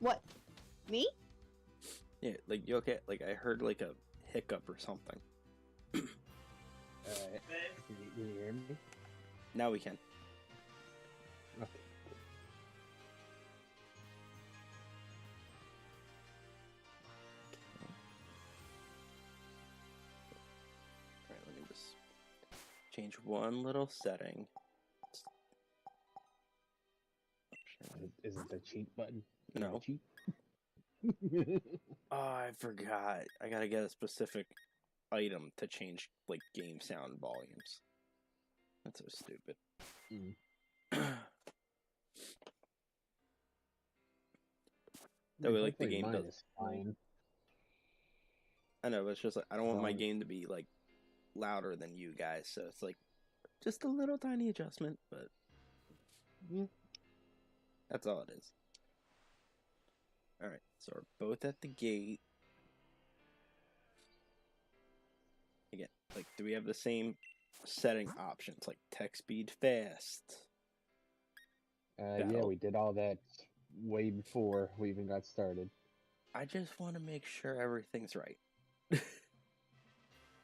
What? Me? Yeah, like you okay? Like I heard like a hiccup or something. Alright. Can you hear me? Now we can. Okay. Alright, let me just change one little setting. Isn't the cheat button? No. Cheat? Oh, I forgot. I gotta get a specific item to change like game sound volumes. That's so stupid. That way, like the game mine does. is fine. I know, but it's just like I don't want my game to be like louder than you guys, so it's like just a little tiny adjustment, but Yeah. that's all it is. All right, so we're both at the gate. Again, like, do we have the same setting options, like text speed fast? Yeah, we did all that way before we even got started. I just want to make sure everything's right.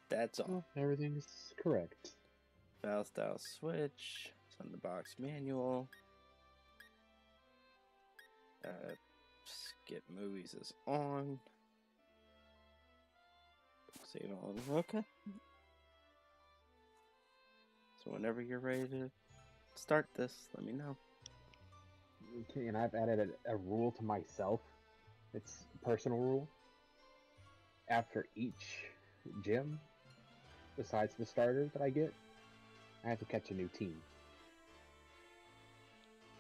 That's all. Well, everything's correct. File style switch. Send the box manual. Skip movies is on. Save on. Okay. So whenever you're ready to start this, let me know. Okay, and I've added a rule to myself. It's a personal rule. After each gym, besides the starter that I get, I have to catch a new team.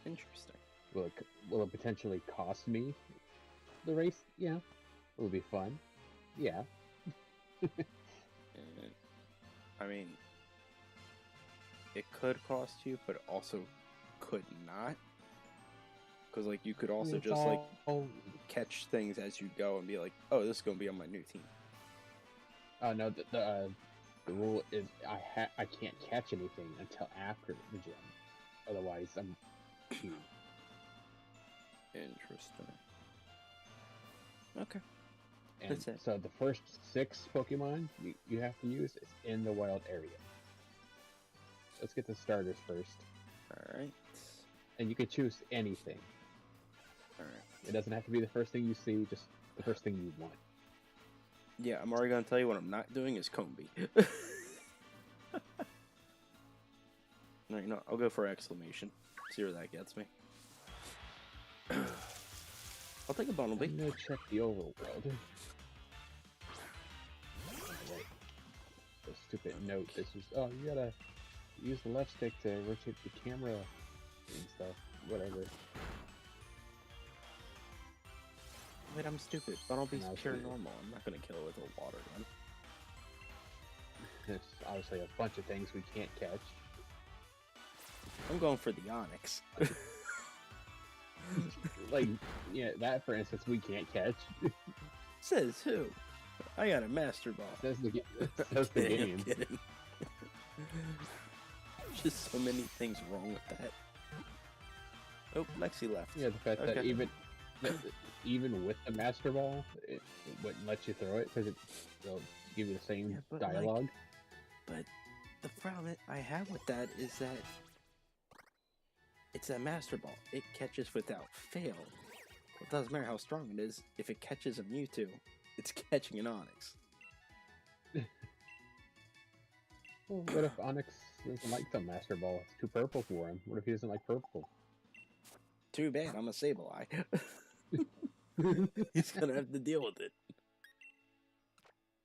Interesting. Will it potentially cost me the race? Yeah. Will it be fun? Yeah. I mean, it could cost you, but also could not. Because, like, you could also just, like, catch things as you go and be like, oh, this is going to be on my new team. No, the rule is I can't catch anything until after the gym. Otherwise, I'm queued. Interesting. Okay. And That's it. so the first 6 Pokemon you have to use is in the wild area. Let's get the starters first. Alright. And you can choose anything. Alright. It doesn't have to be the first thing you see, just the first thing you want. Yeah, I'm already going to tell you what I'm not doing is Combi. No, you know, I'll go for exclamation. See where that gets me. I'll take a Bumblebee. I'm gonna check the overworld. Right. The stupid note. This is you gotta use the left stick to rotate the camera and stuff. Whatever. Wait, I'm stupid. Bumblebee's No, pure it's- normal. I'm not gonna kill it with a water gun. There's obviously a bunch of things we can't catch. I'm going for the Onyx. Like, yeah, that for instance we can't catch. Says who? I got a Master Ball. That's the I'm game. kidding. Just so many things wrong with that. Oh, Lexi left. Yeah, the fact that Okay. even with the Master Ball, it wouldn't let you throw it because it'll give you the same Yeah, but, like, dialogue. But the problem I have with that is that it's a Master Ball. It catches without fail. It doesn't matter how strong it is. If it catches a Mewtwo, it's catching an Onyx. Well, what if Onyx doesn't like the Master Ball? It's too purple for him. What if he doesn't like purple? Too bad, I'm a Sableye. He's gonna have to deal with it.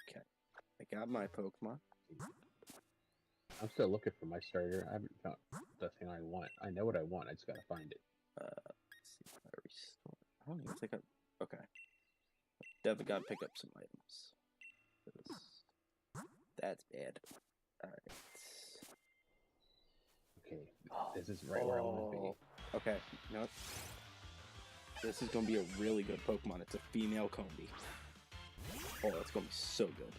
Okay, I got my Pokemon. I'm still looking for my starter. I haven't found the thing I want. I know what I want. I just gotta find it. Let's see if I restore. I don't even think I. Okay. Definitely gotta pick up some items. 'Cause that's bad. Alright. Okay, this is right where I want to be. Okay, you know what? This is gonna be a really good Pokemon. It's a female Combi. Oh, that's gonna be so good.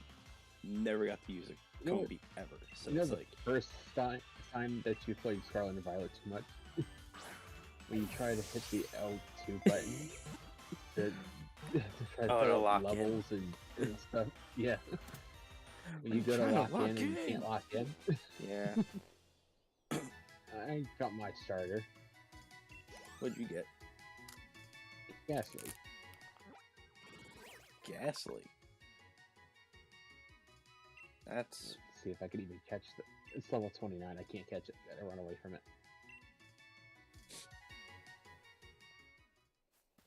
Never got to use a You know Combi ever. So You know it's the like, first time that you played Scarlet and Violet too much? When you try to hit the L2 button, to, to try to Oh, put to up lock levels and stuff. Yeah. When you go to lock in and you can't lock in. Yeah. I got my starter. What'd you get? Ghastly. Ghastly. That's... Let's see if I can even catch the... It's level 29. I can't catch it. I run away from it.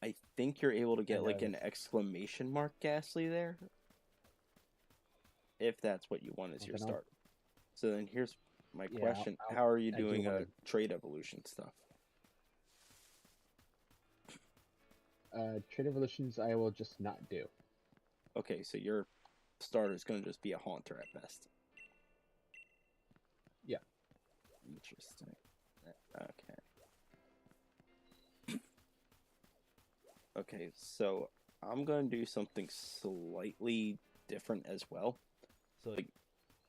I think you're able to get like an exclamation mark Ghastly there. If that's what you want as your start. So then here's my question. How are you doing trade evolution stuff? Trade evolutions I will just not do. Okay, so your starter is going to just be a Haunter at best. Yeah. Interesting. Okay. Okay, so I'm going to do something slightly different as well. So, like,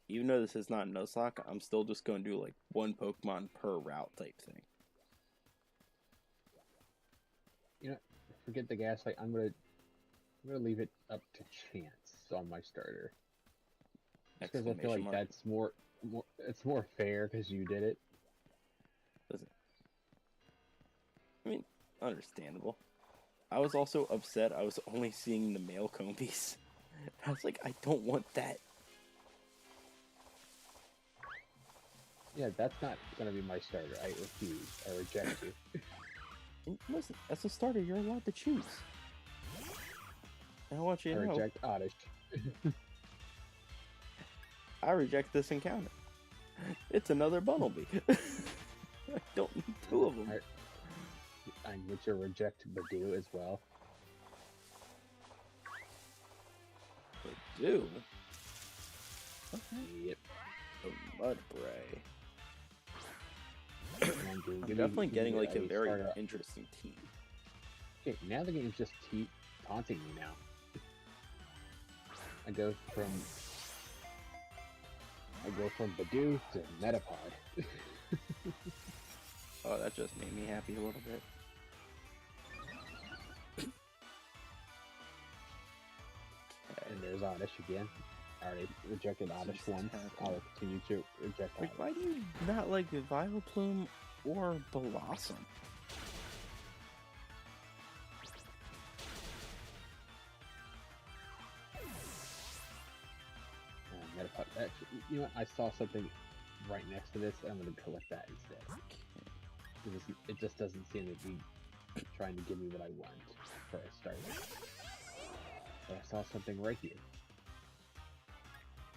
even though this is not Nuzlocke, I'm still just going to do, like, one Pokemon per route type thing. You know, forget the Gaslight. I'm gonna leave it up to chance on my starter. Because I feel like that's more it's more fair because you did it. Does it? I mean, understandable. I was also upset I was only seeing the male Combies. I was like, I don't want that. Yeah, that's not gonna be my starter. I refuse. I reject you. And listen, as a starter, you're allowed to choose. And I want you to know. Reject Oddish. I reject this encounter. It's another Bunnelby. I don't need two of them. I'm going to reject Badoo as well. Badoo? Okay. Yep. The Mudbray. I'm definitely getting like a very interesting team. Okay, now the game's just taunting me now. I go from Badoo to Metapod. Oh, that just made me happy a little bit. And there's Oddish again. I already rejected Oddish once. I'll continue to reject Oddish. Why do you not like Vileplume or Blossom? Metapod. Actually, you know what? I saw something right next to this. I'm going to collect that instead. It just doesn't seem to be trying to give me what I want for a start. But I saw something right here.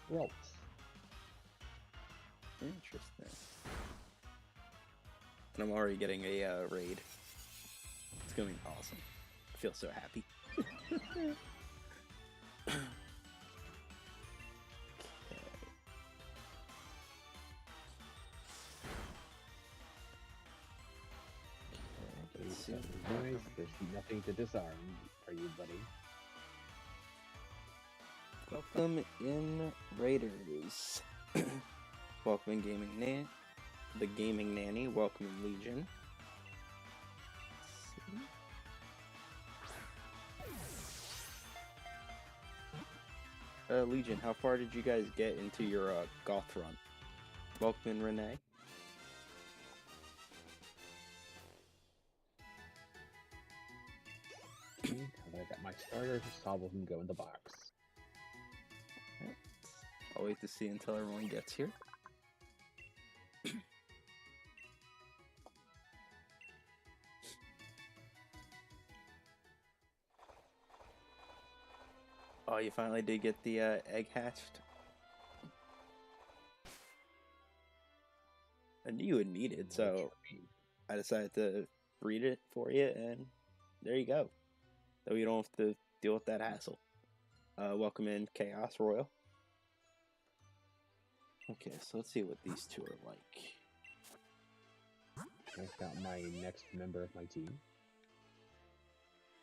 Rolls. Interesting. And I'm already getting a raid. It's going to be awesome. I feel so happy. There's nothing to disarm for you, buddy. Welcome in, Raiders. Welcome in the Gaming Nanny. Welcome in, Legion. Legion, how far did you guys get into your goth run? Welcome in, Renee. I got my starter. Sobble can go in the box. Right. I'll wait to see until everyone gets here. Oh, you finally did get the egg hatched? I knew you would need it, so I decided to breed it for you, and there you go. So you don't have to deal with that hassle. Welcome in, Chaos Royal. Okay, so let's see what these two are like. I've got my next member of my team.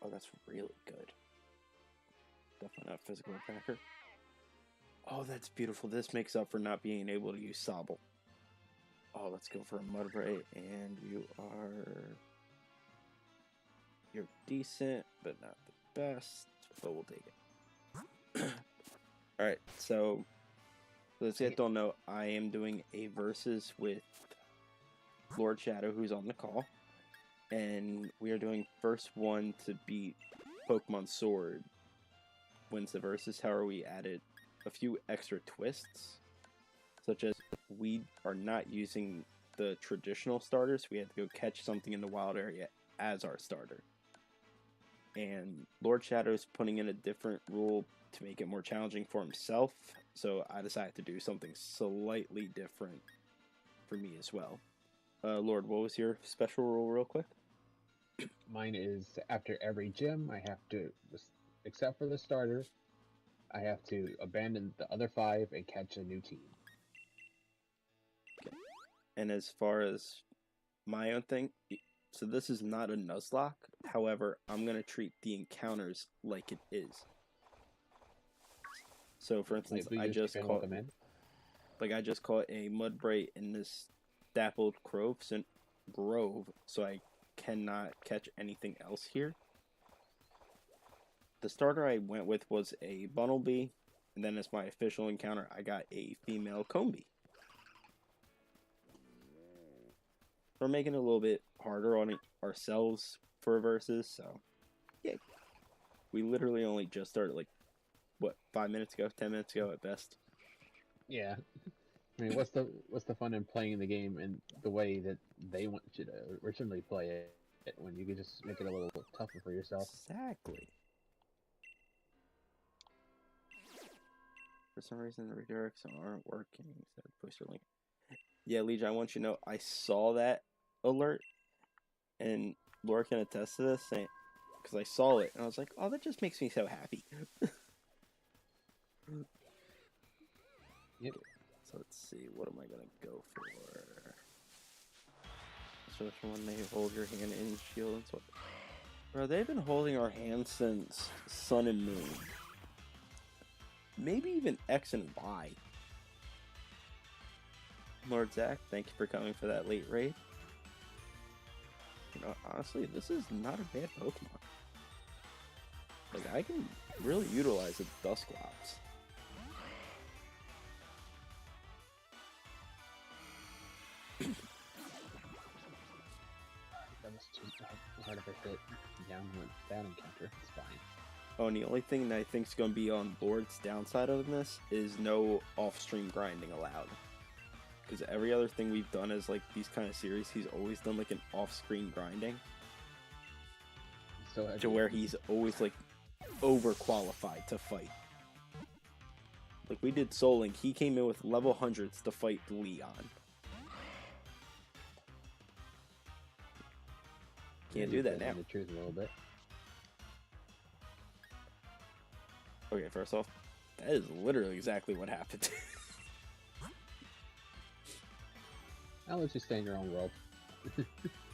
Oh, that's really good. Definitely not physical attacker. Oh, that's beautiful. This makes up for not being able to use Sobble. Oh, let's go for a Mudbray, and you are... You're decent, but not the best. But we'll take it. Alright, so let's get don't know. I am doing a versus with Lordshadow, who's on the call. And we are doing first one to beat Pokemon Sword wins the versus. However, we added a few extra twists, such as we are not using the traditional starters. We had to go catch something in the wild area as our starter. And Lordshadow is putting in a different rule to make it more challenging for himself, so I decided to do something slightly different for me as well. Lord, what was your special rule real quick? Mine is after every gym, I have to, except for the starter, I have to abandon the other 5 and catch a new team. Okay. And as far as my own thing, so this is not a Nuzlocke. However, I'm going to treat the encounters like it is. So, for instance, I just caught a Mudbray in this dappled grove, so I cannot catch anything else here. The starter I went with was a Bunnelby, and then as my official encounter, I got a female Combee. We're making it a little bit harder on ourselves for versus, so yeah. We literally only just started, like, what, 5 minutes ago, 10 minutes ago at best. Yeah. I mean, what's the fun in playing the game in the way that they want you to originally play it when you can just make it a little tougher for yourself? Exactly. For some reason, the redirects aren't working. Poster link. Yeah, Legion, I want you to know I saw that alert, and Laura can attest to this, because I saw it, and I was like, oh, that just makes me so happy. Yep. So let's see, what am I going to go for? Especially when they hold your hand in shield and so. Bro, they've been holding our hand since Sun and Moon. Maybe even X and Y. Lord Zach, thank you for coming for that late raid. You know, honestly, this is not a bad Pokemon. Like, I can really utilize its Dusclops. That was too hard of a hit. Down encounter. It's fine. Oh, and the only thing that I think is going to be on Lord's downside of this is no off-stream grinding allowed. Because every other thing we've done is like these kind of series, he's always done like an off-screen grinding. So to where he's always like overqualified to fight. Like we did Soul Link, he came in with level 100s to fight Leon. Can't do that now. The truth a little bit. Okay, first off, that is literally exactly what happened. I'll let you stay in your own world.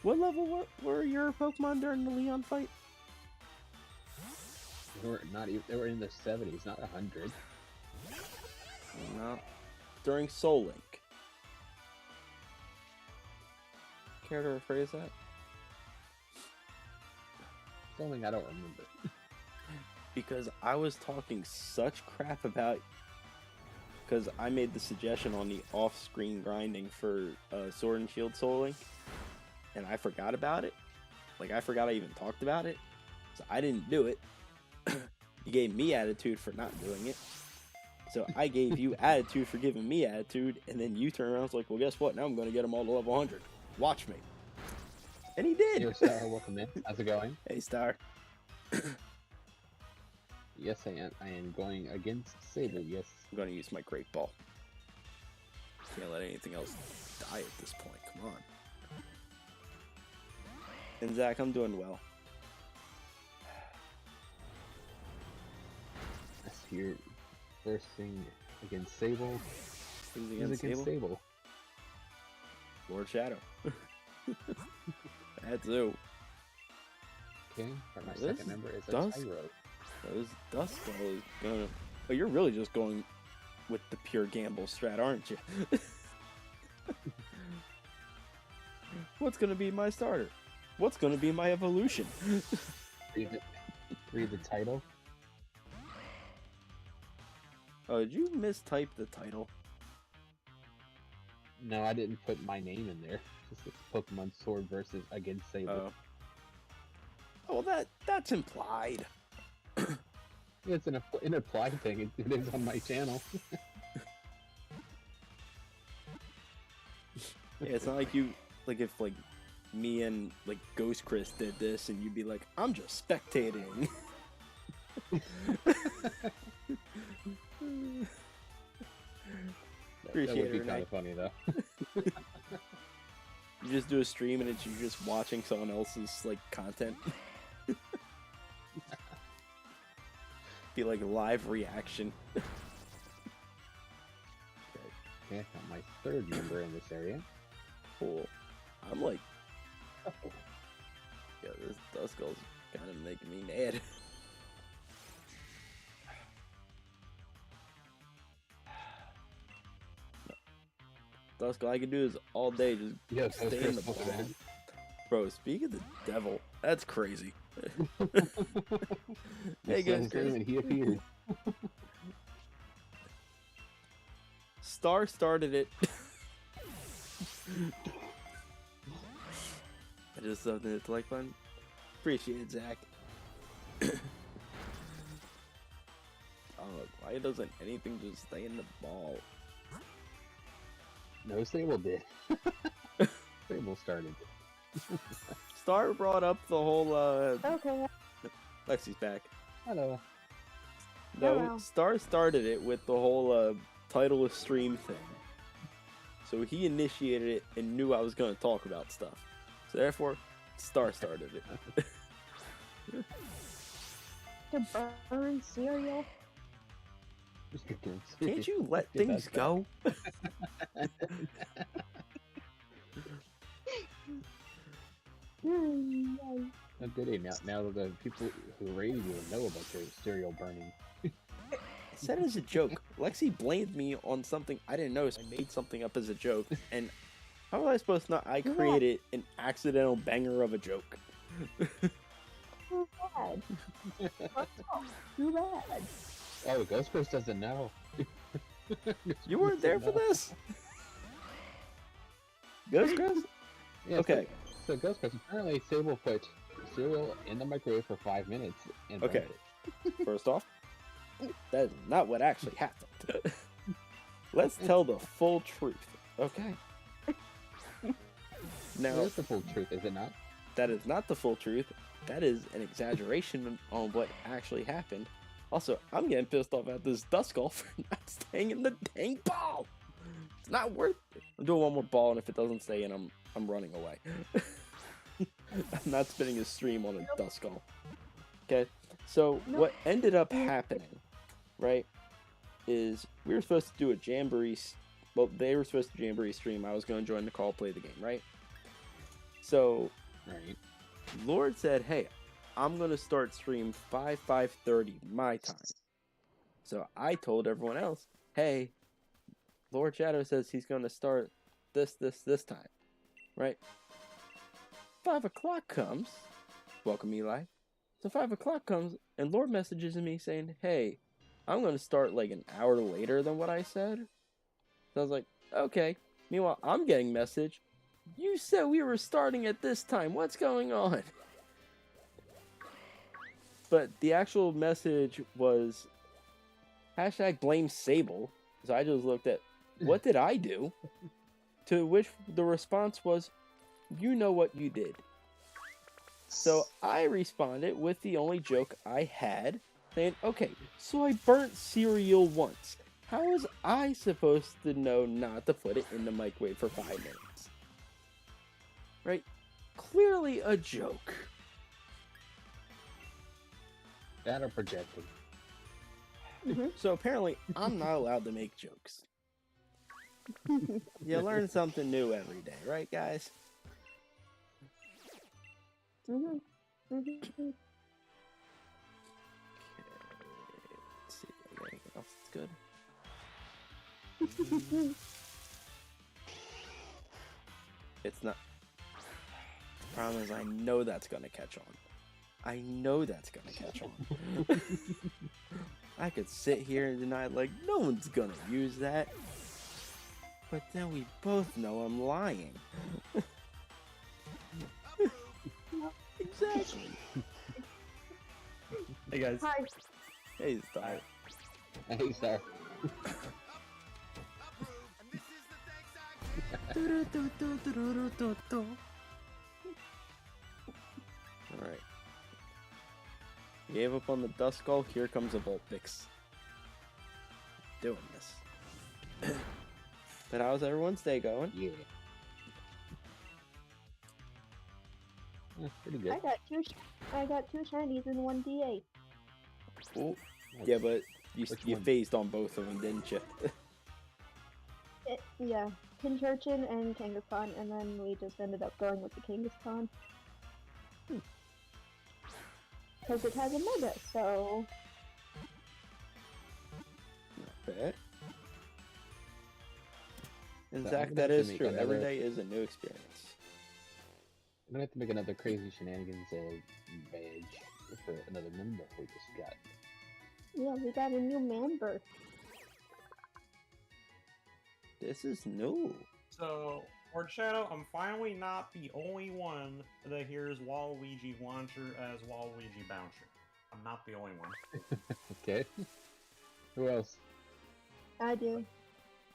What level were your Pokemon during the Leon fight? They were in the 70s, not 100. No. During Soul Link. Care to rephrase that? Something I don't remember. Because I was talking such crap about... Because I made the suggestion on the off-screen grinding for Sword and Shield Soul Link. And I forgot about it. Like, I forgot I even talked about it. So I didn't do it. You gave me attitude for not doing it. So I gave you attitude for giving me attitude. And then you turn around and was like, well, guess what? Now I'm going to get them all to level 100. Watch me. And he did. Yo, Star, welcome in. How's it going? Hey, Star. Yes, I am. I am going against Sable, yes. I'm going to use my Great Ball. Can't let anything else die at this point. Come on. And Zach, I'm doing well. That's your first thing against Sable. Who's against Sable? Lordshadow. That's who. Okay, for my second number is a Tyro. This Duskull is gonna... Oh, you're really just going with the pure gamble strat, aren't you? What's gonna be my starter? What's gonna be my evolution? Read the title. Oh, did you mistype the title? No, I didn't put my name in there. Just it's Pokemon Sword versus against Sable. Oh, well, that's implied. Yeah, it's an implied thing. It is on my channel. Yeah, it's not like you, like if like me and like Ghost Chris did this and you'd be like, I'm just spectating. Appreciate that would be it, kind of funny though. You just do a stream and it's you just watching someone else's like content. Be like live reaction. Okay, got my third member in this area. Cool. I'm like, yeah, this Duskull's kind of making me mad. Duskull, all I can do is all day just stay in the ball. Bro, speak of the devil, that's crazy. Hey guys, he appeared. Star started it. I just something that's like fun. Appreciate it, Zach. Oh, why doesn't anything just stay in the ball? No, Sable did. Sable started. Star brought up the whole Okay. Lexi's back. Hello. No, Hello. Star started it with the whole title of stream thing. So he initiated it and knew I was going to talk about stuff. So therefore, Star started it. To burn cereal? Can't you let things go? How did he now that the people who rated you know about your cereal burning? I said it as a joke. Lexi blamed me on something I didn't know, so I made something up as a joke. And how was I supposed to know I created an accidental banger of a joke? Too bad. Too bad. Oh, Ghost Chris doesn't know. You weren't there for this? Ghost Chris? Yeah, Okay. So Ghost Chris, apparently Sable put cereal in the microwave for 5 minutes and burned Okay. it. First off, that is not what actually happened. Let's tell the full truth, okay? Now, That's the full truth, is it not? that is not the full truth. That is an exaggeration on what actually happened. Also, I'm getting pissed off at this Duskull for not staying in the dang ball. It's not worth it. I'm doing one more ball, and if it doesn't stay in, I'm running away. I'm not spinning a stream on a Duskull. Okay, so what ended up happening, right, is we were supposed to do a Jamboree. Well, they were supposed to Jamboree stream. I was going to join the call, play the game, right? So, Right. Lord said, hey, I'm going to start stream 5:30 my time. So I told everyone else, hey, Lordshadow says he's going to start this time, right? 5 o'clock comes. Welcome, Eli. So 5 o'clock comes, and Lord messages me saying, hey, I'm going to start like an hour later than what I said. So I was like, okay. Meanwhile, I'm getting message. You said we were starting at this time. What's going on? But the actual message was #blame Sable. So I just looked at, what did I do? To which the response was, you know what you did. So I responded with the only joke I had, saying, okay, so I burnt cereal once. How was I supposed to know not to put it in the microwave for 5 minutes? Right? Clearly a joke. That or projecting. So apparently, I'm not allowed to make jokes. You learn something new every day, right, guys? Mhm. Okay, let's see if I got anything else that's good. It's not. Problem is, I know that's gonna catch on. I know that's gonna catch on. I could sit here and deny, like, no one's gonna use that. But then we both know I'm lying. Exactly. Hey guys. Hi. Hey Star. Hey, Star. Alright. Gave up on the Duskull, here comes a Vulpix. Doing this. But how's everyone's day going? Yeah. Pretty good. I got two shinies and one DA. Cool. Nice. Yeah, but you Which one? phased on both of them, didn't you? Yeah, Pinchurchin and Kangaskhan, and then we just ended up going with the Kangaskhan. Because it has a Mega, so... Not bad. And So Zach, I'm that gonna is make true. Every another- day is a new experience. I'm gonna have to make another crazy shenanigans badge for another member we just got. Yeah, we got a new member. This is new. So, Lordshadow, I'm finally not the only one that hears Waluigi Launcher as Waluigi Bouncer. I'm not the only one. Okay. Who else? I do.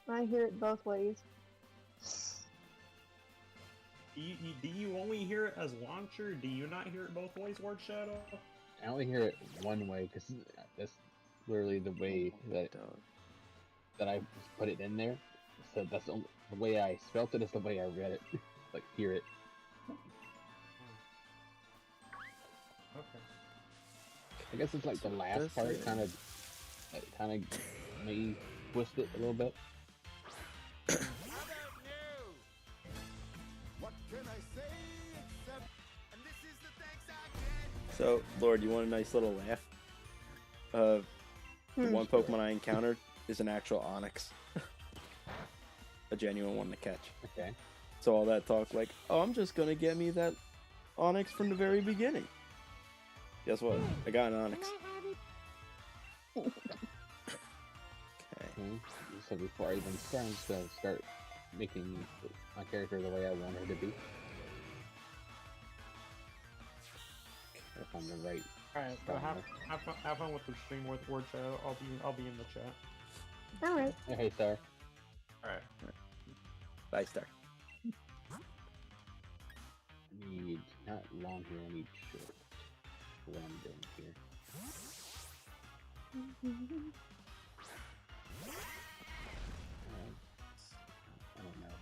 I hear it both ways. Do you only hear it as Launcher? Do you not hear it both ways, Lordshadow? I only hear it one way because that's literally the way that I put it in there. So that's the way I spelt it is the way I read it. Like, hear it. Okay. I guess it's like the last part kind of made me twist it a little bit. How about new? What can I say except, and this is the thanks I get. So, Lord, you want a nice little laugh? The one Pokemon I encountered is an actual Onyx. A genuine one to catch. Okay. So all that talk like, oh, I'm just gonna get me that Onyx from the very beginning. Guess what? I got an Onyx. Okay. So before I even start, I'm just gonna start making my character the way I want her to be. If I'm the right. Alright, so have fun with the stream with Lordshadow. I'll be in the chat. Alright. Hey, Star. Alright. Bye, Star. I need not long hair, I need short. What I'm doing here. I don't know.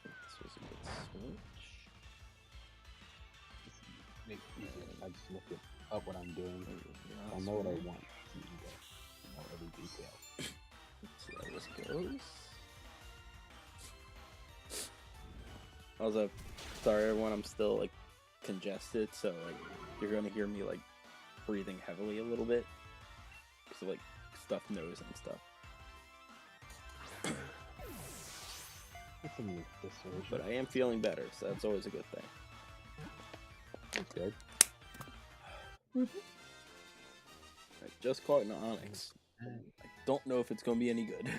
This was a good switch. I just look up what I'm doing. I'll know what I want. Know every detail. Let's see how this goes. Also, sorry everyone, I'm still like congested, so like you're gonna hear me like breathing heavily a little bit because of like stuffed nose and stuff. It's a new distortion. But I am feeling better, so that's always a good thing. That's good. I just caught an Onyx. I don't know if it's gonna be any good.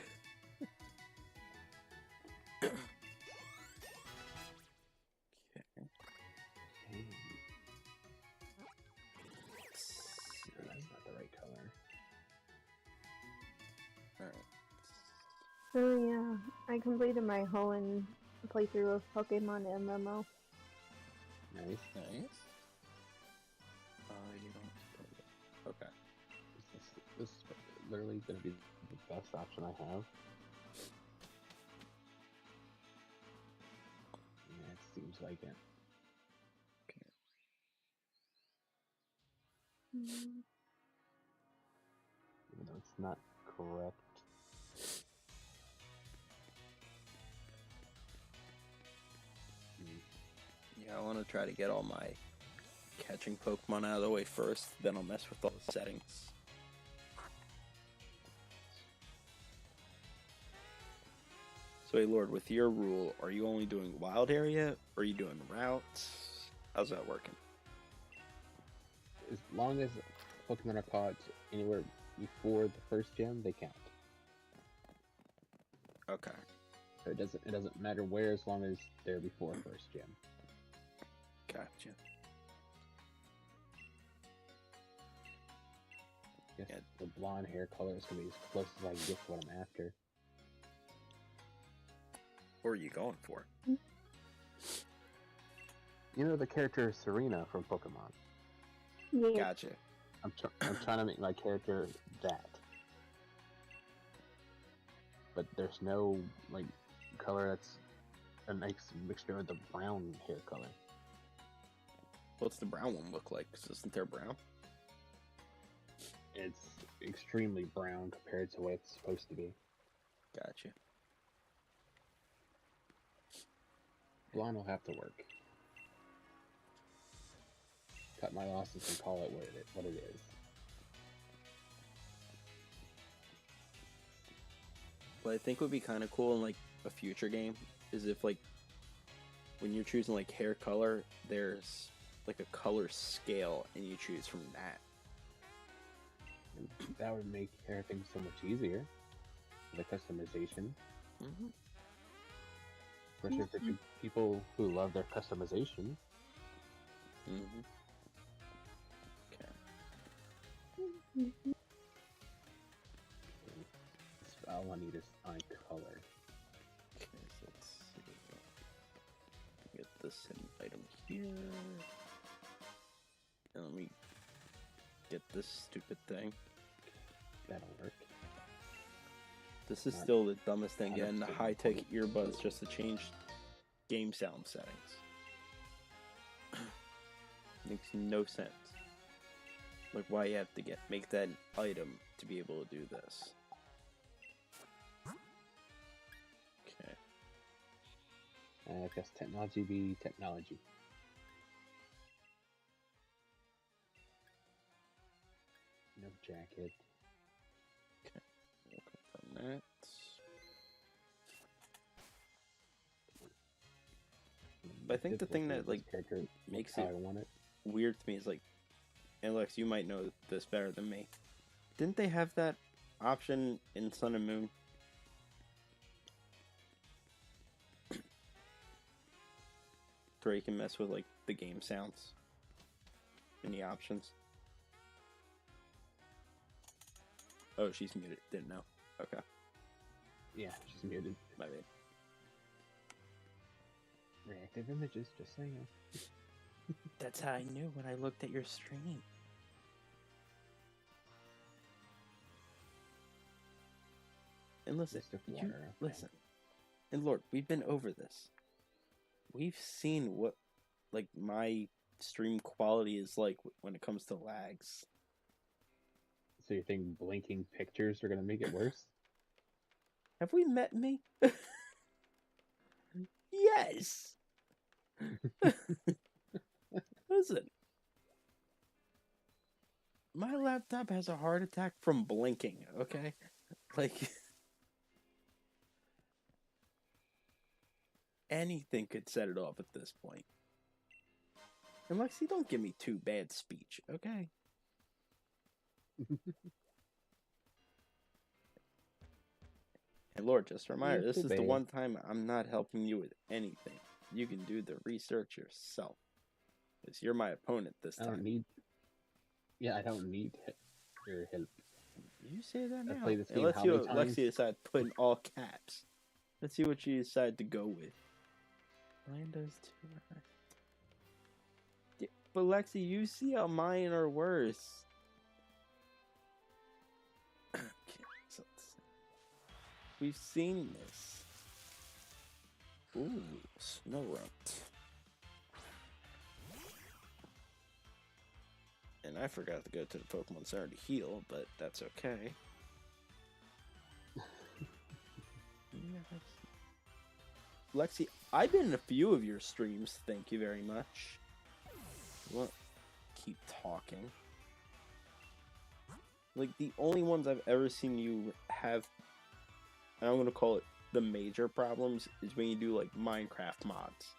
That's not the right color. Alright. Oh yeah, I completed my Hoenn playthrough of Pokemon MMO. Nice. Nice. You don't. Okay. This is literally gonna be the best option I have. Yeah, it seems like it. Even though it's not correct. Yeah, I want to try to get all my catching Pokemon out of the way first, then I'll mess with all the settings. So, hey, Lord, with your rule, are you only doing wild area, or are you doing routes? How's that working? As long as Pokemon are caught anywhere before the first gym, they count. Okay. So it doesn't matter where, as long as they're before first gym. Gotcha. Guess Yeah. the blonde hair color is gonna be as close as I can get to what I'm after. What are you going for? You know the character Serena from Pokemon. Yeah. Gotcha. I'm trying to make my character that, but there's no like color that's a nice mixture of the brown hair color. What's the brown one look like? 'Cause isn't there brown? It's extremely brown compared to what it's supposed to be. Gotcha. Blonde will have to work. Cut my losses and call it what it is. What I think would be kind of cool in like a future game is if like when you're choosing like hair color, there's like a color scale and you choose from that. And that would make everything so much easier. The customization. Mm-hmm. Especially for people who love their customization. Mm-hmm. Okay. All I need is eye color. Okay, so let's see. Get this item here. And let me get this stupid thing. That'll work. This is Not- still the dumbest thing, not getting the up to high-tech 20. earbuds just to change game sound settings. Makes no sense. Like why you have to make that an item to be able to do this. Okay. I guess technology be technology. No jacket. We'll confirm that. But I think the thing that, like, character makes how it I want it. Weird to me is like, and Lex, you might know this better than me. Didn't they have that option in Sun and Moon? Where you can mess with like the game sounds in the options. Oh, she's muted. Didn't know. Okay, Yeah, she's muted. my bad. Reactive images, just saying. That's how I knew when I looked at your stream. And listen, Mist of you, water, okay. listen, and Lord, we've been over this. We've seen what, like, my stream quality is like when it comes to lags. So you think blinking pictures are gonna make it worse? Have we met me? Yes. Listen, my laptop has a heart attack from blinking. Okay, like anything could set it off at this point. And Lexi, don't give me too bad speech, okay? And Lord, just a reminder, Yeah, this too is the bad. one time I'm not helping you with anything. You can do the research yourself. Because you're my opponent this I time. don't need. Yeah, I don't need your help. You say that now. I've played this And game let's how see many what times? Lexi decided to put in all caps. Let's see what she decided to go with. Lando's too high. Yeah, but Lexi, you see how mine are worse. Okay, so let's see. We've seen this. Ooh, Snorunt. And I forgot to go to the Pokemon Center to heal, but that's okay. Lexi, I've been in a few of your streams, thank you very much. Well, keep talking. Like, the only ones I've ever seen you have, and I'm gonna call it the major problems is when you do like Minecraft mods.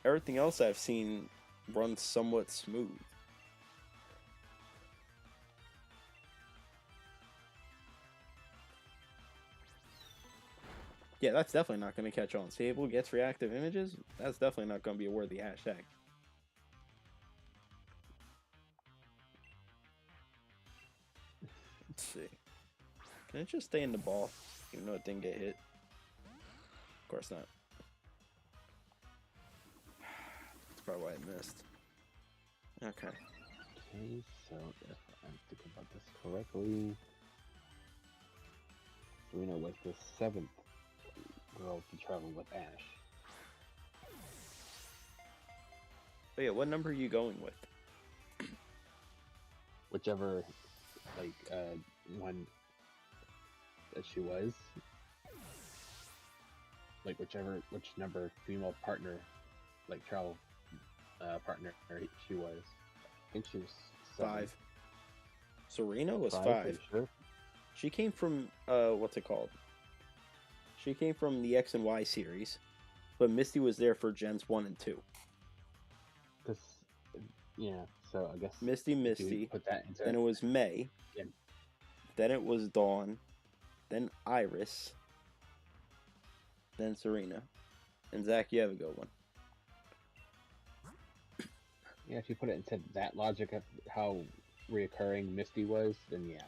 Everything else I've seen runs somewhat smooth. Yeah, that's definitely not going to catch on. Sable gets reactive images? That's definitely not going to be a worthy hashtag. Let's see. Can it just stay in the ball, even though it didn't get hit? Of course not. That's probably why I missed. Okay. Okay, so if I'm thinking about this correctly, Serena was the 7th girl to travel with Ash. But yeah, what number are you going with? Whichever, like, one that she was. Like, which number female partner, like, travel partner she was. I think she was 7. 5. Serena was 5. Are you sure? She came from, what's it called? She came from the X and Y series, but Misty was there for Gens 1 and 2. Because, yeah, so I guess... Misty, put that into... then it was May, yeah. Then it was Dawn, then Iris, then Serena. And Zach, you have a good one. Yeah, if you put it into that logic of how reoccurring Misty was, then yeah.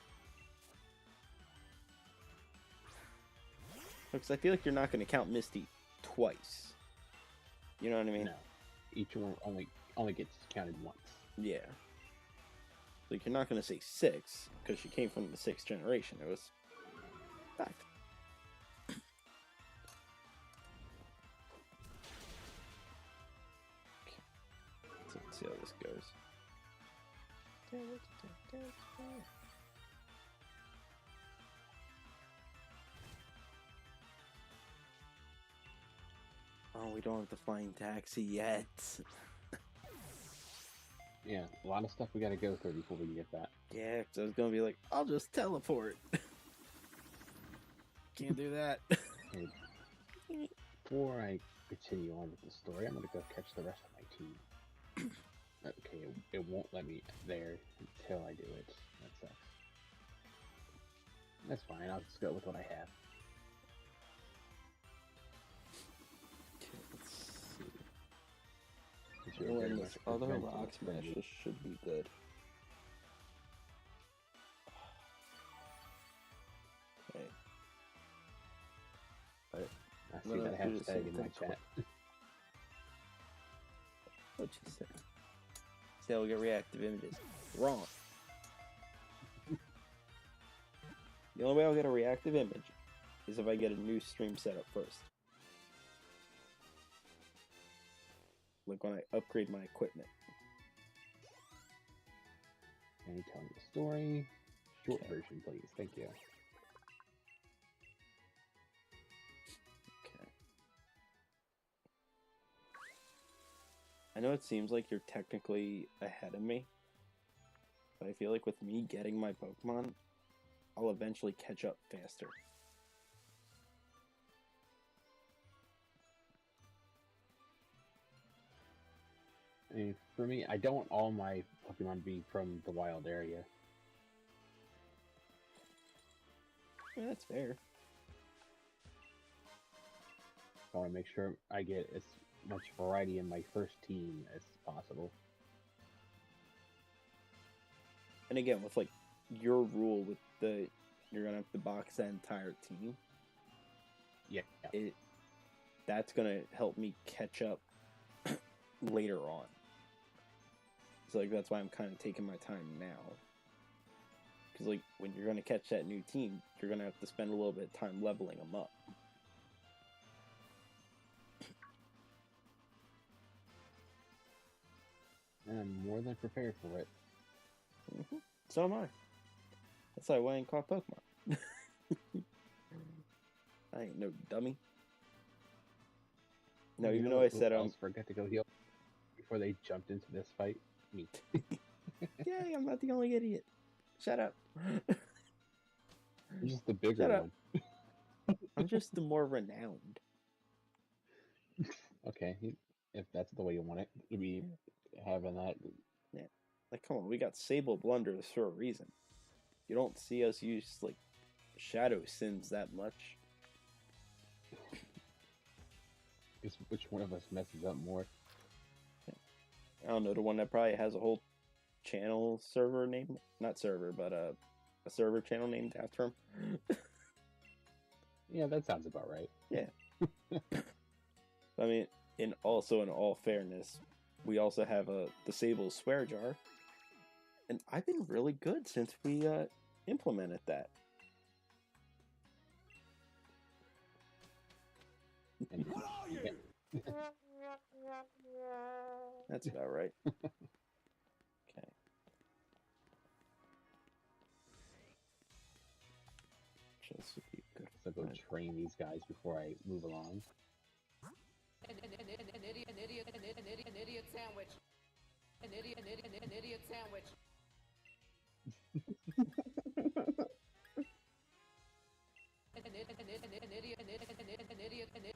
Because I feel like you're not going to count Misty twice. You know what I mean? No. Each one only gets counted once. Yeah. Like, you're not going to say 6, because she came from the 6th generation. It was... fact. So let's see how this goes. Oh, we don't have the flying taxi yet. Yeah, a lot of stuff we gotta go through before we can get that. Yeah, because I was going to be like, I'll just teleport. Can't do that. Okay. Before I continue on with the story, I'm gonna go catch the rest of my team. Okay, it won't let me there until I do it. That sucks. That's fine, I'll just go with what I have. Okay, let's see. Since you're very This much other preventing rock smash, it. this should be good. Okay. Alright. I I'm see gonna that do the hashtag same in my thing chat. What'd you say? See how we get reactive images. Wrong. The only way I'll get a reactive image is if I get a new stream setup first. Like when I upgrade my equipment. And you tell me the story. Short Okay. version, please. Thank you. Okay. I know it seems like you're technically ahead of me, but I feel like with me getting my Pokemon, I'll eventually catch up faster. And for me, I don't want all my Pokemon be from the wild area. Yeah, that's fair. I want to make sure I get as much variety in my first team as possible. And again, with like your rule with the you're gonna have to box that entire team, Yeah. that's gonna help me catch up later on. So like that's why I'm kind of taking my time now. Because like when you're gonna catch that new team, you're gonna have to spend a little bit of time leveling them up. And I'm more than prepared for it. Mm-hmm. So am I. That's why I went and caught Pokemon. I ain't no dummy. No, You even know though I who said else forgot to go heal before they jumped into this fight? Me. yay, I'm not the only idiot. Shut up. You're just the bigger Shut up. one. I'm just the more renowned. Okay, if that's the way you want it to be, having that. Yeah. Like, come on, we got Sable Blunders for a reason. You don't see us use, like, Shadow Sims that much. Which one of us messes up more? I don't know, the one that probably has a whole channel server name, not server, but a server channel named after him. Yeah, that sounds about right. Yeah. I mean, in all fairness, we also have the Sable Swear Jar, and I've been really good since we implemented that. And What are you? That's about right. Okay. Just be good. so go train these guys before I move along. An idiot sandwich. An idiot sandwich.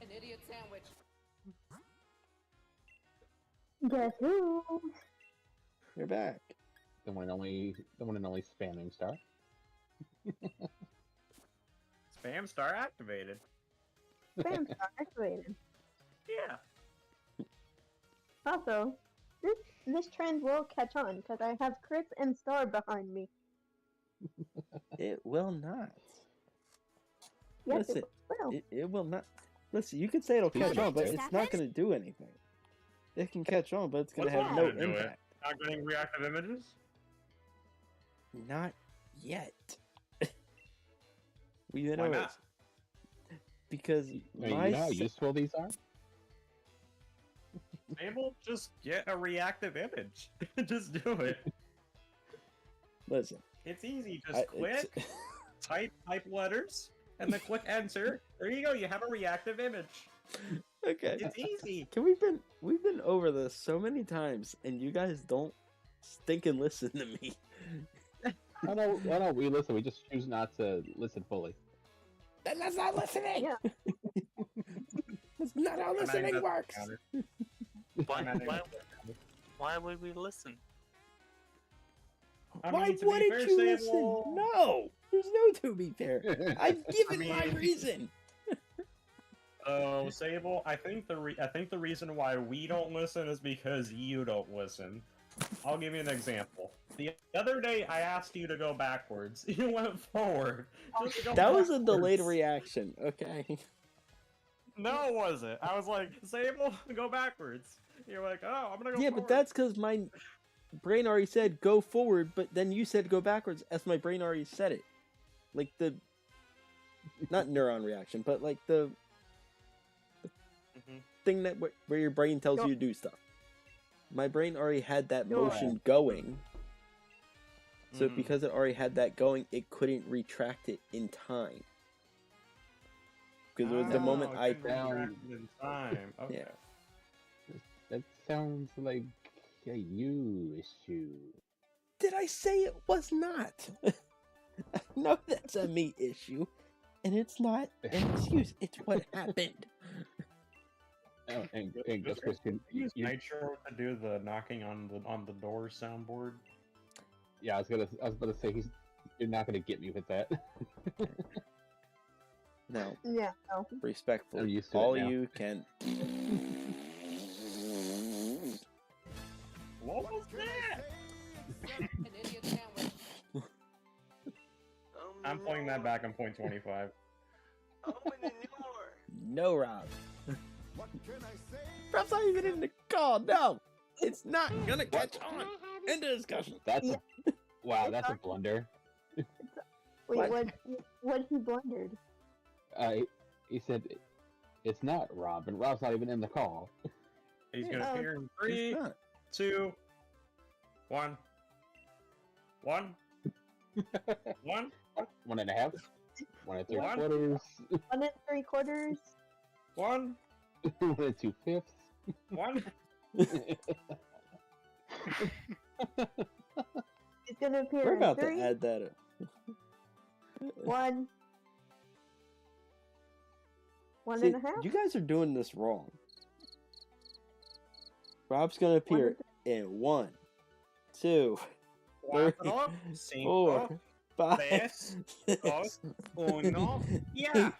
An idiot sandwich. Guess who? You're back. The one and only spamming star. Spam star activated. Spam star activated. Yeah. Also, this trend will catch on because I have Chris and Star behind me. It will not. Yes, Listen, it will. it will not. Listen, you can say it'll catch on, but just it's not going to do anything. It can catch on, but it's going to What's have not no gonna do it? impact. Not getting reactive images? Not yet. We Why know not? because Hey, my you know how useful these are? Able, just get a reactive image. Just do it. listen. It's easy. Just click, it's- type letters, and then click enter. There you go. You have a reactive image. okay. It's easy. Can we've been over this so many times, and you guys don't stink and listen to me. Oh no, we listen. We just choose not to listen fully. Then that's not listening. Yeah. That's not how listening works. Why would we listen? Why wouldn't you listen? No, there's no to be fair. I've given my mean- reason. Oh, Sable, I think the reason why we don't listen is because you don't listen. I'll give you an example. The other day, I asked you to go backwards. You went forward. Just go That was a backwards. delayed reaction. Okay. No, it wasn't. I was like, Sable, go backwards. You're like, oh, I'm gonna go Yeah, forward. but that's because my brain already said go forward, but then you said go backwards as my brain already said it. Like the, not neuron reaction, but like the Mhm. thing that where your brain tells you to do stuff. My brain already had that motion going. So Mhm. because it already had that going, it couldn't retract it in time. Because it was the moment Oh, I it couldn't retract it in time. Okay. Yeah. That sounds like a you issue. Did I say it was not? I know that's a me issue, and it's not an excuse. It's what happened. Oh, and Just Ghost Christian, use Nitro to do the knocking on the door soundboard. yeah, I was about to say you're not gonna get me with that. No, Yeah, no. I'm respectfully, used to it all now. you can. What was that? An idiot sandwich. I'm playing that back on point 25. No, Rob. What can I say? Rob's not even in the call. No, it's not gonna catch on. End of discussion. That's wow, that's a blunder. Wait, What? what he blundered? He said it's not Rob, and Rob's not even in the call. He's gonna Oh. appear in It's 3, not. 2, 1. 1. 1. 1.5, 1 and 3 One. quarters, 1 3/4. 1. 1 and 2/5. 1. He's gonna appear We're in about 3, to add that up. 1, One See, and a half? you guys are doing this wrong. Rob's gonna appear in 1, 2, 3, Cuatro, 4, cinco, 5, tres, 6, dos, uno. 8, Yeah.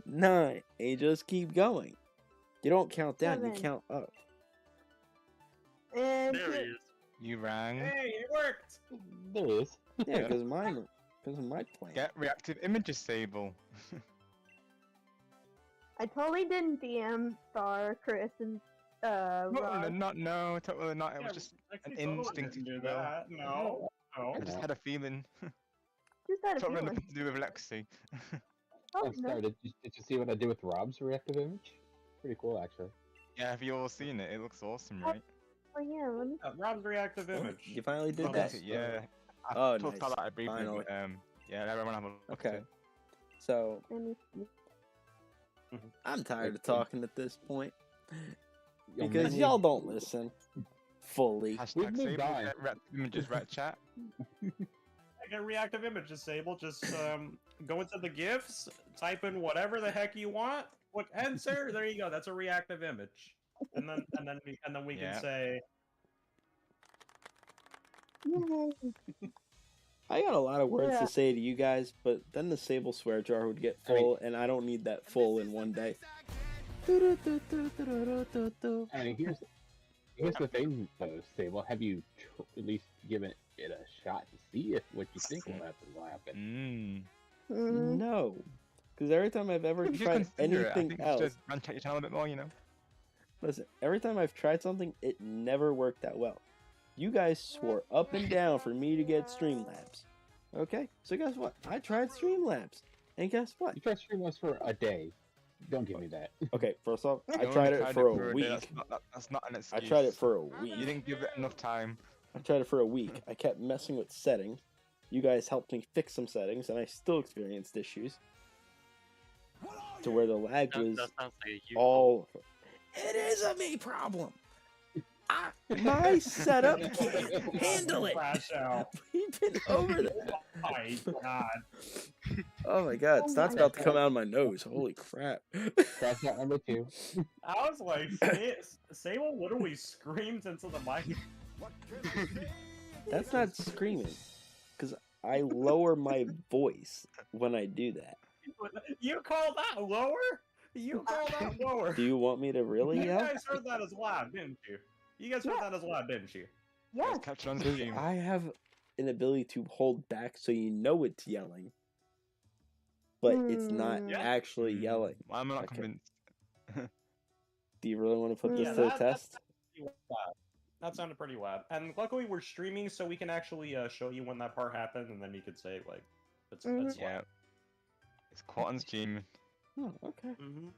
9, and you just keep going. You don't count down, you 7. count up. And There he 6. is. You rang. Hey, it worked. There it is. Yeah, because of my plan. Get reactive images, Sable. I totally didn't DM Star, Chris, and Totally Rob. not. No, totally not. It was Yeah, just I an totally instinct, didn't if you do will. that. No. I just had a feeling. Just had a Totally feeling. nothing to do with Lexi. Oh, Oh, sorry, no. did you see what I did with Rob's reactive image? Pretty cool, actually. Yeah, have you all seen it? It looks awesome, right? Oh, yeah, let me. Rob's reactive Oh, image. you finally did Oh, that. that's- Yeah. I Oh, talked nice. about it briefly, Finally. but yeah, everyone have a look at Okay. it. So Let me see. I'm tired of talking at this point Yo, because man, y'all don't listen fully. Hashtag moved Sable, on. get reactive images, right chat? I get reactive image disable. Just go into the GIFs, type in whatever the heck you want, click enter. There you go. That's a reactive image. And then we Yeah. can say Yay. I got a lot of words Yeah. to say to you guys, but then the Sable swear jar would get I mean- full, and I don't need that full in one day. I mean, here's the thing, though, Sable. Have you at least given it a shot to see if what you think will happen? Mhm. No, because every time I've ever You should tried consider it. I anything think you else, should just branch out your channel a bit more, you know? listen, every time I've tried something, it never worked that well. You guys swore up and down for me to get Streamlabs. Okay, so guess what? I tried Streamlabs, and guess what? You tried Streamlabs for a day. Don't give me that. Okay, first off, You I only tried it for a day, week. That's not an I excuse. tried it for a You week. didn't give it enough time. I tried it for a week. I kept messing with settings. You guys helped me fix some settings, and I still experienced issues to where the lag was That sounds like a you. all. It is a me problem. My setup can't handle it. crash out. We've been over that. Oh my god. Oh my god, Oh snot's my about to come out of my nose. Holy crap. Scratch out number 2. I was like, Sable literally screamed into the mic. What can I say? That's not screaming, because I lower my voice when I do that. You call that lower? You call that lower? Do you want me to really You yell? guys heard that as loud, didn't you? You guys heard Yeah. that as loud, didn't you? Yes. It's captured on stream. I have an ability to hold back so you know it's yelling, but it's not Hmm. Yeah. actually yelling. Why am I not Okay. convinced? Do you really want to put this Yeah, to the test? pretty loud. That sounded pretty loud. And luckily we're streaming, so we can actually show you when that part happened, and then you could say, like, it's Mhm. Yeah. It's caught on stream. Oh, okay. Mm-hmm.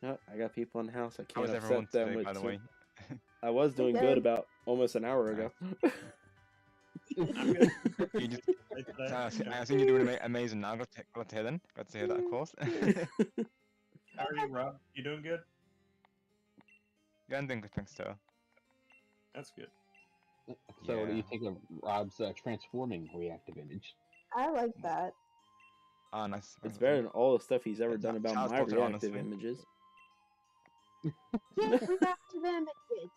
No, I got people in the house. I How was can't everyone upset them today, with. by the way? I was doing good good. about almost an hour ago. I'm good. You just, I think you're doing amazing now. Glad to hear then. Glad to hear that, of course. How are you, Rob? You doing good? Yeah, I'm doing good, thanks, Tara. That's good. So, what do Yeah. you think of Rob's transforming reactive image? I like that. Ah, nice. It's better than all the stuff he's ever It's done not about child's my culture, reactive honestly. images. Yes, reactive images.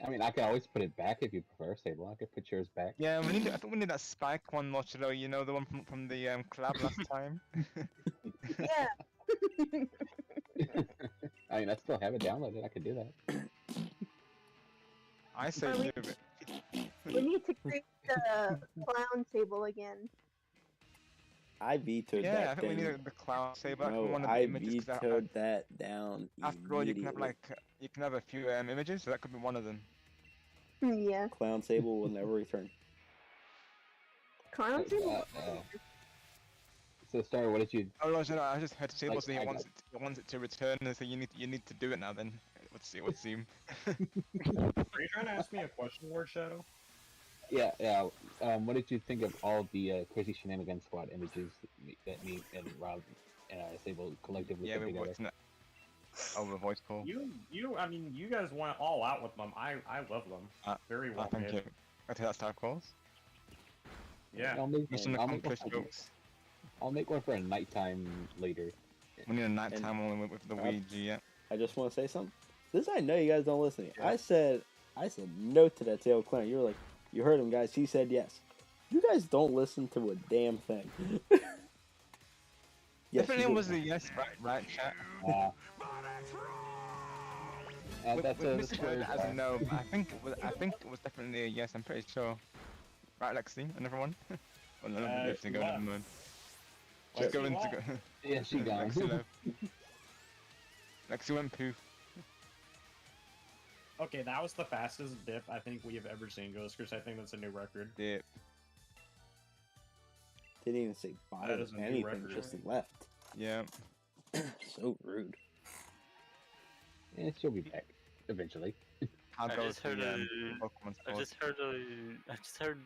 I mean, I can always put it back if you prefer, Sable. I could put yours back. Yeah, I think we need that spike one, Lordshadow. You know, the one from the collab last time. Yeah. I mean, I still have it downloaded. I could do that. I say Are we- do it. We need to create the clown table again. I vetoed Yeah, I that think we thing. need the cloud saber. No, One of the I images. 'cause vetoed that down after all, you can have immediately. you can have a few images, so that could be one of them. Yeah. Clown Sable will never return. Clown table? So, Star, what did you? Oh, Lordshadow, I just heard Sable say I he wants it to return, and so you need to do it now. Then let's see. Are you trying to ask me a question, Lordshadow? Yeah, yeah. What did you think of all the Crazy Shenanigans Squad images that me and Rob and Sable collectively Yeah, put we together? watched that over voice call. I mean, you guys went all out with them. I love them. Very well Thank you. made. I take that style calls. Yeah. I'll make Mission one. accomplished, folks. I'll make one for a nighttime later, We need a nighttime one with the Ouija. Yeah. I just want to say something. This I know you guys don't listen. Yeah. I said no to that Tail Clan. You were like, you heard him, guys. He said yes. You guys don't listen to a damn thing. Yes, Definitely you was did. a yes, right, chat. That's With a Mr. Good as a no, but I think it was definitely a yes. I'm pretty sure. Right, Lexi and everyone. Well, no, Lexi, go never mind. She's going to go. Yeah, she gone. Lexi left. Lexi went poof. Okay, that was the fastest dip I think we have ever seen, Ghost Chris. I think that's a new record. Dip. Didn't even say bye That or is a new anything. record. Just left. Yeah. So rude. Yeah, she'll be back eventually. I'll I go just to heard the a- Pokemon I store. just heard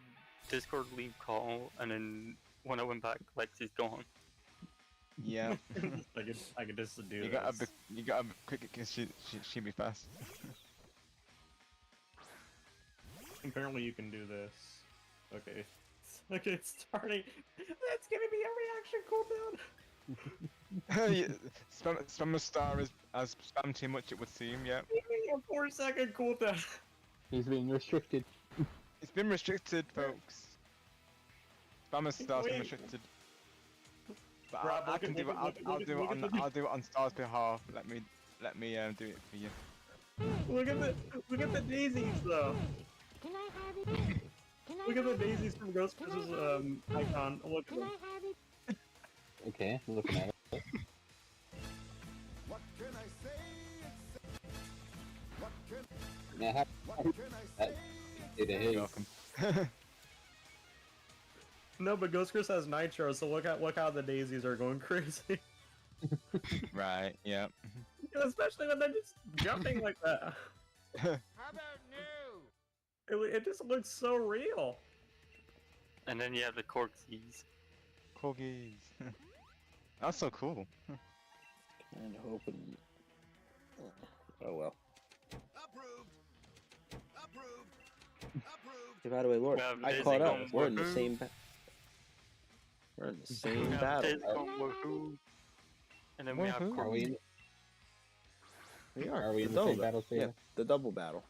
Discord leave call, and then when I went back, Lexi's gone. Yeah. I could just do You this. gotta be quick because she'd be fast. Apparently you can do this. Okay. Okay, it's starting. That's giving me a reaction cooldown. Spammer Star has spammed too much, it would seem, yeah. Give me a 4-second cooldown. He's being restricted. It's been restricted, folks. Spammer Star's been Wait. restricted. But Rob, I look can at- do it. look at- I'll look do it at on. the- I'll do it on Star's behalf. Let me do it for you. Look at the daisies though. Can I have it? Can I Look at the have it? daisies from Ghost Chris's icon. Look at Can them. I have it? Okay, I'm looking at it. What can I say except what can Yeah, I say? it is. You're welcome. No, but Ghost Chris has Nitro, so look how the daisies are going crazy. Right. Yeah. Especially when they're just jumping like that. How about new? It just looks so real. And then you have the Corgis. Corgis. That's so cool. Kind of hoping. Oh well. Approved. Approved. Approved. Hey, by the way, Lord, We have I Daisy caught up. going We're in the woohoo. same. We're in the same We have battle. Daisy going woohoo. And then we have Woohoo. Are we in, We are we in The the same double battle Yeah, station? the double battle.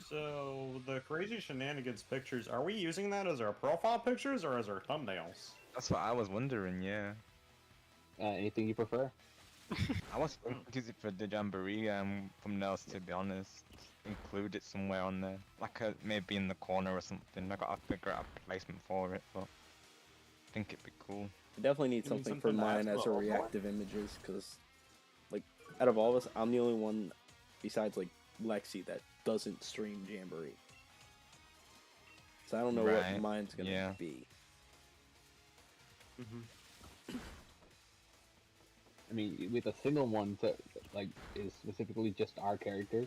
So the crazy shenanigans pictures, are we using that as our profile pictures or as our thumbnails? That's what I was wondering. Yeah. Anything you prefer? I was going to use it for the Jamboree thumbnails, to be honest. Include it somewhere on there, like maybe in the corner or something. I gotta figure out a placement for it, but I think it'd be cool. I definitely need You mean something for something mine that's as a got all reactive images, because, like, out of all of us, I'm the only one besides, like, Lexi that doesn't stream Jamboree. So I don't know what Right, mine's gonna yeah. be. I mean, with a single one that like is specifically just our character.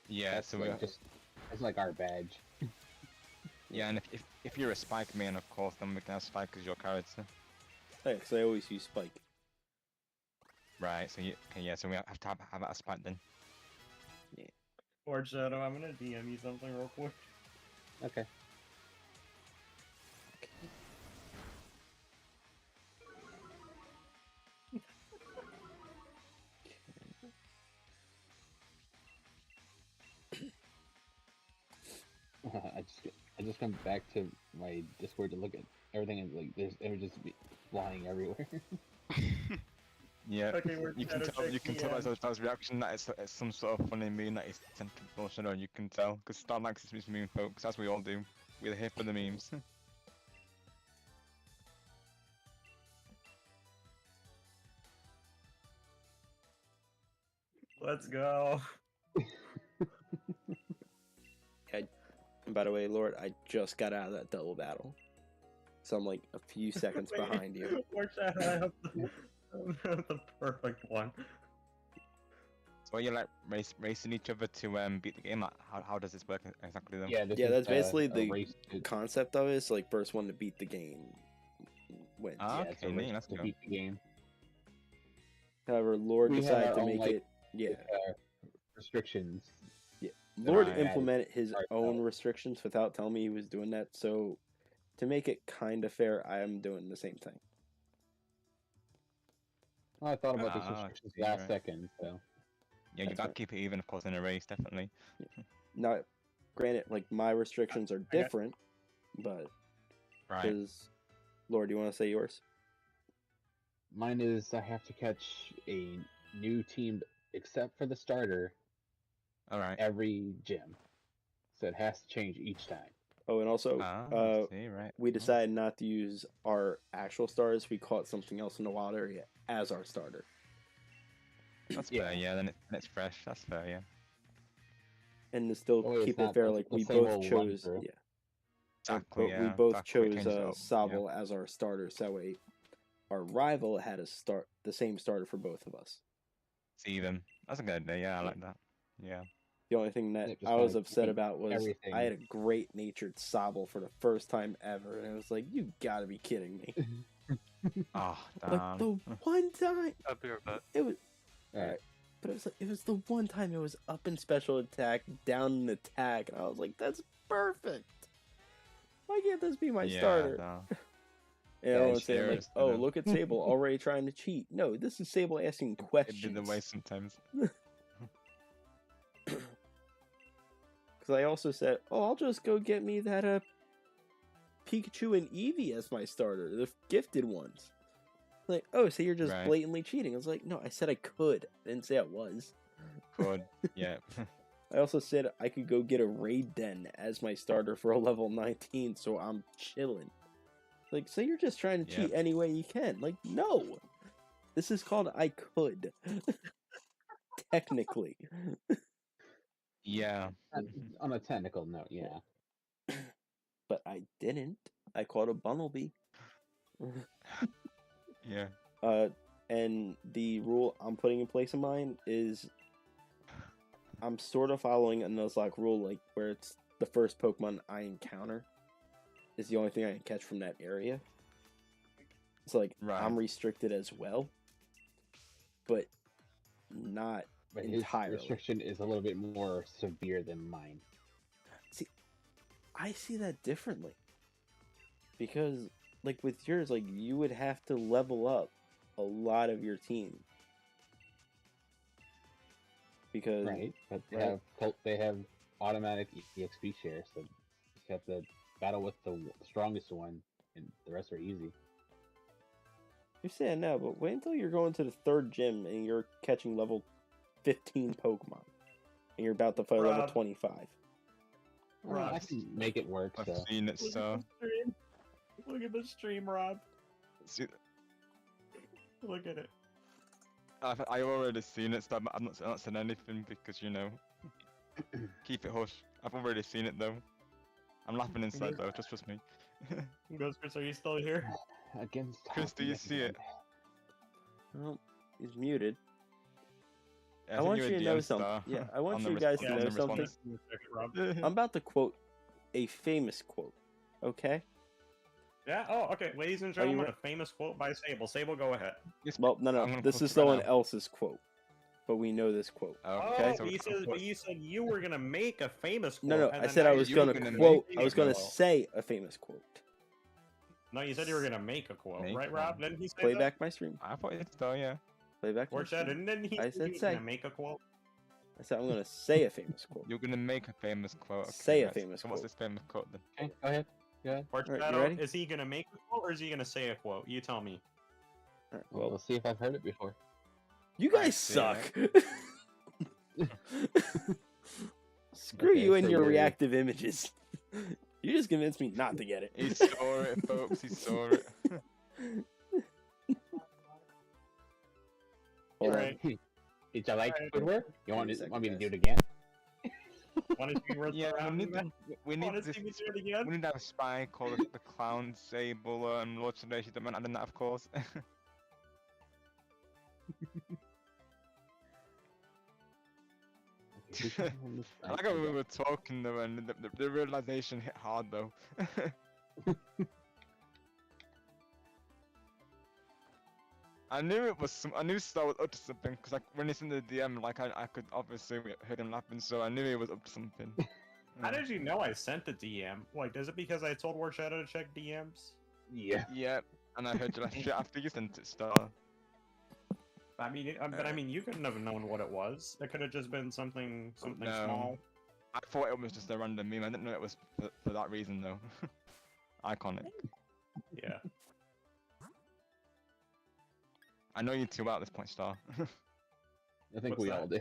Yeah, That's so like, just it's like our badge. yeah, and if you're a Spike main, of course, then we can have Spike as your character. Hey, because I always use Spike. Right. So yeah, so we have to have a Spike then. Lordshadow, I'm gonna DM you something real quick. Okay. I just come back to my Discord to look at everything, and like there's images flying everywhere. Yeah. Okay, we're You can gonna tell. check You can the, tell by Star's reaction that it's some sort of funny meme that he's sent to Lordshadow. You can tell because Star likes his meme, folks, as we all do. We're here for the memes. Let's go. And by the way, Lord, I just got out of that double battle. So I'm like a few seconds Wait. behind you. Lordshadow, I have I have the perfect one. So you're like racing each other to beat the game. Like, how does this work exactly then? Yeah, this Yeah, is, that's basically a the race to, concept of it is like first one to beat the game wins. Ah, yeah, it's a okay, race let's to go. beat the game. However, Lord We have decided our to own, make like, it. Yeah, Restrictions. Lord Right. implemented his Right. own restrictions without telling me he was doing that. So, to make it kind of fair, I am doing the same thing. Well, I thought about these Ah, restrictions see, last right. second, so. Yeah, you That's gotta right. keep it even, of course, in a race, definitely. Now, granted, like my restrictions are different, but Right. because Lord, do you want to say yours? Mine is I have to catch a new team, except for the starter, All right. every gym. So it has to change each time. Oh, and also, Ah, see, right. we decided not to use our actual starters. We caught something else in the wild area as our starter. That's Yeah. fair, yeah, then it's fresh. That's fair, yeah. And to still That way it's keep it not fair, the- like the we same both old run chose, through. yeah. Exactly, But yeah. we both Gotta quick chose change it up, Sable as our starter, so that way our rival had the same starter for both of us. It's even. That's a good idea, yeah, I like that. Yeah. The only thing that Yeah, just I was kinda upset keep about was everything. I had a great natured Sable for the first time ever, and I was like, "You gotta be kidding me!" Oh, Like damn. the one time I'll be right back. it was Alright. alright, but it was the one time it was up in special attack, down in attack, and I was like, "That's perfect. Why can't this be my Yeah, starter?" no. And Yeah, I you was saying like, serious, "Oh, you know. look at Sable already trying to cheat." No, this is Sable asking It'd be questions. the way sometimes. Because I also said, "Oh, I'll just go get me that Pikachu and Eevee as my starter, the gifted ones." Like, oh, so you're just Right. blatantly cheating? I was like, no, I said I could. I didn't say I was. Good. Yeah. I also said I could go get a Raid Den as my starter for a level 19, so I'm chilling. Like, so you're just trying to cheat any way you can? Like, no. This is called I could. Technically. Yeah. On a technical note, yeah. But I didn't. I caught a Bunnelby. Yeah. And the rule I'm putting in place of mine is I'm sort of following a Nuzlocke rule, like where it's the first Pokemon I encounter is the only thing I can catch from that area. So like Right. I'm restricted as well, but not But his entirely. restriction is a little bit more severe than mine. See, I see that differently because like with yours, like you would have to level up a lot of your team because Right, but right. they have automatic EXP shares, so you have to battle with the strongest one, and the rest are easy. You're saying now, but wait until you're going to the third gym and you're catching level 15 Pokemon, and you're about to fight level Rob. 25. Well, I can make it work. I've So seen it, so. Look at the stream, Rob. See, Look at it. I've already seen it, so I'm not saying anything because, you know, keep it hush. I've already seen it, though. I'm laughing inside, though, just trust me. Ghost Chris, are you still here? against Chris, do you see it? Well, he's muted. Yeah, I want think you you're to a know DM something. star Yeah, I want on the you guys to on know the something. response. I'm about to quote a famous quote. Okay. Yeah. Oh, okay. Ladies and Are you gentlemen, re- a famous quote by Sable. Sable, go ahead. Well, no, I'm gonna this quote is it right someone now. else's quote, but we know this quote. Okay, Oh, so you said you were gonna make a famous quote. No, and I then said now I you're was you gonna were gonna quote. make I was a gonna quote. say a famous quote. No, you said you were gonna make a quote, Make right, one. Rob? Didn't he say Play that? back my stream. I thought it's though, yeah. Play back my Lordshadow, stream. didn't he I say said he was say. gonna make a quote? I said I'm gonna say a famous quote. You're gonna make a famous quote. Okay, Say a right. famous So what's quote. this famous quote then? Okay, go ahead. Go ahead. Alright, you Lordshadow, ready? is he gonna make a quote or is he gonna say a quote? You tell me. All right, Well, well, let's see if I've heard it before. you Alright, guys see, suck. right? Screw Okay, you and so your you're- reactive images. You just convinced me not to get it. He saw it, folks. He saw it. Hold on. Right. Did you like Alright. Squidward? You want, Give me a want me to second, do it guys. again? Want to see where Yeah, we need Want to this. see me do it again? We need to have a spy called the Clown, Sable, and Lordshadow. She don't mind that, of course. I like how we were talking though, and the realization hit hard though. I knew it was I knew Star was up to something because like when he's in the DM, like I could obviously hear him laughing, so I knew he was up to something. How did you know I sent the DM? Like, is it because I told Lordshadow to check DMs? Yeah. Yeah, and I heard you laugh shit after you sent it, Star. I mean, but I mean, you couldn't have known what it was. It could have just been something No. small. I thought it was just a random meme. I didn't know it was for that reason though. Iconic. Yeah. I know you too well at this point, Star. I think What's we that? all do.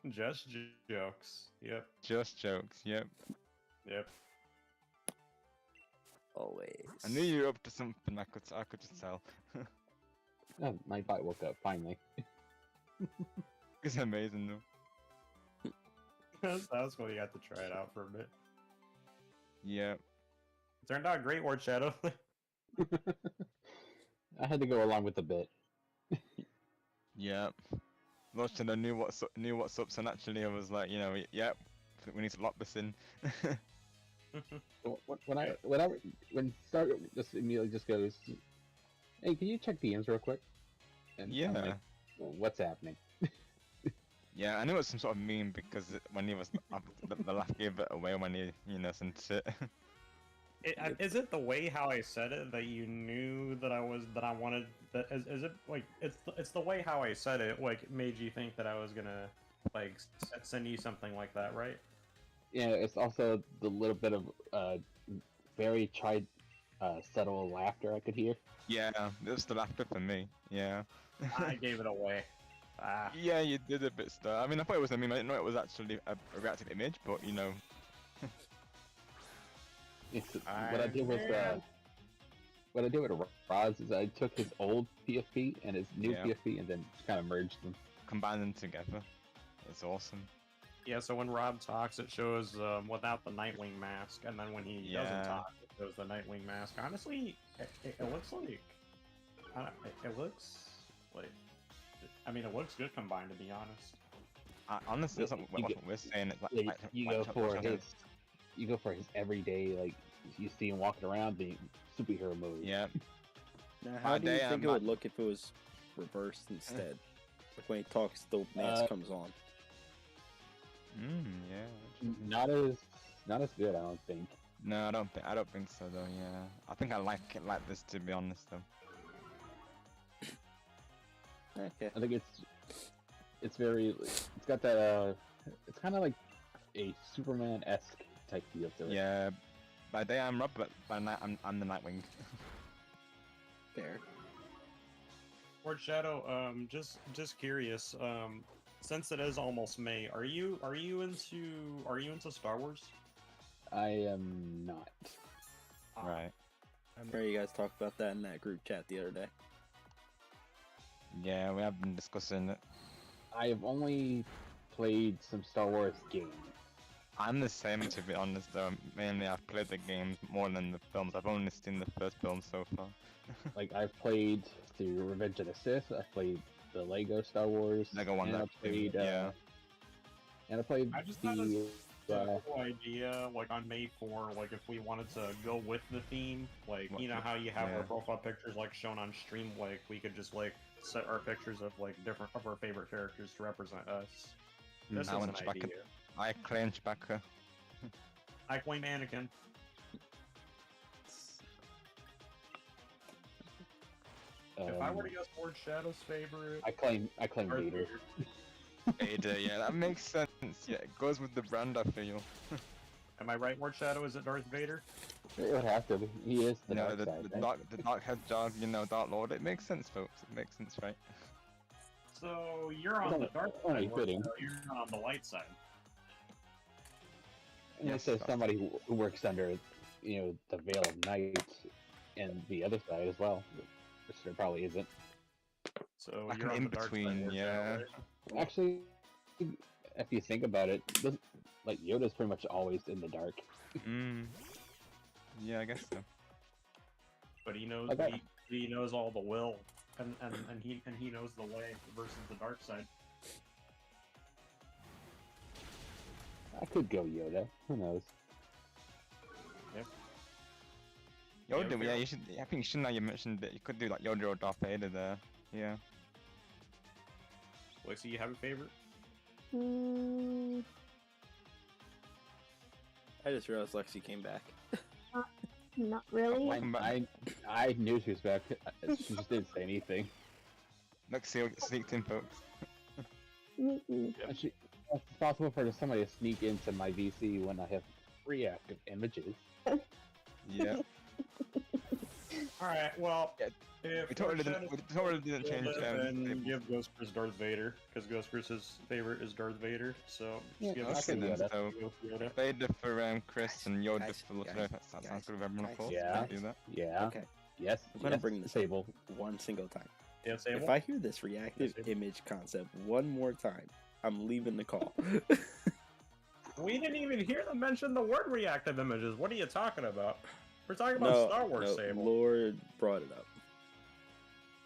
Just jokes. Yep. Just jokes. Yep. Yep. Always. I knew you were up to something. I could just tell. Oh, my bot woke up finally. It's amazing though. That was when you had to try it out for a bit. Yep. It turned out great, Lordshadow. I had to go along with the bit. Yep. Lordshadow knew what's up, so naturally I was like, yep, we need to lock this in. When Star just immediately just goes, "Hey, can you check DMs real quick?" And Yeah. I'm like, well, what's happening? Yeah, I knew it was some sort of meme because when he was the laugh gave it away when he sent it. Is it the way how I said it that you knew that I wanted that? Is it like it's the way how I said it like made you think that I was gonna like send you something like that, right? Yeah, it's also the little bit of very subtle laughter I could hear. Yeah, it was the laughter for me. Yeah. I gave it away. Ah. Yeah, you did a bit, Star. I mean, I thought it was a meme. I didn't know it was actually a reactive image, but What I did was what I did with Roz is I took his old PSP and his new Yeah. PSP and then kind of merged them. combine them together. It's awesome. Yeah, so when Rob talks, it shows without the Nightwing mask, and then when he doesn't Yeah. talk, it shows the Nightwing mask. Honestly, it looks like it looks like. I mean, it looks good combined, to be honest. Honestly, that's You what we're saying. It's Yeah, like, you like- go for like- his, you go for his everyday, like you see him walking around the superhero mode. Yeah. Now, how do you day, think I'm it would look if it was reversed instead? Like when he talks, the mask comes on. Yeah. Not as good, I don't think. No, I don't think so though. Yeah, I think I like it like this, to be honest though. Okay. I think it's got that it's kind of like a Superman-esque type feel to it. Yeah. By day I'm Rob, but by night I'm the Nightwing. Fair. Lordshadow, just curious. Since it is almost May, are you into Star Wars? I am not. Right. I heard you guys talk about that in that group chat the other day. Yeah, we have been discussing it. I have only played some Star Wars games. I'm the same, to be honest though. Mainly I've played the games more than the films. I've only seen the first film so far. Like I've played the Revenge of the Sith. I've played the Lego Star Wars. Lego one, and I that too, played. yeah. And I played I just thought the. a cool idea, like on May 4, like if we wanted to go with the theme, like you know how you have our profile pictures like shown on stream, like we could just like set our pictures of like different of our favorite characters to represent us. This is I an want Chewbacca. idea. I claim Chewbacca. I claim Anakin. If I were to guess Lordshadow's favorite, I claim Darth Vader. Vader, yeah, that makes sense. Yeah, it goes with the brand, I feel. Am I right, Lordshadow? Is it Darth Vader? It would have to be. He is the dark the side, right? the dark hedgehog, Dark Lord. It makes sense, folks. It makes sense, right? So you're on the dark only side, fitting. Lordshadow, you're on the light side. And it says somebody who works under, the Veil of Night, and the other side as well, which there probably isn't. So Like you're an on the dark in-between, side, Lordshadow, yeah. right? Actually, if you think about it, like Yoda's pretty much always in the dark. Yeah, I guess so. But he knows Okay. he knows all the will, and he knows the way versus the dark side. I could go Yoda. Who knows? Yoda, okay. yeah, you should. I think now you mentioned that you could do like Yoda or Darth Vader there. Yeah. Lexi, you have a favorite? I just realized Lexi came back. Not really. I knew she was back. She just didn't say anything. Lexi sneaked in, folks. It's possible for somebody to sneak into my VC when I have reactive images. Yeah. Alright, well, We totally didn't change and give Ghostface Darth Vader, because Ghostface's favorite is Darth Vader, so Yeah, just give I us can do that. So Yoda. Vader for Chris and Yoda guys, for Lordshadow. guys, That sounds guys, good with everyone, of guys, course. Yeah. Do that. Yeah. Okay. Yes. I'm gonna yes, bring this table. up one single time. Yeah, Sable? If I hear this reactive Yes, image concept one more time, I'm leaving the call. We didn't even hear them mention the word reactive images. What are you talking about? We're talking about no, Star Wars, no, Sable. Lord brought it up.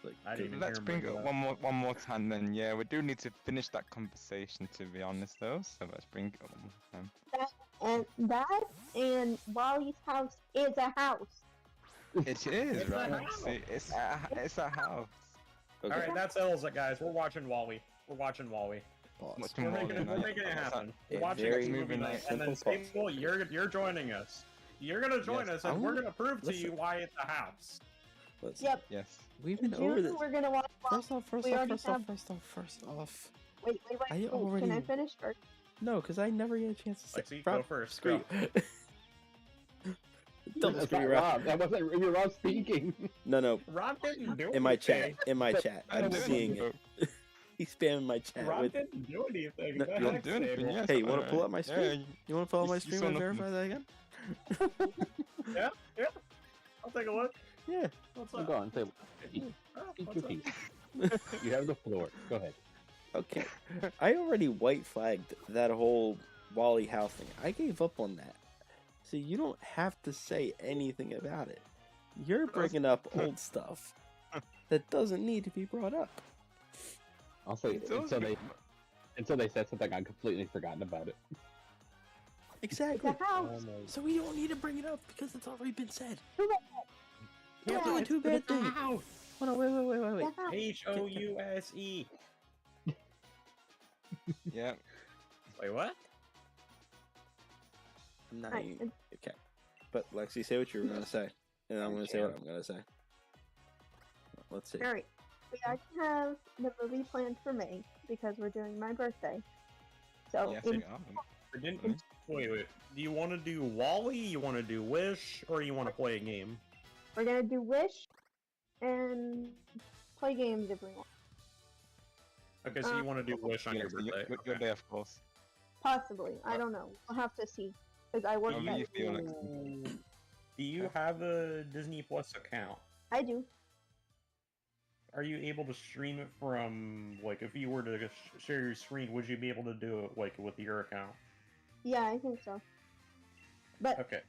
Like, I didn't even Let's hear him bring it bring up it up. one more time then. Yeah, we do need to finish that conversation, to be honest, though. So let's bring it up one more time. And that and Wally's house is a house. It is, It's a right? house. See, it's a house. okay, Alright, that settles it, guys. We're watching Wall-E. We're watching Wall-E. pause. Watching We're Wall-E making it, we're night. making it happen. a We're watching very this movie nice, night, and then simple pause. Sable, you're joining us. You're gonna join Yes. us, and I'm- we're gonna prove to listen. you why it's a house. Listen, Yep. Yes. we've In been over June, this. we're gonna watch. First off, we already have- first off. Wait. I Wait, already- Can I finish first? No, because I never get a chance to say. Lexi, go first. Screw Go. you. Don't That's screw not you around. Rob. That wasn't. You're Rob speaking. No. Rob didn't do In my anything. chat. In my chat. I I'm don't seeing know. it. He's spamming my chat Rob with. didn't do anything. No, The you You heck, don't do anything, Sable? yes. Hey, you want to alright. pull up my screen? Yeah, You want to follow my you stream saw and nothing. verify that again? Yeah. I'll take a look. Yeah. What's Go up? on. Say, Oh, speak what's your up? piece. You have the floor. Go ahead. Okay. I already white flagged that whole Wally house thing. I gave up on that. So you don't have to say anything about it. You're bringing up old stuff that doesn't need to be brought up. I'll say It's also- until they said something, I'd completely forgotten about it. Exactly. It's a house. So we don't need to bring it up because it's already been said. Yeah, Don't do a two bad thing. House. Hold on, wait. It's a house. House. Yeah. Wait, what? I'm not Right, even... Okay. But Lexi, say what you were going to say. And I'm going to say what I'm going to say. Let's see. Alright. We already have the movie planned for May because we're doing my birthday. So Yes, in, you are. We didn't. Wait. Do you want to do Wall-E? You want to do Wish? Or you want to play a game? we're gonna do Wish and play games if we want. Okay, so you want to do Wish on Yeah, your so birthday? your Okay. day, of course. Possibly. I don't know. We'll have to see. Because I work How do at... you feel, Lexi? Do you have a Disney Plus account? I do. Are you able to stream it from, like, if you were to share your screen, would you be able to do it, like, with your account? Yeah, I think so. But Okay.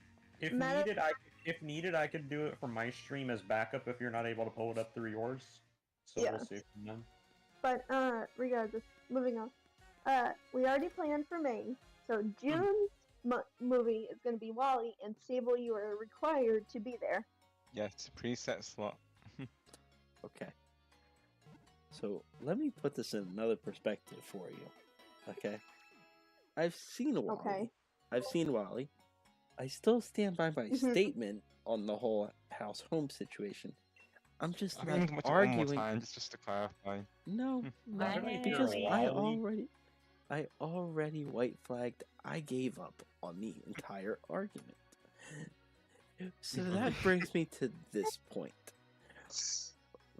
If Matter- needed, I could do it from my stream as backup if you're not able to pull it up through yours. So Yeah. we'll see from them. But regardless, moving on. We already planned for May, so June's movie is going to be Wally, and Sable, you are required to be there. Yes, preset slot. Okay. So let me put this in another perspective for you. Okay. I've seen Wally. Okay. I've seen Wally. I still stand by my Mhm. statement on the whole house home situation. I'm just I not think watch it one more arguing. time, just to clarify. No, I not think because you're I already white flagged. I gave up on the entire argument. So that brings me to this point.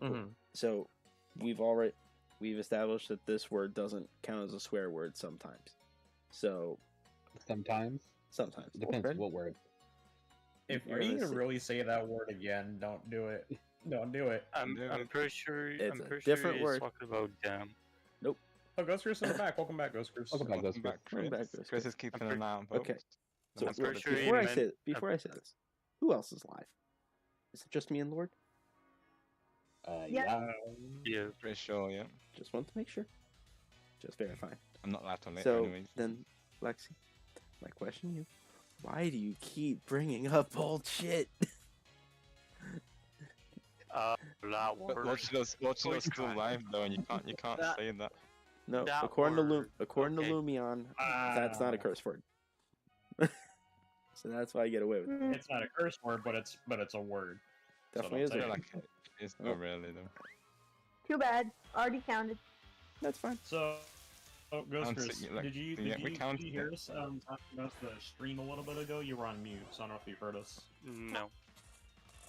Mm-hmm. So we've established that this word doesn't count as a swear word sometimes. So Sometimes. sometimes It depends Already? what word. If You're you gonna need to say- really say that word again, don't do it. Don't do it. I'm Do I'm it. pretty sure It's I'm a pretty different sure word. he's talking about damn. Oh, Ghost Goose in the back. Welcome back, Ghost Goose. Welcome back, Ghost Goose. Chris. back, Chris. Chris is keeping I'm an eye on Okay. folks. So That's pretty good. sure he before I meant- say this, who else is live? Is it just me and Lord? Yeah. Yeah. Pretty sure, yeah. Just want to make sure. Just verifying. I'm not allowed to later So anyways. then, Lexi, my question to you: why do you keep bringing up old shit? That But word. Lordshadow's still Fine. live though, and you can't That- say that. No, That according word, to Lumion, that's not a Ah. curse word. So that's why I get away with it. It's not a curse word, but it's a word. Definitely is So a don't word. say it. It's not really though. Too bad. Already counted. That's fine. So, Ghost Sounds Chris, like you like- did you yeah, we counted hear it. us talking about the stream a little bit ago? You were on mute, so I don't know if you heard us. No.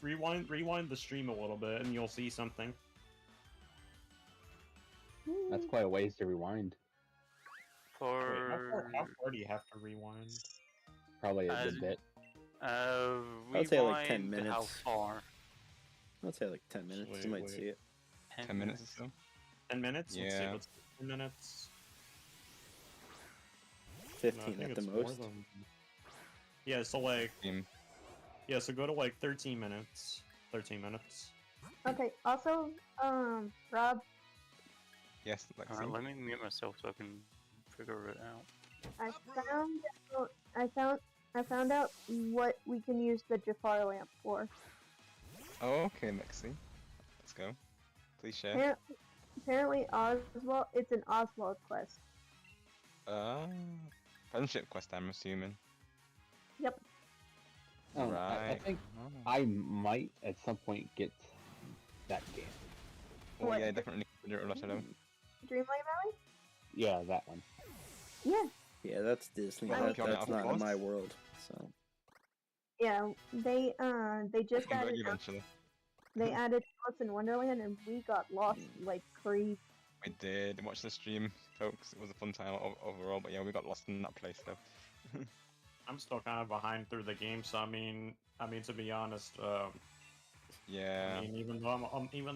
Rewind the stream a little bit, and you'll see something. That's quite a ways to rewind. Wait, For how far do you have to rewind? Probably a As- good bit. would say like 10 rewind How minutes. far? I'd say like 10 minutes. Wait, you might wait. see it. 10 minutes or so. 10 minutes? Let's see, Yeah. let's 10 minutes. No, I 15 think at the it's more most. than- Yeah, so like, Team. yeah, so go to like 13 minutes. 13 minutes. Okay. Also, Rob, Yes, Lexi. Alright, let me mute myself so I can figure it out. I found out what we can use the Jafar lamp for. Oh, okay, Lexi. Let's go. Please share. Apparently, Oswald. It's an Oswald quest. Friendship quest, I'm assuming. Yep. I Right. think Oh. I might at some point get that game. Oh What? yeah, definitely consider it Lordshadow. Dreamlight Valley. Yeah, that one. Yeah. Yeah, that's Disney. Well, That, if you're that's not not in of my course. world. So Yeah. They just Come back added. eventually. They added Alice in Wonderland, and we got lost like crazy. We did watch the stream, folks. It was a fun time overall, but yeah, we got lost in that place though. I'm still kind of behind through the game, so I mean, to be honest, Yeah. I mean, even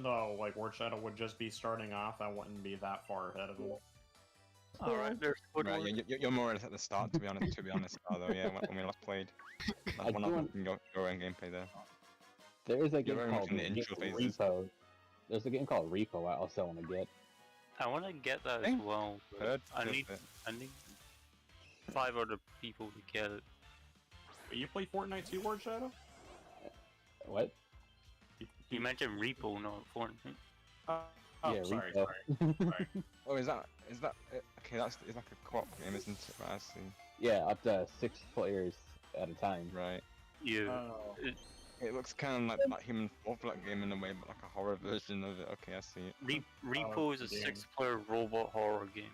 though like Lordshadow would just be starting off, I wouldn't be that far ahead of him. Alright, there's Right, Squidward. you're more at the start, to be honest, although, yeah, when we last played. I That's one do of want- them go in gameplay there. There is a game You're very much called in the intro phases. Repo. There's a game called Repo I also want to get. I want to get that as Hey, well, but heard I of need it. 5 other people to get it. But you play Fortnite too, Lordshadow? What? You mentioned Repo, not Fortnite. Oh, Yeah, sorry, Repo. sorry. Oh, is that okay? That's it's like a co-op game, isn't it? Right, I see. Yeah, up to 6 players at a time. Right. Yeah. Oh. It looks kind of like that Human Fall Flat game in a way, but like a horror version of it. Okay, I see it. Repo is a damn. 6-player robot horror game.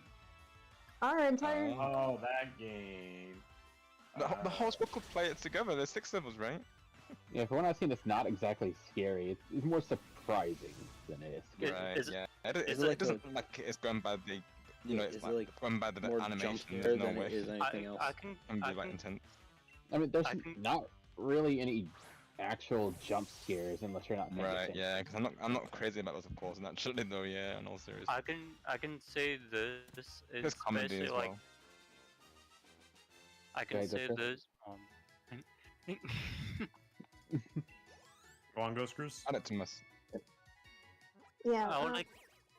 Our entire. Oh, that game. The whole squad could play it together. There's 6 of us, right? Yeah, from what I've seen, it's not exactly scary. It's more surprising than it is scary. Right. is it- Yeah. is It it like doesn't look like it's going by the. You know, Yeah, it's is it like, like going by the more jump animation. scare There's no than way it is anything else. I can it can be like can- intense. I mean, there's I can- not really any actual jump scares unless you're not Right, menacing. yeah, because I'm not crazy about those, of course, naturally though, yeah, and all serious. I can say this is There's comedy basically as like well. I can Okay, say that's this. Go on, Ghost Cruise. Add it to my. Yeah. I would like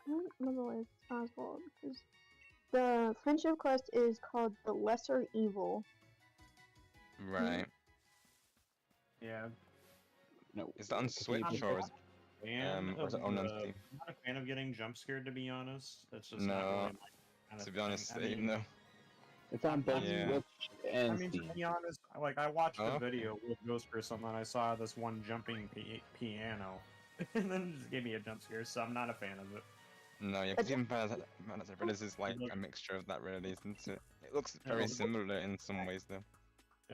I don't remember what it's Oswald because the friendship quest is called the Lesser Evil. Right. Yeah. No. Is that on Switch or is or is it on I'm Steam? not a fan of getting jump scared, to be honest. It's just not No, really my kind of To be honest, thing. I even mean, though. It's on both Yeah. Switch and I mean, to Steam. be honest, like I watched Oh, a okay. video with Ghost Cruise and I saw this one jumping piano, and then it just gave me a jump scare. So I'm not a fan of it. No, yeah, because even Bad Brothers is like a mixture of that, really, isn't it? It looks very similar in some ways, though.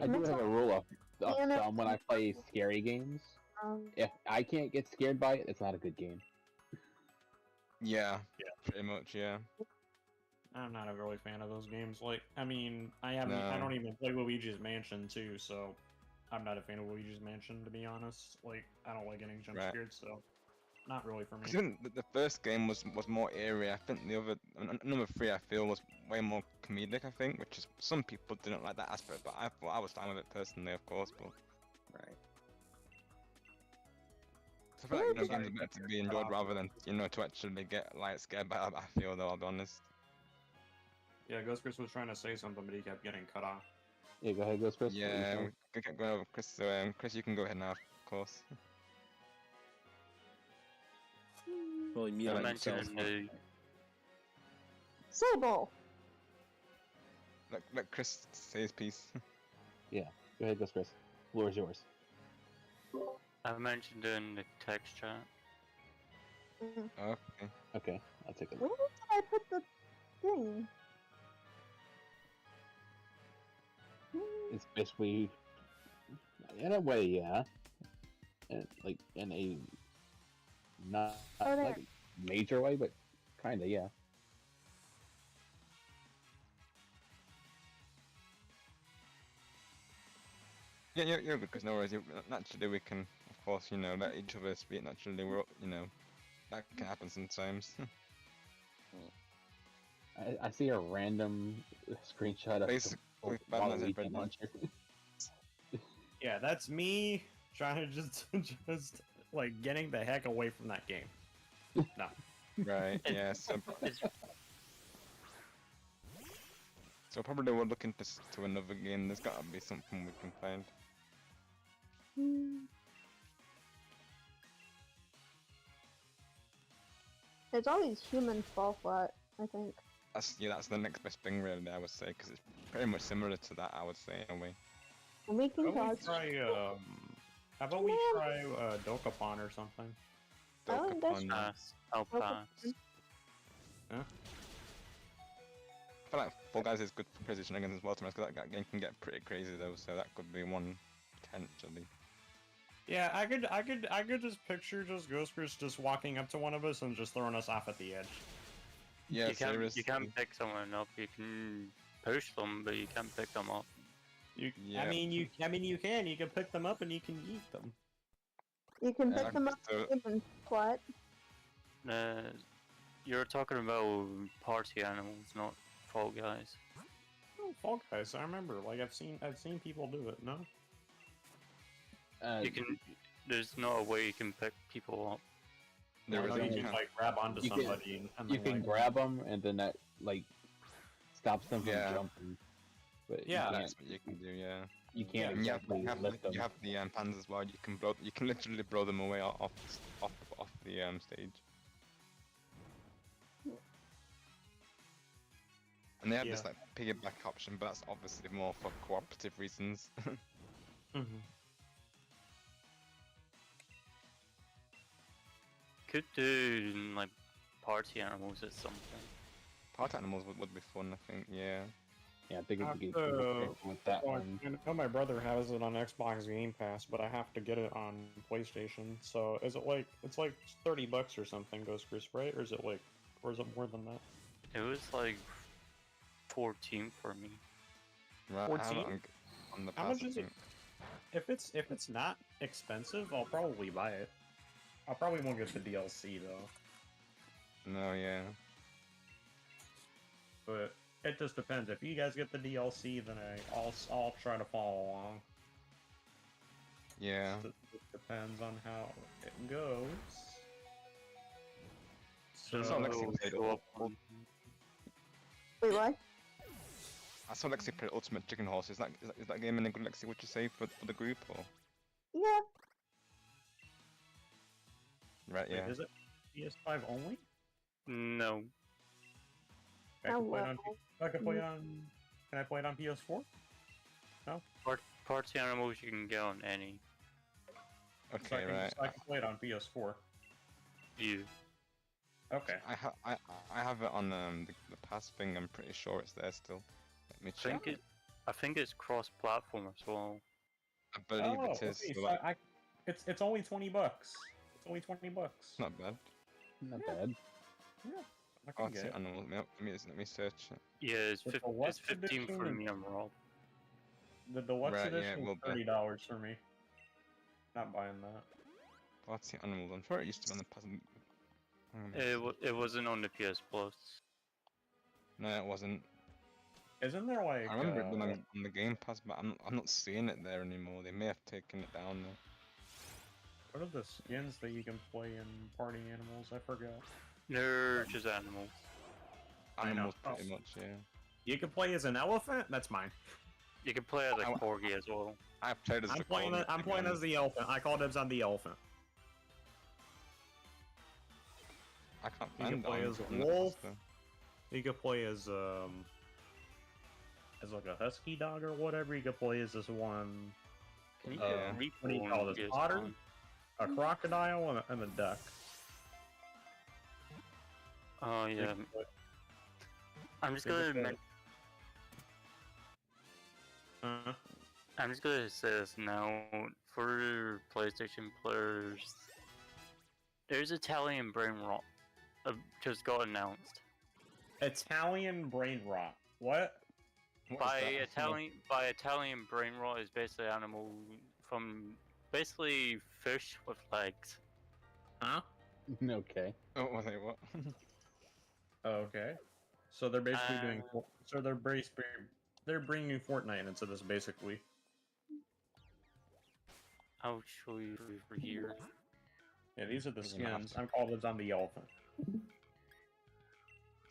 I do have a rule of Piano- thumb when I play scary games. If I can't get scared by it, it's not a good game. Yeah, Yeah. pretty much, yeah. I'm not a really fan of those games. Like, I mean, I don't No. even play Luigi's Mansion too, so I'm not a fan of Luigi's Mansion, to be honest. Like, I don't like getting jump Right. scared, so not really for me. 'Cause even the first game was more eerie. I think the other number 3 I feel was way more comedic. I think, which is some people didn't like that aspect, but I thought I was fine with it personally, of course. But Right. I feel like Sorry, games are meant to be enjoyed rather than to actually get like scared by. I feel though, I'll be honest. Yeah, Ghost Chris was trying to say something, but he kept getting cut off. Yeah, go ahead, Ghost Chris. Yeah, we can keep going over Chris. So Chris, you can go ahead now, of course. Well, he I muted mentioned himself. in the Sable. Let Chris say his piece. Go ahead, Chris. Floor is yours. I mentioned in the text chat. Okay. Okay, I'll take a Where look. did I put the thing? It's basically, in a way, yeah. And, like, in a not Oh, there. like major way, but kinda, yeah. Yeah, you're good, because no worries. Naturally, we can, of course, let each of us speak naturally. That can happen sometimes. I see a random screenshot of Basically, the Bad Nights at Waluigi Freddy's. launcher. Yeah, that's me trying to just like getting the heck away from that game. No. Right, yeah, so probably we'll look to another game. There's gotta be something we can find. It's always humans fall flat, I think. That's the next best thing, really, I would say, because it's pretty much similar to that, I would say, in a way. And we can How about we cause. try how about we try Dokapon or something? Oh, that's Dokapon, Pass. I'll pass. Huh? I feel like Fall Guys is good for positioning as well, because that game can get pretty crazy though, so that could be one potentially. Yeah, I could just picture just Ghostgris just walking up to one of us and just throwing us off at the edge. Yeah, you seriously. can't pick someone up. You can push them, but you can't pick them up. Yeah. I mean you can. You can pick them up and you can eat them. You can pick them up so- and flat. You're talking about party animals, not Fall Guys. Oh, Fall Guys, I remember. Like I've seen people do it, no? You can. There's no way you can pick people up. There is you only- can like grab onto you can- somebody and You then, can like, grab them, and then that like stops them from Yeah. jumping. But Yeah, you That's can't, what you can do, yeah. you can't And exactly lift them. you have the pans as well. You can literally blow them away off the stage. And they have this Yeah. like piggyback option, but that's obviously more for cooperative reasons. Could do like party animals or something. Part animals would be fun, I think. Yeah. Yeah, I think I it would be have to- good with that one. I know my brother has it on Xbox Game Pass, but I have to get it on PlayStation. So is it like it's like $30 or something, Ghostgris, right? Or is it more than that? It was like 14 for me. Right. 14? On the How pass, much I is it? think. If it's not expensive, I'll probably buy it. I probably won't get the DLC though. No, yeah. But it just depends. If you guys get the DLC, then I'll try to follow along. Yeah. It depends on how it goes. I saw Lexi play show up on- Wait, what? I saw Lexi play Ultimate Chicken Horse. Is that game any good, Lexi? Would you say for the group or? Yeah. Right. Wait, Yeah. is it PS5 only? No. I can play it on. well. I can play it on. Can I play it on PS4? Party animals you can get on any. So Okay. Right. I can play it on PS4. You. Okay. I have it on the pass thing. I'm pretty sure it's there still. Let me check. I think it's cross-platform as well. I believe Oh, it is. okay, So so like, it's only $20. It's only $20. it's not bad. Not Yeah. bad. Yeah. I Oh, can get it. let me search it. Yeah, it's, With the 15 Deluxe 15 for edition me, I'm wrong. The deluxe Right, yeah, edition it will is be. $30 for me. Not buying that. Party animals. I'm sure it used to be on the pass. It wasn't on the PS Plus. No, it wasn't. Isn't there like? I remember it being on the Game Pass, but I'm not seeing it there anymore. They may have taken it down there. What are the skins that you can play in Party Animals? I forgot. They're just animals. I know. Animals, Oh. pretty much, yeah. You can play as an elephant. That's mine. You can play as a corgi as well. I played as I'm the playing. corgi, I'm playing as the elephant. I call dibs on the elephant. I can't You can find play it as a on the wolf. pass, You can play as as like a husky dog or whatever. You could play as this one. Can you Yeah. What do you call this? Otter, a crocodile, and a duck. Oh yeah. I'm just gonna. I'm just gonna say this now for PlayStation players. There's Italian brain rot. Just got announced. Italian brain rot. What? By Italian brain rot is basically animal from basically fish with legs. Huh? Okay. Oh, wait, what? Okay. So they're basically doing. So they're bringing Fortnite into this basically. I'll show you over here. Yeah, these are the skins. I'm called the zombie elephant.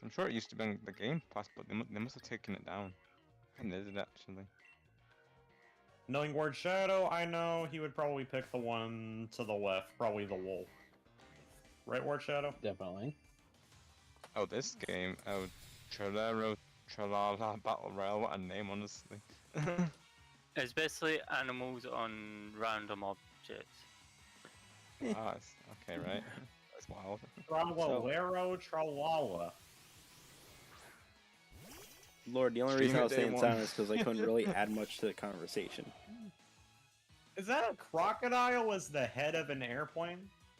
I'm sure it used to be on the Game Pass, but they must have taken it down. I think they did actually. Knowing Lordshadow, I know he would probably pick the one to the left, probably the wolf. Right, Lordshadow? Definitely. Oh, this game. Oh, Trolero Tralala Battle Royale. What a name, honestly. It's basically animals on random objects. Ah, okay, right. That's wild. Tralero Tralala. Lord, the only Stream reason I it was day staying one. silent is because I couldn't really add much to the conversation. Is that a crocodile as the head of an airplane?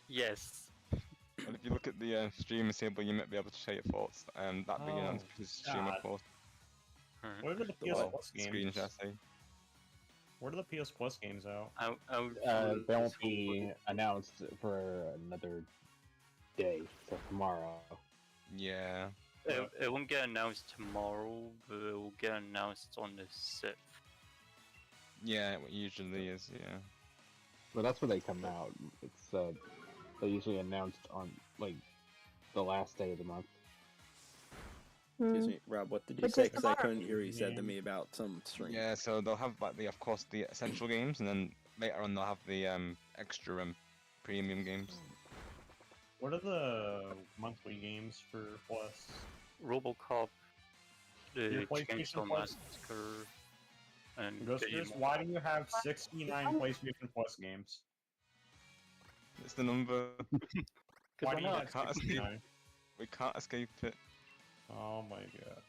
Yes. And if you look at the stream table, you might be able to share your thoughts. That being on the stream, God. of course. Where are the PS Plus Screen games? chassis. Where are the PS Plus games out? They won't be announced for another day, so tomorrow. Yeah. It won't get announced tomorrow, but it will get announced on the 6th. Yeah, it usually is, yeah. But that's when they come out. It's they usually announced on like the last day of the month. Excuse me, Rob, what did you Which say? is Because I tomorrow. couldn't hear what you said to me about some stream. Yeah, so they'll have like of course the essential games, and then later on they'll have the extra premium games. What are the monthly games for Plus? RoboCop, the Your PlayStation Chainsaw Plus? Massacre, and Ghosters, why do you have 69 PlayStation Plus games? It's the number. Why do you have can't escape. 69? We can't escape it. Oh my god.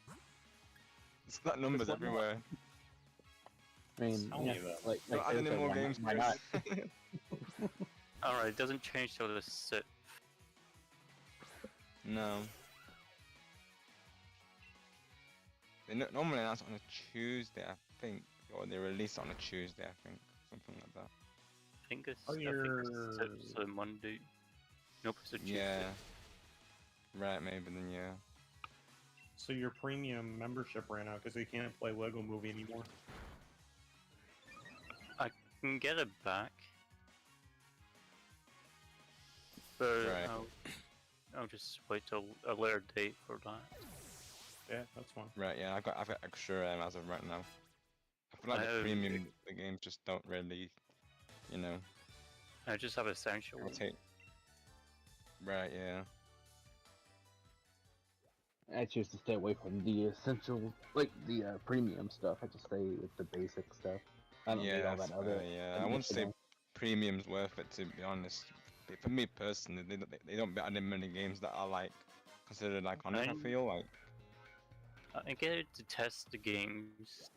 It's that numbers everywhere. I mean, Tell me that. like Not adding seriously, any more why games, Why not? Alright, it doesn't change till the 6th. No. They normally announce it on a Tuesday, I think, or they release it on a Tuesday, I think, something like that. I think it's Oh, a Monday. Nope, it's a Tuesday. Yeah. Right, maybe then, yeah. So your premium membership ran out because you can't play Lego Movie anymore. I can get it back. But Right. I'll just wait till a later date for that. Yeah, that's fine. Right, yeah, I've got extra as of right now. I feel like the premium the games just don't really, you know, I just have essential. rotate. Right, yeah. I choose to stay away from the essential, like the premium stuff. I just stay with the basic stuff. I don't need all that other. Yeah, I wouldn't say premium's worth it, to be honest. But for me personally, they don't be adding many games that are like considered iconic. I feel like. I get it to test the games,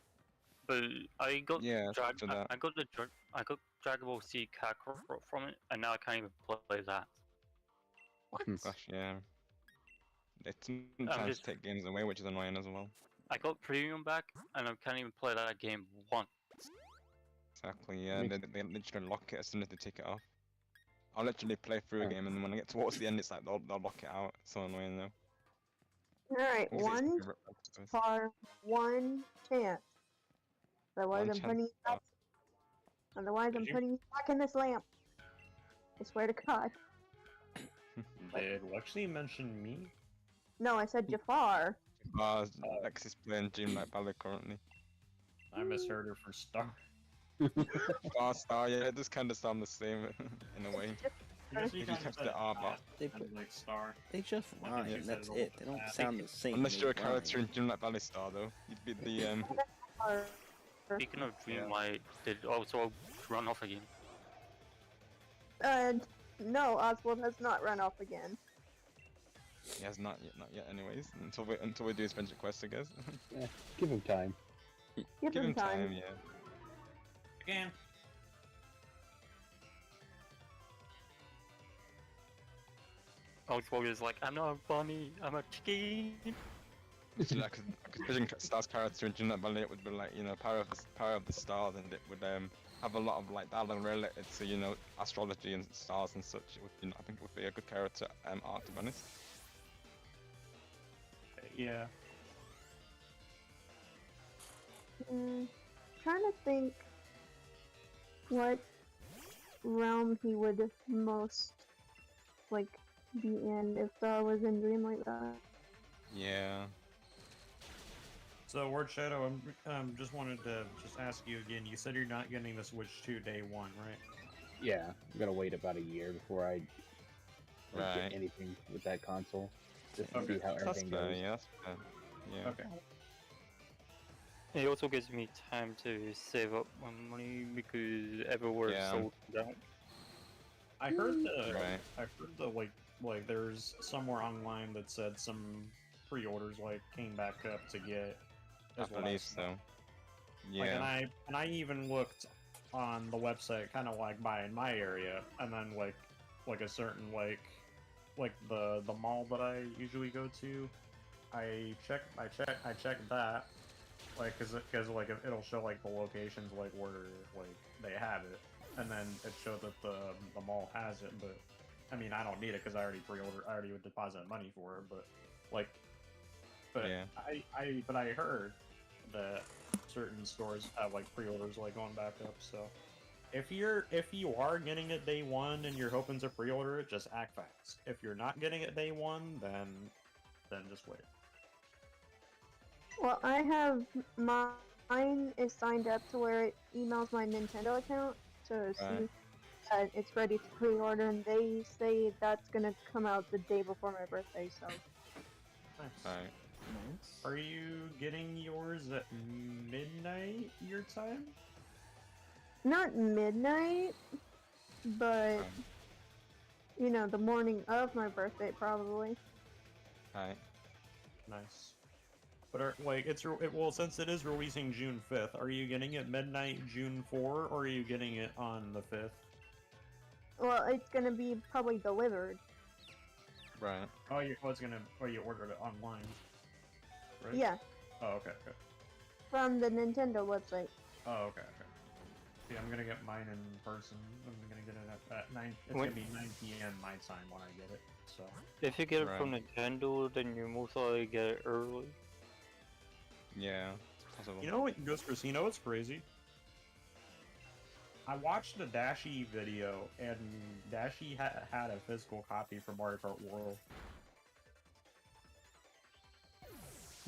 but I got I got Dragon Ball Z Kakarot from it, and now I can't even play that. What? Gosh, yeah. They sometimes take games away, which is annoying as well. I got premium back, and I can't even play that game once. Exactly, yeah. They literally lock it as soon as they take it off. I'll literally play through a game, and then when I get towards the end, it's like they'll lock it out. It's so annoying though. Alright, one for one chance. Otherwise I'm putting you back. Otherwise I'm putting you back in this lamp. I swear to God. Did Lexi mention me? No, I said Jafar. Lexi's playing Dreamlight Valley currently. I misheard her for Star. Star, yeah, it does kind of sound the same in a way. They just rhyme, that's it. They don't sound the same. Unless you're a character in Dreamlight Valley Star, though. You'd be the, Speaking of Dreamlight, did it also run off again? No, Oswald has not run off again. He has not yet. Anyways, until we do his friendship quest, I guess. Yeah, give him time. Give him time. Yeah. Again. Oswald is like, I'm not a bunny, I'm a chicken. Like, vision Star's character in Dreamlight Valley, it would be like, you know, power of the stars, and it would have a lot of like dialogue related to, you know, astrology and stars and such. It would, you know, I think it would be a good character arc, to be honest. Yeah. Trying to think what realm he would most like be in if Star was in Dreamlight Valley. Yeah. So, Lordshadow, just wanted to ask you again. You said you're not getting the Switch 2 day one, right? Yeah, I'm gonna wait about a year before I get anything with that console. Just to see how everything goes. Yeah, that's fair. Yeah. Okay. It also gives me time to save up my money because everywhere sold out. I heard the like there's somewhere online that said some pre-orders like came back up to get. I believe so. Yeah. Like, and I even looked on the website, kind of like by in my area, and then like a certain like the mall that I usually go to. I checked that, like, cause like it'll show like the locations like where like they have it, and then it showed that the mall has it. But I mean, I don't need it because I already would deposit money for it. But like, I heard that certain stores have like pre-orders like going back up. So if you are getting it day one and you're hoping to pre-order it, just act fast. If you're not getting it day one, then just wait. Well, I have mine is signed up to where it emails my Nintendo account to see that it's ready to pre-order, and they say that's gonna come out the day before my birthday. So. Nice. Alright. Are you getting yours at midnight your time? Not midnight, but you know, the morning of my birthday probably. Alright. Nice. But well, since it is releasing June 5th, are you getting it midnight June 4, or are you getting it on the 5th? Well, it's gonna be probably delivered. Right. Oh, you ordered it online, right? Yeah. Oh, okay. From the Nintendo website. Oh, okay. Yeah, I'm gonna get mine in person. I'm gonna get it at 9. It's gonna be 9 p.m. my time when I get it. So. If you get it from Nintendo, then you most likely get it early. Yeah, it's possible. You know what, Ghost Chris, you know what's crazy? I watched a Dashi video, and Dashi had a physical copy for Mario Kart World.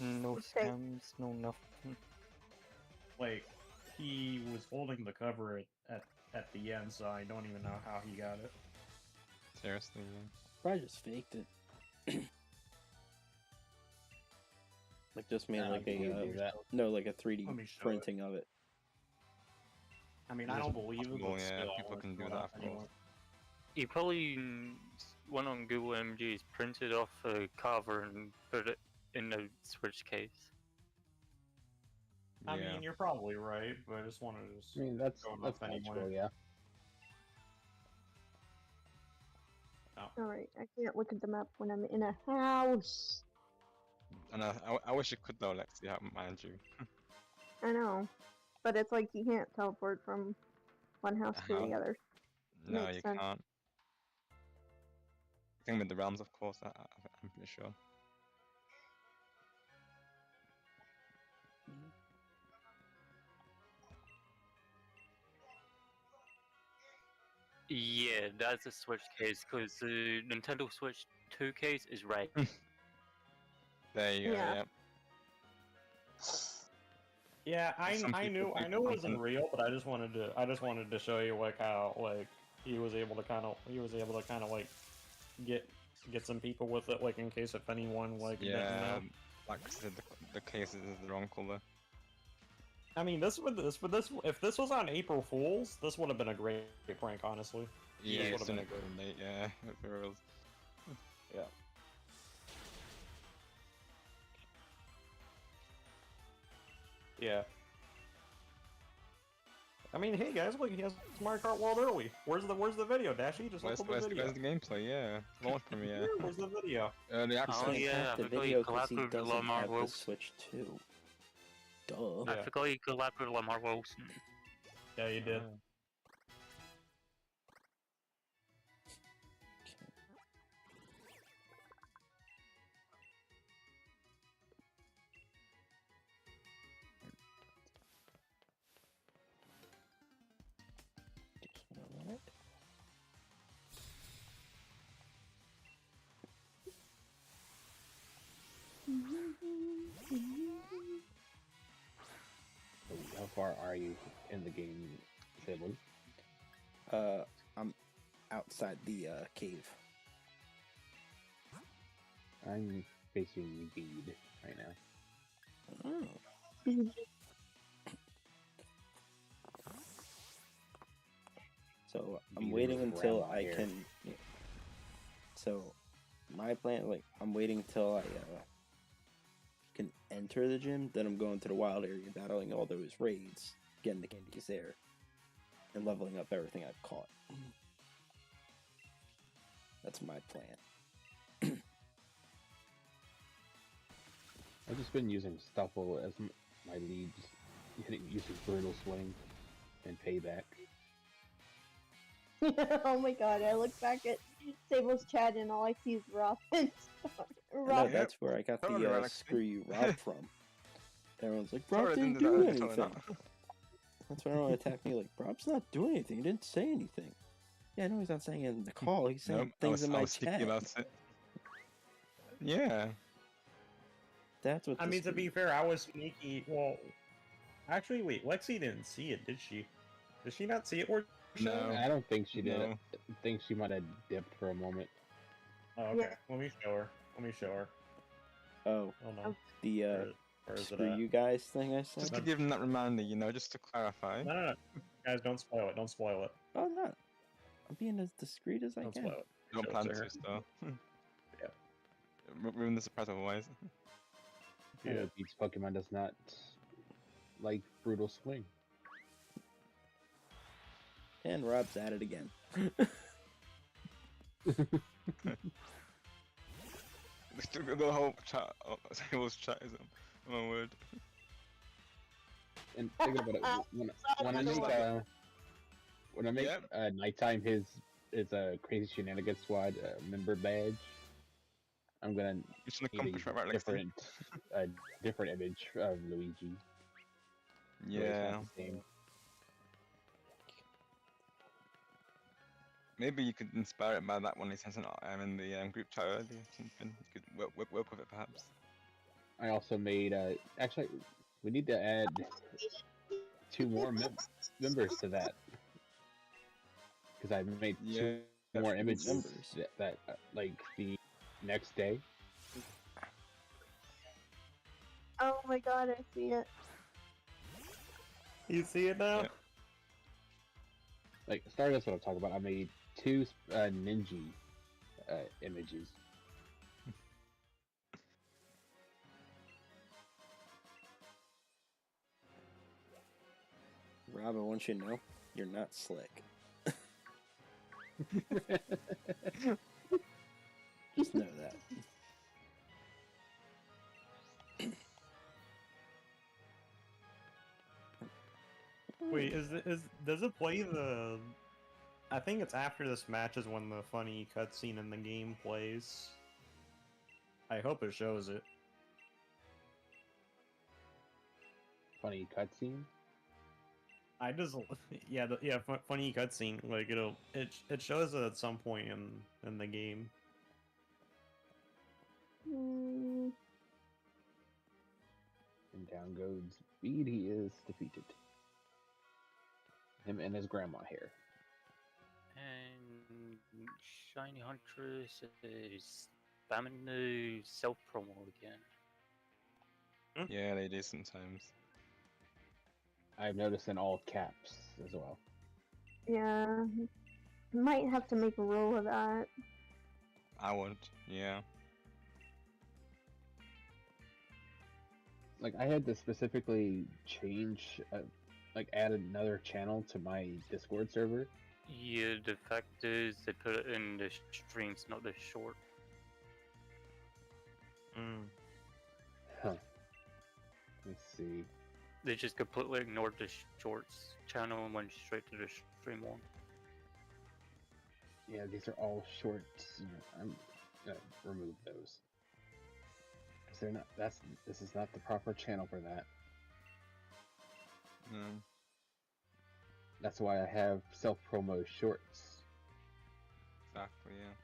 No scams, no nothing. Like, he was holding the cover at the end, so I don't even know how he got it. Seriously, Probably just faked it. Like just made like a 3D printing of it. I mean, I don't believe it, but still, people can do that, of course. You probably went on Google Images, printed off a cover, and put it in the Switch case. I mean, you're probably right, but I just wanted to. I mean, that's anyway. Yeah. Alright, I can't look at the map when I'm in a house. And I wish you could though, Lexi, mind you. I know. But it's like you can't teleport from one house to the other. No, you can't. I think with the realms, of course, I'm pretty sure. Yeah, that's a Switch case, because the Nintendo Switch 2 case is red. There you go, yeah. Yeah, I knew it wasn't real, but I just wanted to show you like how he was able to kind of like get some people with it, like in case if anyone like didn't know. Like I said, the cases is the wrong color. I mean, if this was on April Fools, this would have been a great prank, honestly. Yeah, it's been a good late, yeah, for real. Yeah. Yeah. I mean, hey guys, look, he has Mario Kart World early. Where's the video, Dashy? Just look for the video. Where's the gameplay? Yeah, launch premiere. Yeah, where's the video? Early access. Oh yeah, I forgot you collabed with Lamar Wilson. Switch too. Duh. I forgot you collabed with Lamar Wilson. Yeah, you did. How far are you in the game, Sable? I'm outside the cave. I'm facing Bead right now. Oh. So I'm waiting until I can. Yeah. So my plan, like, I'm waiting till I can enter the gym. Then I'm going to the wild area, battling all those raids, getting the candies there, and leveling up everything I've caught. That's my plan. I've just been using Stuffle as my lead, using Brutal Swing and Payback. Oh my god, I look back at Sable's chat and all I see is Rob and Rob. That's where I got the screw you Rob from. Everyone's like, Rob didn't do anything. That's when everyone attacked me like, Rob's not doing anything, he didn't say anything. Yeah, no, he's not saying it in the call, he's saying things in my chat. About it. Yeah. That's what I mean, to be fair, I was sneaky. Well, actually, wait, Lexi didn't see it, did she? Did she not see it? Or no, I don't think she did. I think she might have dipped for a moment. Oh, okay. Yeah. Let me show her. Oh, no. The screw you guys thing I said? Just to give them that reminder, you know, just to clarify. No. Guys, don't spoil it. Don't spoil it. Oh, no. I'm being as discreet as I can. Spoil it. Don't plan to, though. Yeah. Ruin the surprise otherwise. Yeah, Beats Pokemon does not like Brutal Swing. And Rob's at it again. The whole chat, Sable's chat is my word. And think about it, when I make nighttime his a Crazy Shenanigans Squad member badge, I'm gonna need a different image of Luigi. Yeah. Maybe you could inspire it by that one he sent in the group chat earlier. Something you could work with it, perhaps. I also made actually, we need to add 2 more members to that because I made 2 more images that like the next day. Oh my god, I see it. You see it now? Yeah. Like, Stardust, what I'm talking about. I made 2 Ninja images. Rob, I want you to know, you're not slick. Just know that. Wait, does it play the? I think it's after this match is when the funny cutscene in the game plays. I hope it shows it. Funny cutscene. I just funny cutscene. Like it shows it at some point in the game. And down goes Speed. He is defeated. Him and his grandma here. And Shiny Huntress is spamming the self promo again. Yeah, they do sometimes. I've noticed in all caps as well. Yeah. Might have to make a rule of that. I would, yeah. Like, I had to specifically change, like, add another channel to my Discord server. Yeah, the fact is they put it in the streams, not the short. Huh. Let's see. They just completely ignored the shorts channel and went straight to the stream one. Yeah, these are all shorts. I'm gonna remove those. 'Cause they're not. This is not the proper channel for that. No. That's why I have self-promo shorts. Exactly, yeah.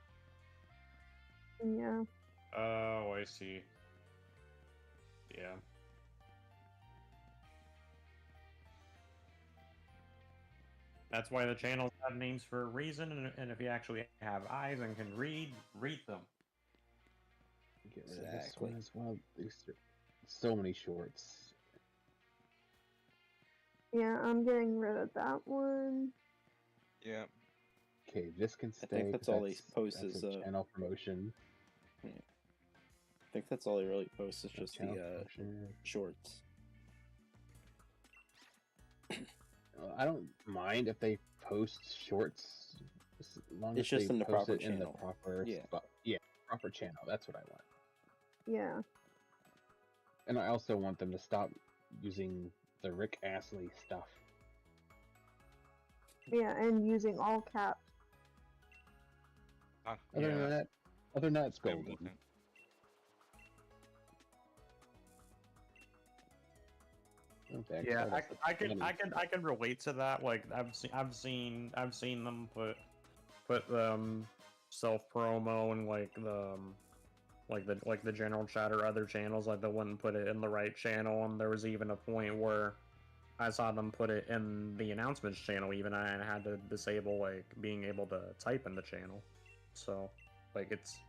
Yeah. Oh, I see. Yeah. That's why the channels have names for a reason, and if you actually have eyes and can read them. Get rid of this one as well. These are so many shorts. Yeah, I'm getting rid of that one. Yeah. Okay, this can stay. I think that's all he posts that's is a channel promotion. Yeah. I think that's all he really posts is just the shorts. I don't mind if they post shorts, as long It's as just they in the post proper it in the channel. proper Yeah. spot. Yeah, proper channel. That's what I want. Yeah. And I also want them to stop using the Rick Astley stuff. Yeah, and using all caps. Other than that, it's golden. Okay, Yeah, I can relate to that. Like I've seen them put self promo and like the general chat or other channels, like they wouldn't put it in the right channel, and there was even a point where I saw them put it in the announcements channel even, and I had to disable like being able to type in the channel. So like it's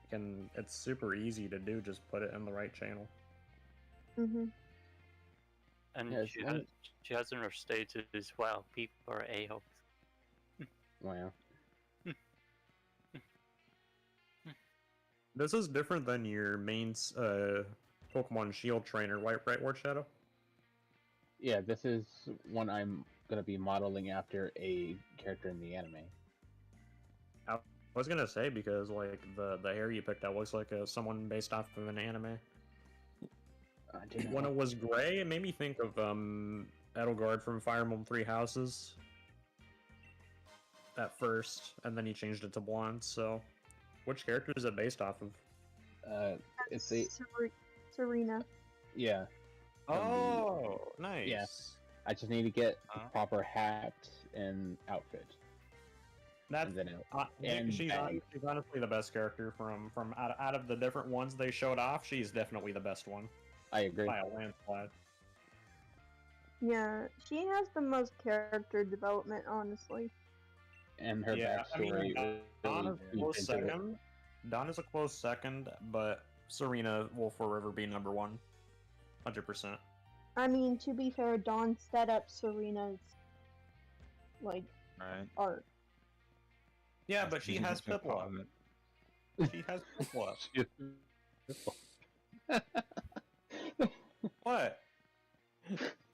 super easy to do, just put it in the right channel. Mm-hmm. And Yeah, she has in her status as well, people are a-holes. Wow. This is different than your main Pokemon Shield trainer, right, Lordshadow? Yeah, this is one I'm gonna be modeling after a character in the anime. I was gonna say, because like the hair you picked out looks like someone based off of an anime. When it was gray, it made me think of Edelgard from Fire Emblem Three Houses at first, and then he changed it to blonde. So, which character is it based off of? It's a Serena. Yeah. Oh, nice. Yeah. I just need to get the proper hat and outfit. She's honestly the best character from out of the different ones they showed off. She's definitely the best one. I agree. By a landslide. Yeah, she has the most character development, honestly. And her backstory. Dawn is a close second. Dawn is a close second, but Serena will forever be number one. 100%. I mean, to be fair, Dawn set up Serena's art. Yeah, but she has Piplup. She has Piplup. What?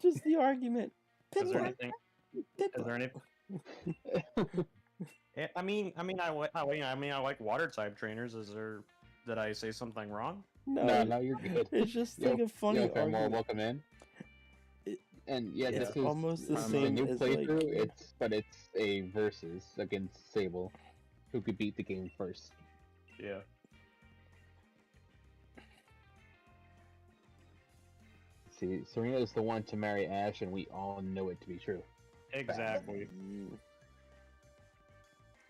Just the argument. Is there anything? Is there anything? I mean, I like water type trainers. Did I say something wrong? No, you're good. It's just like a funny argument. Welcome in. And yeah, It's this is almost the same new as playthrough. It's a versus against Sable, who could beat the game first. Yeah. See, Serena is the one to marry Ash, and we all know it to be true. Exactly.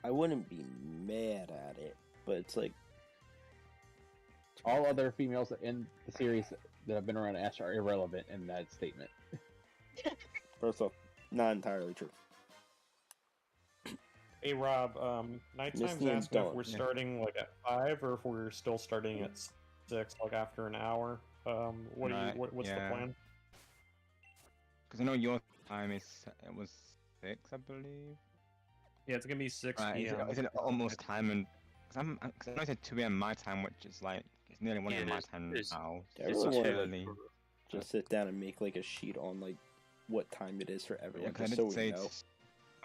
I wouldn't be mad at it, but it's like all other females in the series that have been around Ash are irrelevant in that statement. First off, not entirely true. Hey Rob, Nighttime's Misty and asking if Dawn, we're yeah. starting like at 5 or if we're still starting at 6, like after an hour. What Right, what's the yeah. plan? Because I know your time is it was 6, I believe. Yeah, it's gonna be 6 Right, p.m. is it almost time? And because I know it's 2 a.m. my time, which is like it's nearly 1 Yeah, a.m. my it's- time it's- now. I It's really It's wanna, too like, early. just sit down and make like a sheet on like what time it is for Yeah, everyone, 'cause I just did so we say know.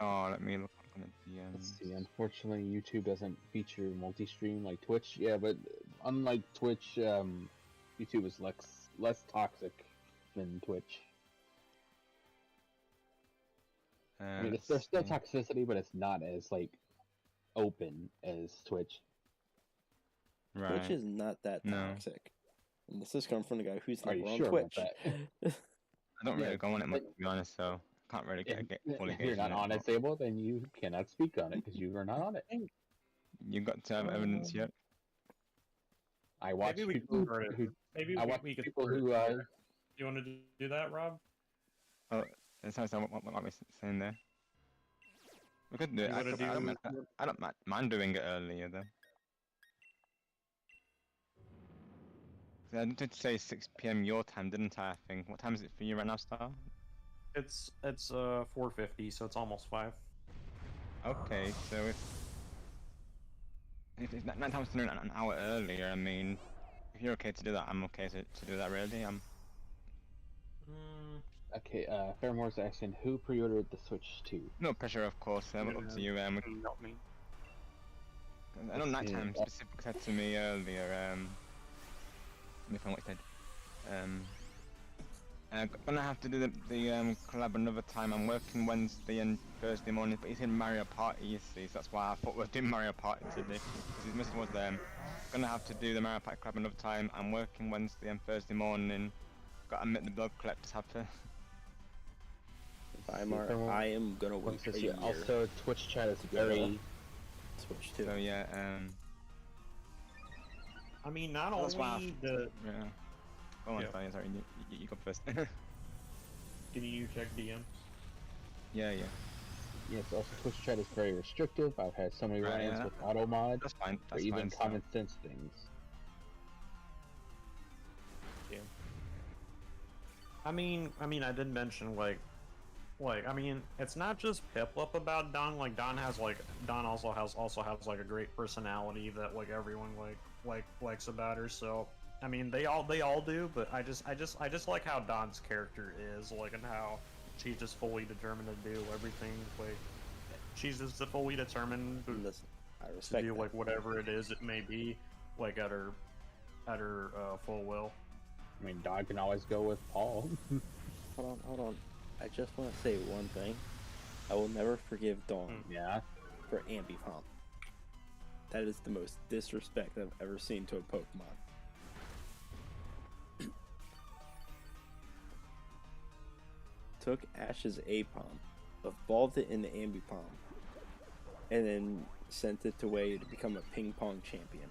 Oh, let me look on the Let's DMs. see. Unfortunately, YouTube doesn't feature multi-stream like Twitch. Yeah, but unlike Twitch, YouTube is less toxic than Twitch. I mean, there's still toxicity, but it's not as like open as Twitch. Right. Twitch is not that toxic. And this is coming from the guy who's Are never you on sure Twitch. about that? I don't really go on it much, to be honest, so I can't really get fully If you're not on it, Sable, then you cannot speak on it because you are not on it. You got to have evidence yet? I watch Maybe we people can who maybe I watch we could people start who it. You want to do that, Rob? Oh, that's what we're saying there. We could do it. You wanna do- I don't mind doing it earlier though. I did say 6 p.m. your time, didn't I? I think. What time is it for you right now, Star? It's 4:50, so it's almost 5. Okay, so if it's night time to an hour earlier, I mean, if you're okay to do that, I'm okay to do that. Really, Okay, Fairmore's asking who pre-ordered the Switch 2. No pressure, of course. Up to you. Not me. I know Nighttime specifically said to me earlier. If I'm what he said. I'm gonna have to do the collab another time. I'm working Wednesday and Thursday morning, but he's in Mario Party, you see, so that's why I thought we're doing Mario Party today. Because his missing was there. Gonna have to do the Mario Party collab another time. I'm working Wednesday and Thursday morning. Gotta admit the blood collectors have to. I am gonna work a year. Also, Twitch chat is very Switch too. So yeah, I mean, not only the. Yeah. Go on, sorry, you go first. Can you check DMs? Yeah. Yes, also Twitch chat is very restrictive. I've had so many run-ins with auto mod. That's fine. Or even common sense things. Yeah. I mean, I did mention like, I mean, it's not just Piplup about Don. Like, Don also has like a great personality that like everyone likes about her. So, I mean, they all do. But I just like how Don's character is, like, and how she's just fully determined to do everything. Like, she's just fully determined to do like whatever it is it may be, like at her full will. I mean, Don can always go with Paul. Hold on. I just want to say one thing. I will never forgive Dawn. Yeah. For Ambipom. That is the most disrespect I've ever seen to a Pokemon. Took Ash's Apom, evolved it into Ambipom, and then sent it away to become a ping pong champion.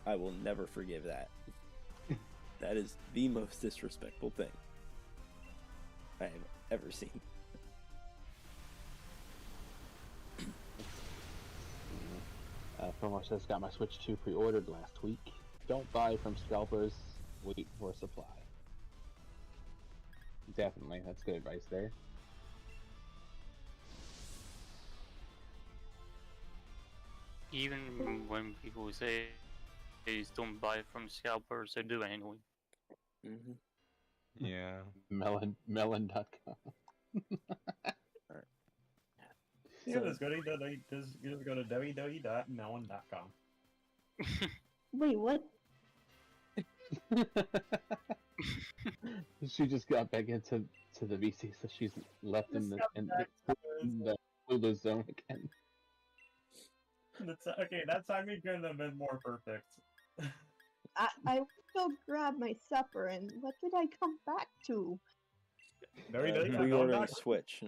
I will never forgive that. That is the most disrespectful thing I have ever seen. Fillmore says, got my Switch 2 pre-ordered last week. Don't buy from scalpers, wait for supply. Definitely, that's good advice there. Even when people say don't buy from scalpers, they do anyway. Yeah. Melon.com. Yeah, just go to www.melon.com. Wait, what? She just got back into the VC, so she's left in the Hulu zone again. Okay, that timing couldn't have been more perfect. I still grabbed my supper, and what did I come back to? Pre-ordering Switch.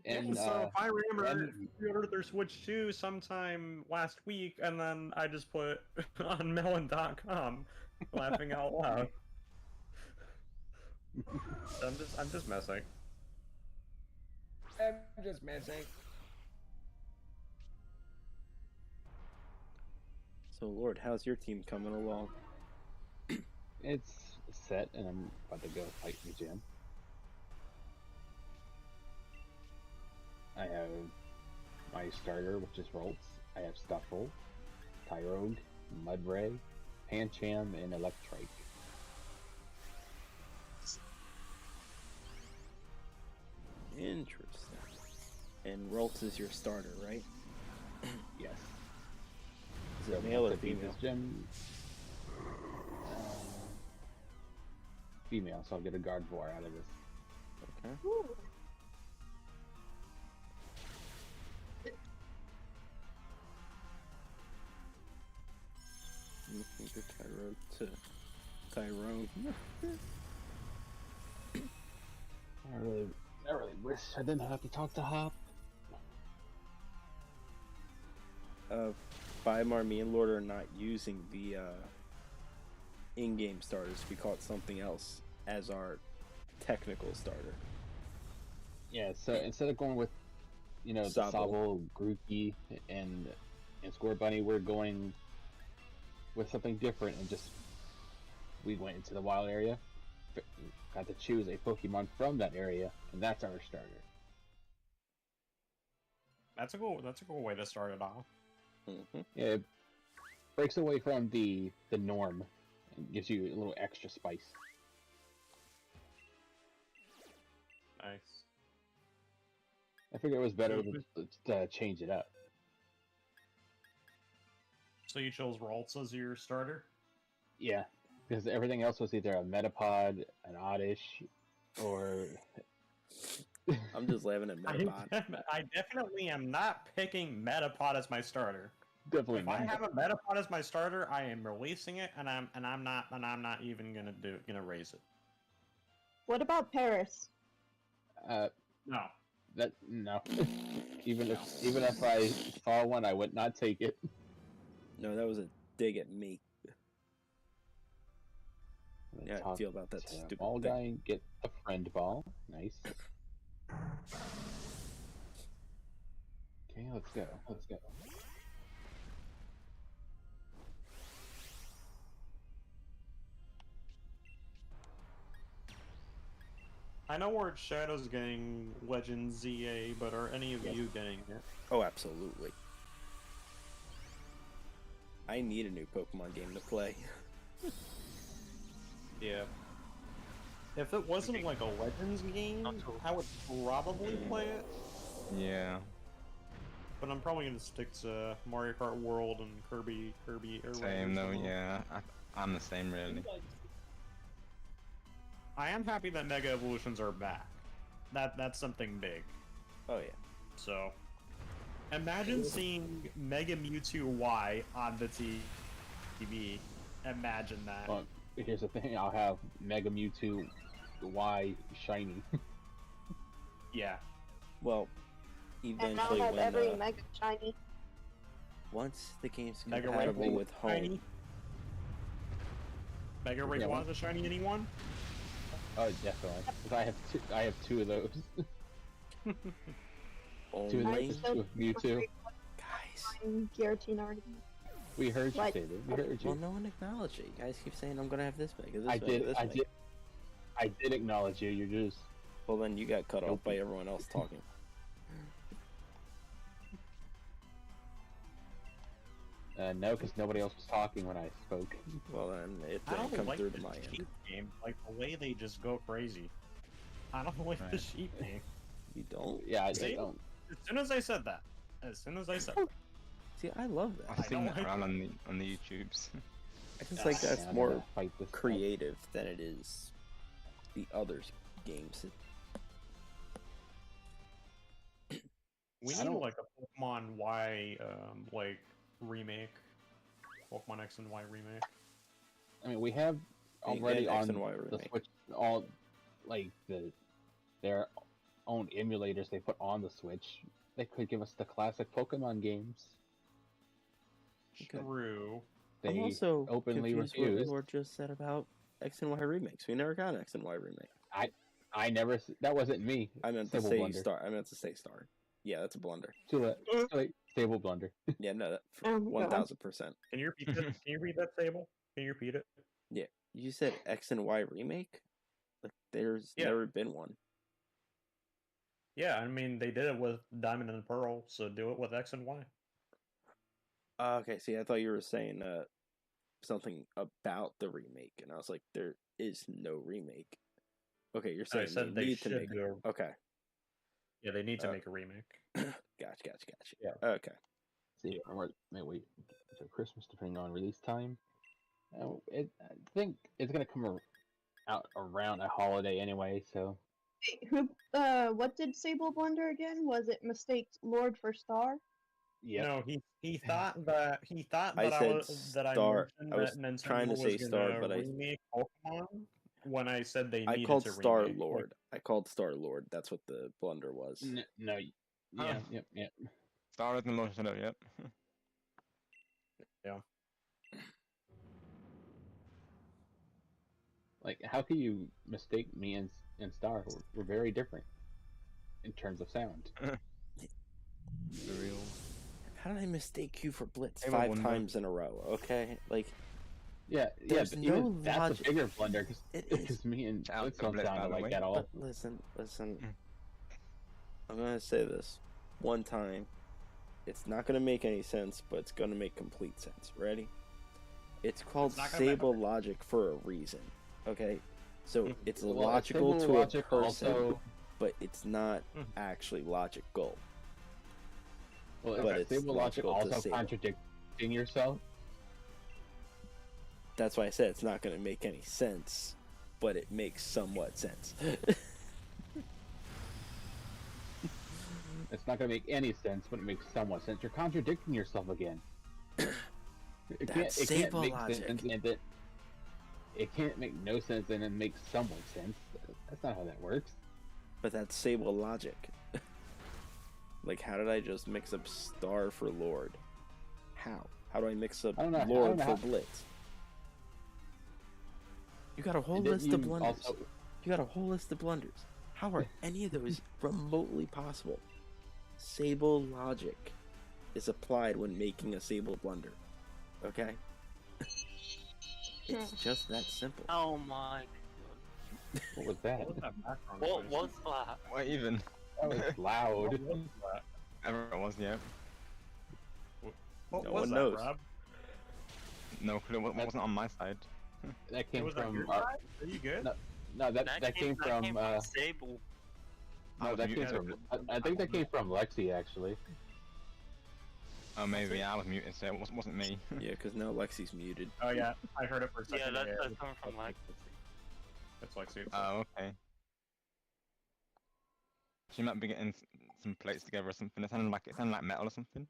And so if I remember, pre-ordered their Switch 2 sometime last week, and then I just put on melon.com, laughing out loud. I'm just messing. I'm just missing. So, Lord, how's your team coming along? It's set, and I'm about to go fight the gym. I have my starter, which is Roltz. I have Stuffle, Tyrogue, Mudray, Pancham, and Electrike. Interesting. And Roltz is your starter, right? Yes. Is it male or female? Gym. Female, so I'll get a Gardevoir out of this. Okay. Ooh. Looking to Tyrone to Tyrone. I really wish I didn't have to talk to Hop. Bimar, me and Lord are not using the in-game starters. We call it something else as our technical starter. Yeah, so instead of going with, the Sobble, Grookey, and Score Bunny, we're going with something different and we went into the wild area, got to choose a Pokemon from that area, and that's our starter. That's a cool way to start it off. Mm-hmm. Yeah, it breaks away from the norm and gives you a little extra spice. Nice. I figured it was better to change it up. So you chose Roltz as your starter? Yeah, because everything else was either a Metapod, an Oddish, or... I'm just laughing at Metapod. I definitely am not picking Metapod as my starter. Definitely if not. I have a Metapod as my starter, I am releasing it, and I'm not even gonna raise it. What about Paris? No. No. even if I saw one, I would not take it. No, that was a dig at me. Yeah, I feel about that stupid ball thing. guy and get a friend ball. Nice. Okay, let's go. I know Lordshadow's getting Legend ZA, but are any of you getting it? Oh, absolutely. I need a new Pokemon game to play. Yeah. If it wasn't like a Legends game, I would probably play it. Yeah. But I'm probably gonna stick to Mario Kart World and Kirby Air Same though, yeah. I'm the same really. I am happy that Mega Evolutions are back. That's something big. Oh yeah. So, imagine seeing Mega Mewtwo Y on the TV. Imagine that. Well, here's the thing: I'll have Mega Mewtwo Y shiny. Yeah. Well, And I'll eventually have when every Mega Shiny. once the game's Mega compatible Ray with home. Shiny? Mega Ray wants a shiny anyone? Oh, definitely. 'Cause I have two of those. Two of those with Mewtwo. Guys. Giratina already. We heard you say that. We heard you. Well, no one acknowledged it. You guys keep saying I'm gonna have this big. I did acknowledge you. You're just. Well, then you got cut off by everyone else talking. No, because nobody else was talking when I spoke. Well, then it I don't didn't come like through the to my end. sheep game, like the way they just go crazy. I don't like the sheep game. You don't? Yeah, I See? don't. As soon as I said that. See, I love that. I've seen that around on the YouTubes. I just like that's Yeah, more fight this creative than it is the other games. We need like a Pokemon Y like remake. Pokemon X and Y remake. I mean, we have already X on and Y the remake. Switch all like their own emulators they put on the Switch. They could give us the classic Pokemon games. True. They I'm also openly confused refused. what Lord just said about X and Y remakes. We never got an X and Y remake. I never. That wasn't me. I meant to Stable say blunder. star. I meant to say star. Yeah, that's a blunder. Too late. Stable blunder. Yeah, no, that Oh my God. 1000%. Can you repeat that? Can you read that table? Can you repeat it? Yeah, you said X and Y remake. Like, there's never been one. Yeah, I mean they did it with Diamond and Pearl, so do it with X and Y. Okay, see, I thought you were saying something about the remake, and I was like, there is no remake. Okay, you're saying I said they they need to should make. do. Okay. Yeah, they need to make a remake. Gotcha. Yeah. Okay. See, wait. So Christmas, depending on release time. I think it's gonna come out around a holiday anyway. So. Who? What did Sable blunder again? Was it mistake Lord for Star? Yeah. No, he thought that I said I Star. mentioned I was that Nintendo trying to say was Star, gonna but remake Pokemon when I said they I needed called to Star remake. Lord. I called Star Lord. That's what the blunder was. No. Yeah. Yep. Star is the Lordshadow, yep. Yeah. Like, how can you mistake me and Star? We're very different in terms of sound. The real. How did I mistake you for Blitz Hey, 5 times in a row? Okay, like. Yeah, There's but no even that's logic. a bigger blunder It because is. me and Shout out Blitz to don't Blitz, by sound the like way. that at all. But listen. I'm gonna say this one time. It's not gonna make any sense, but it's gonna make complete sense. Ready? It's called Sable logic for a reason. Okay? So it's logical to a person, but it's not actually logical. Well, but it's it's Sable logic logical to also Sable. contradicting yourself. That's why I said it's not going to make any sense, but it makes somewhat sense. It's not going to make any sense, but it makes somewhat sense. You're contradicting yourself again. It can't Sable make logic. sense and it can't make no sense and then make somewhat sense. That's not how that works. But that's Sable logic. Like, how did I just mix up Star for Lord? How? How do I mix up Lord for Blitz? You got a whole list of blunders. You got a whole list of blunders. How are any of those remotely possible? Sable logic is applied when making a Sable blunder. Okay? It's just that simple. Oh my god. What was that? What was that? What even? That was loud. What was that? Everyone was, yeah. What No was one that, knows. Rob? No clue. What wasn't on my side? That came Was that from. your side? Are you good? No, that came from. Sable. No, that came from. I think that came from Lexi actually. Oh, maybe I was muted, so it wasn't me. Yeah, because now Lexi's muted. Oh yeah, I heard it for a second. Yeah, that's coming from like. That's Lexi. Oh, okay. She might be getting some plates together or something. It sounded like metal or something.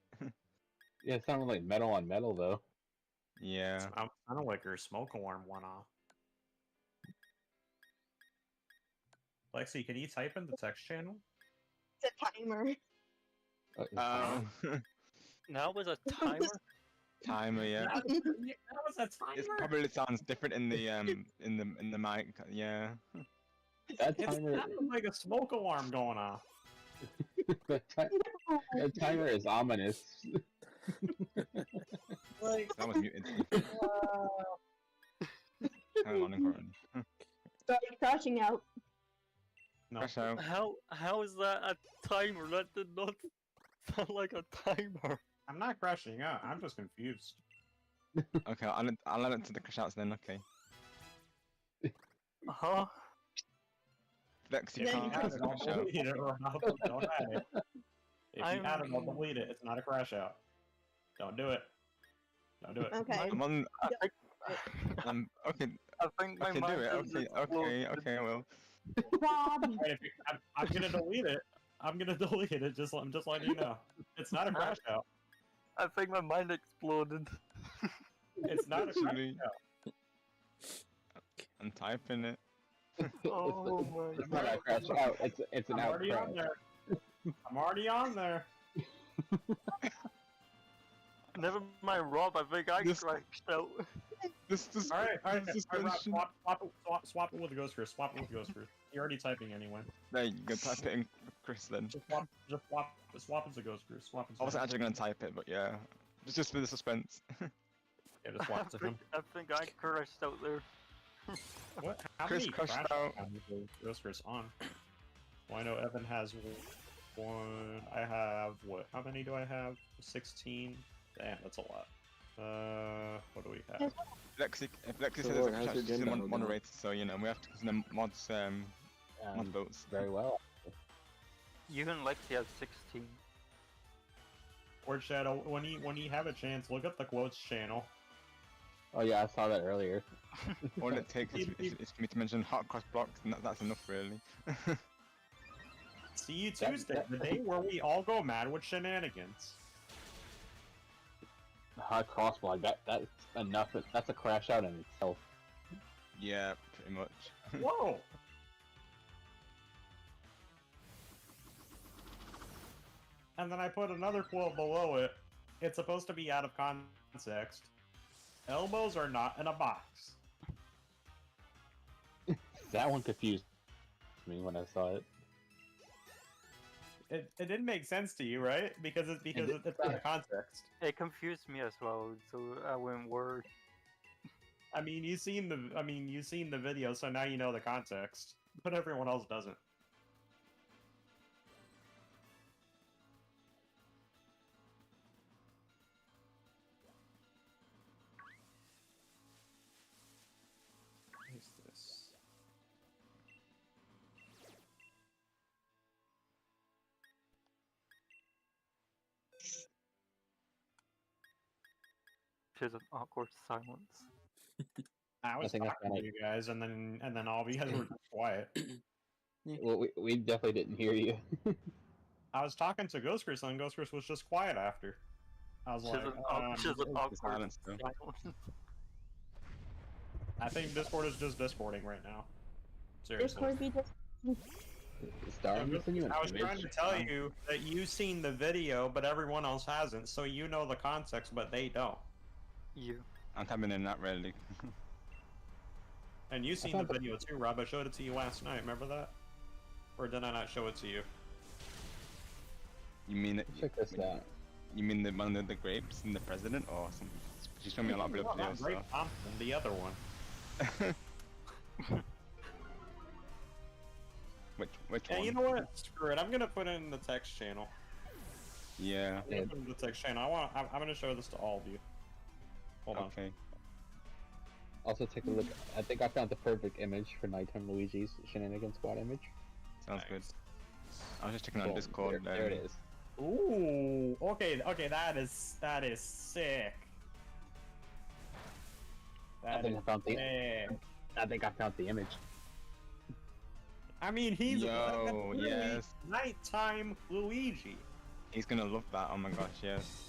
Yeah, it sounded like metal on metal though. Yeah. I don't like her smoke alarm went off. Lexi, can you type in the text channel? It's a timer. That was a timer. Timer, yeah. That was a timer. It probably sounds different in the mic. Yeah. That It timer. sounded like a smoke alarm going off. That timer is ominous. Like, That was muted. Hang on, currently. Sorry, crashing out. no. Crash out. How is that a timer? That did not sound like a timer. I'm not crashing out. I'm just confused. Okay, I'll add it to the crash outs then. Okay. Huh? Lexi If you can't add crash it, I'll out. delete it, or don't add it. If you add it, I'll delete it. It's not a crash out. Don't do it. Don't do it. Okay. I'm on. Okay. I think my Okay, do mind it. is Okay, I will. Rob. Right, I'm gonna delete it. I'm gonna delete it. I'm just letting you know. It's not a crash out. I think my mind exploded. It's not a crash Actually, out. I'm typing it. Oh my It's not a crash out. It's an I'm out already crash. on there. I'm already on there. Never mind, Rob. I think I crashed out. All right, Rob, swap it with Ghost Chris. Swap it with Ghost Chris. You're already typing anyway. There you go. Type it in, Chris. Then. Just swap it to Ghost Chris. Swap it. I wasn't actually gonna type it, but yeah, just for the suspense. Yeah, just swap it to him. I think I crashed out there. What? How Chris many crashed crash out. Ghost Chris on? Well, I know Evan has one. I have what? How many do I have? 16. Damn, that's a lot. What do we have? Lexi said there's a crash, she's the moderator, so you know we have to because the mods mod votes. Very well. You and Lexi have 16. Lordshadow, when you have a chance, look at the quotes channel. Oh yeah, I saw that earlier. All it takes is for me to mention hot cross blocks, and that's enough really. See you Tuesday, the day where we all go mad with shenanigans. Hot crossblock, that's enough. That's a crash out in itself. Yeah, pretty much. Whoa! And then I put another quote below it. It's supposed to be out of context. Elbows are not in a box. That one confused me when I saw it. It didn't make sense to you, right? Because it's out of context. It confused me as well, so I went word. I mean, you've seen the video, so now you know the context, but everyone else doesn't. What is this? There's an awkward silence. I was talking to you guys, and then all of you guys were quiet. Well, we definitely didn't hear you. I was talking to Ghost Chris, and Ghost Chris was just quiet after. I was like, silence. I think Discord is just Discording right now. Seriously. Discord be just. I was trying to tell you that you've seen the video, but everyone else hasn't, so you know the context, but they don't. I'm coming in that really. And you've seen the video too, Rob. I showed it to you last night. Remember that? Or did I not show it to you? You mean it? Check this out. You mean the one of the grapes and the president, or something? She's showing me a lot of videos. Not Grape Thompson, the other one. Which one? one? You know what? Screw it. I'm gonna put it in the text channel. Yeah. I'm gonna put it in the text channel. I'm gonna show this to all of you. Hold on. Okay. Also, take a look. I think I found the perfect image for Nighttime Luigi's Shenanigans Squad image. Sounds good. I was just checking on Discord. There it is. Ooh. Okay. That is sick. I think I found the image. I mean, he's yes. Nighttime Luigi. He's gonna love that. Oh my gosh, yes.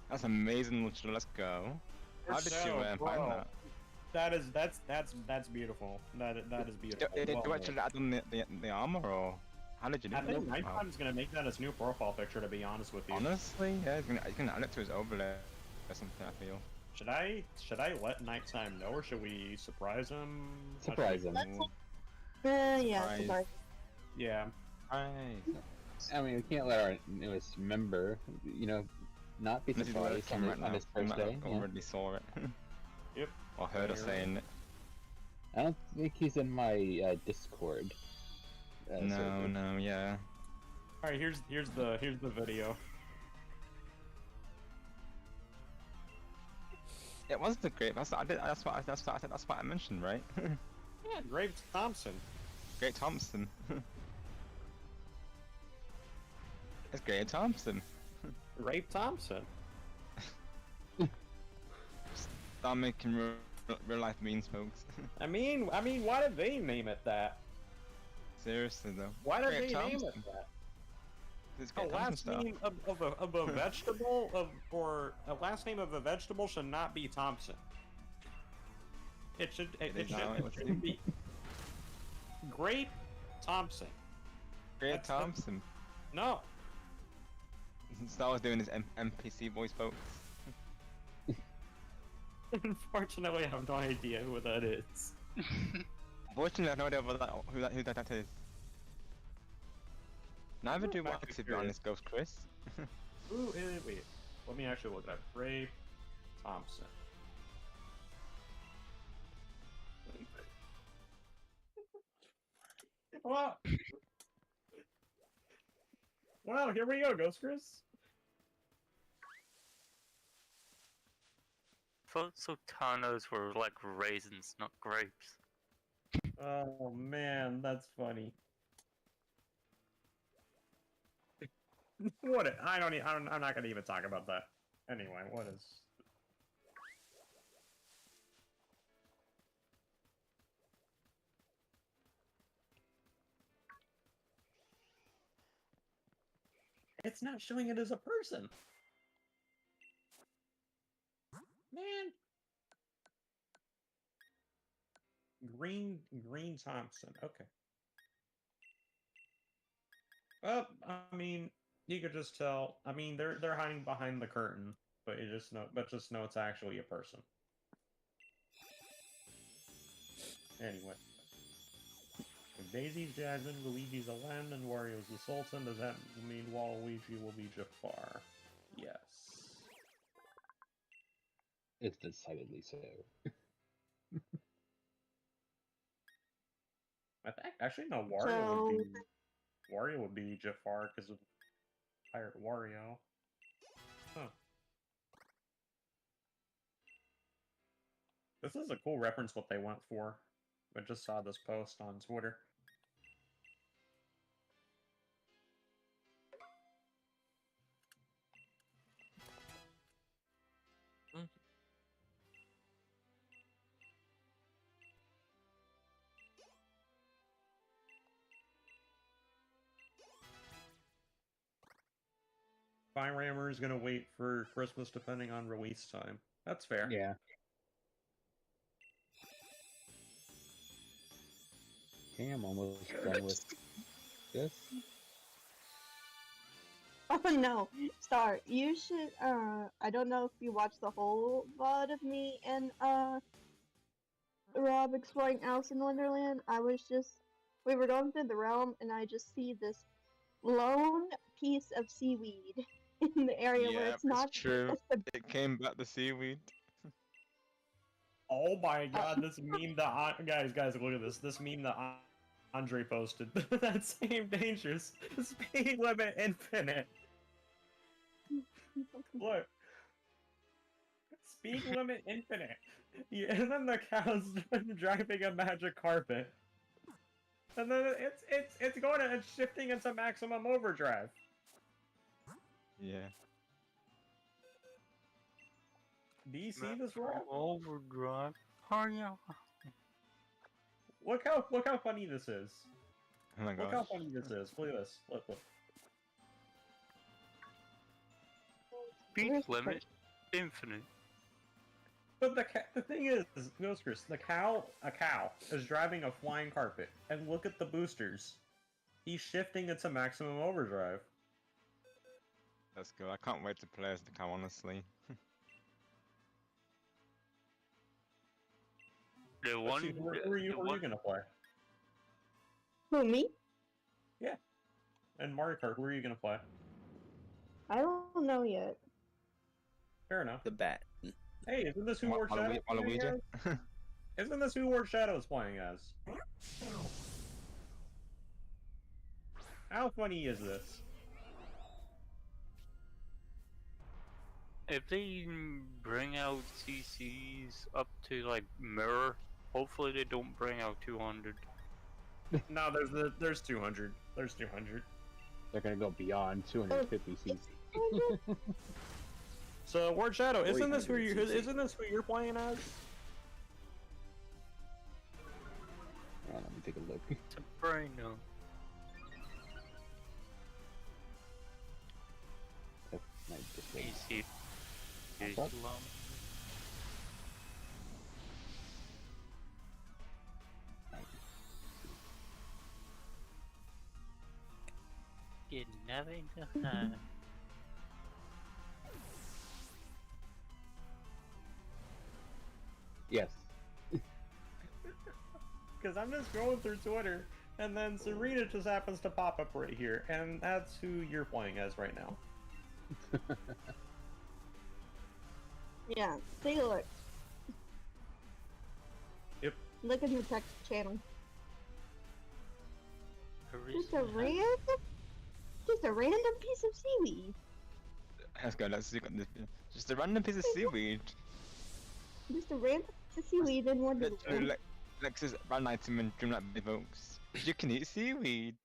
That's amazing. Let's go. How did you find that? That's beautiful. That is beautiful. Did you actually add on the armor, or how did you do I that? think Nighttime's gonna make that his new profile picture. To be honest with you. Honestly, yeah, he's gonna add it to his overlay or something. I feel. Should I let Nighttime know, or should we surprise him? Surprise him. Yeah, surprise. Yeah. I mean, we can't let our newest member, not be surprised on his first day. I already saw it. Yep. Or heard her saying it. I don't think he's in my Discord. No, yeah. All right, here's the video. It was the grape. That's what I mentioned, right? Yeah, Grape Thompson. Grape Thompson. It's Grape Thompson. Grape Thompson. Start making real life memes, folks. I mean, why did they name it that? Seriously though. Why did they name it that? A last name of a vegetable or a last name of a vegetable should not be Thompson. It should be Grape Thompson. Grape Thompson. No. Star Wars doing his NPC voice votes. Unfortunately, I have no idea who that is. Unfortunately, I have no idea who that is. Neither do I, to be honest, Ghost Chris. Ooh, wait. Let me actually look at Ray Thompson. Well, here we go, Ghost Chris. Thought sultanas were like raisins, not grapes. Oh man, that's funny. What? I'm not gonna even talk about that. Anyway, what is? It's not showing it as a person. Man. Green Thompson. Okay. Well, I mean, you could just tell. I mean, they're hiding behind the curtain, but just know it's actually a person. Anyway. If Daisy's Jasmine, Luigi's Aladdin, and Wario's the Sultan, does that mean Waluigi will be Jafar? Yes. It's decidedly so. Actually, no. Wario would be Jafar because of Pirate Wario. Huh. This is a cool reference what they went for. I just saw this post on Twitter. Fine Rammer is gonna wait for Christmas depending on release time. That's fair. Yeah. Okay, I'm almost done with this. Oh no, Star, you should, I don't know if you watched the whole VOD of me and, Rob exploring Alice in Wonderland. We were going through the realm and I just see this lone piece of seaweed in the area where it's not true. It came back the seaweed. Oh my god, this meme that guys, look at this. This meme that Andre posted. That same dangerous speed limit infinite. Look. Speed limit infinite. Yeah, and then the cow's driving a magic carpet. And then it's going to, it's shifting into maximum overdrive. Yeah. Do you see this wrong? Overdrive. Hurry up. Look how funny this is. Oh my god. Look how funny this is. Look at this. Look. Speed limit infinite. But the thing is, Ghost Chris, a cow is driving a flying carpet, and look at the boosters. He's shifting into maximum overdrive. That's good. I can't wait to play as the cow, honestly. Who are you gonna play? Who, me? Yeah. And Mario Kart, who are you gonna play? I don't know yet. Fair enough. The bat. Hey, isn't this who Lordshadow is playing as? Isn't this who Lordshadow is playing as? How funny is this? If they bring out CCs up to like mirror, hopefully they don't bring out 200. No, there's 200. There's 200. They're gonna go beyond 250 cc. So, Lordshadow, isn't this who you're playing as? Let me take a look. It's a brain no. That might just be- PC. What? Get nothing to hide. Yes. Because I'm just going through Twitter, and then Serena just happens to pop up right here, and that's who you're playing as right now. Yeah, take a look. Yep. Look in the text channel. Just a random piece of seaweed. Let's go. Let's look at this. Just a random piece of seaweed. Just a random piece of seaweed in Wonderland. Literally, Lexus ran item and Dreamlight evokes. You can eat seaweed.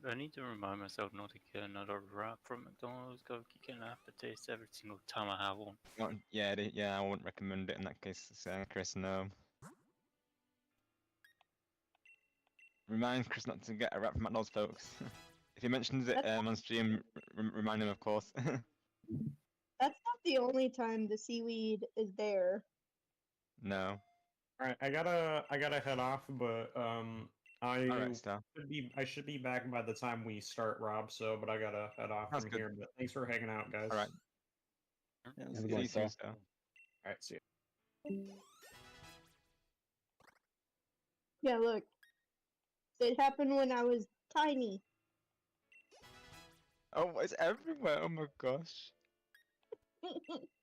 I need to remind myself not to get another wrap from McDonald's. Go kicking aftertaste every single time I have one. Yeah, I wouldn't recommend it in that case, Chris. No. Remind Chris not to get a wrap from McDonald's, folks. If he mentions it on stream, remind him, of course. That's not the only time the seaweed is there. No. Alright, I gotta head off, but I should be back by the time we start, Rob. So, but I gotta head off from here. But thanks for hanging out, guys. All right. Yeah, See you, All right, see you. Yeah, look. It happened when I was tiny. Oh, it's everywhere! Oh my gosh.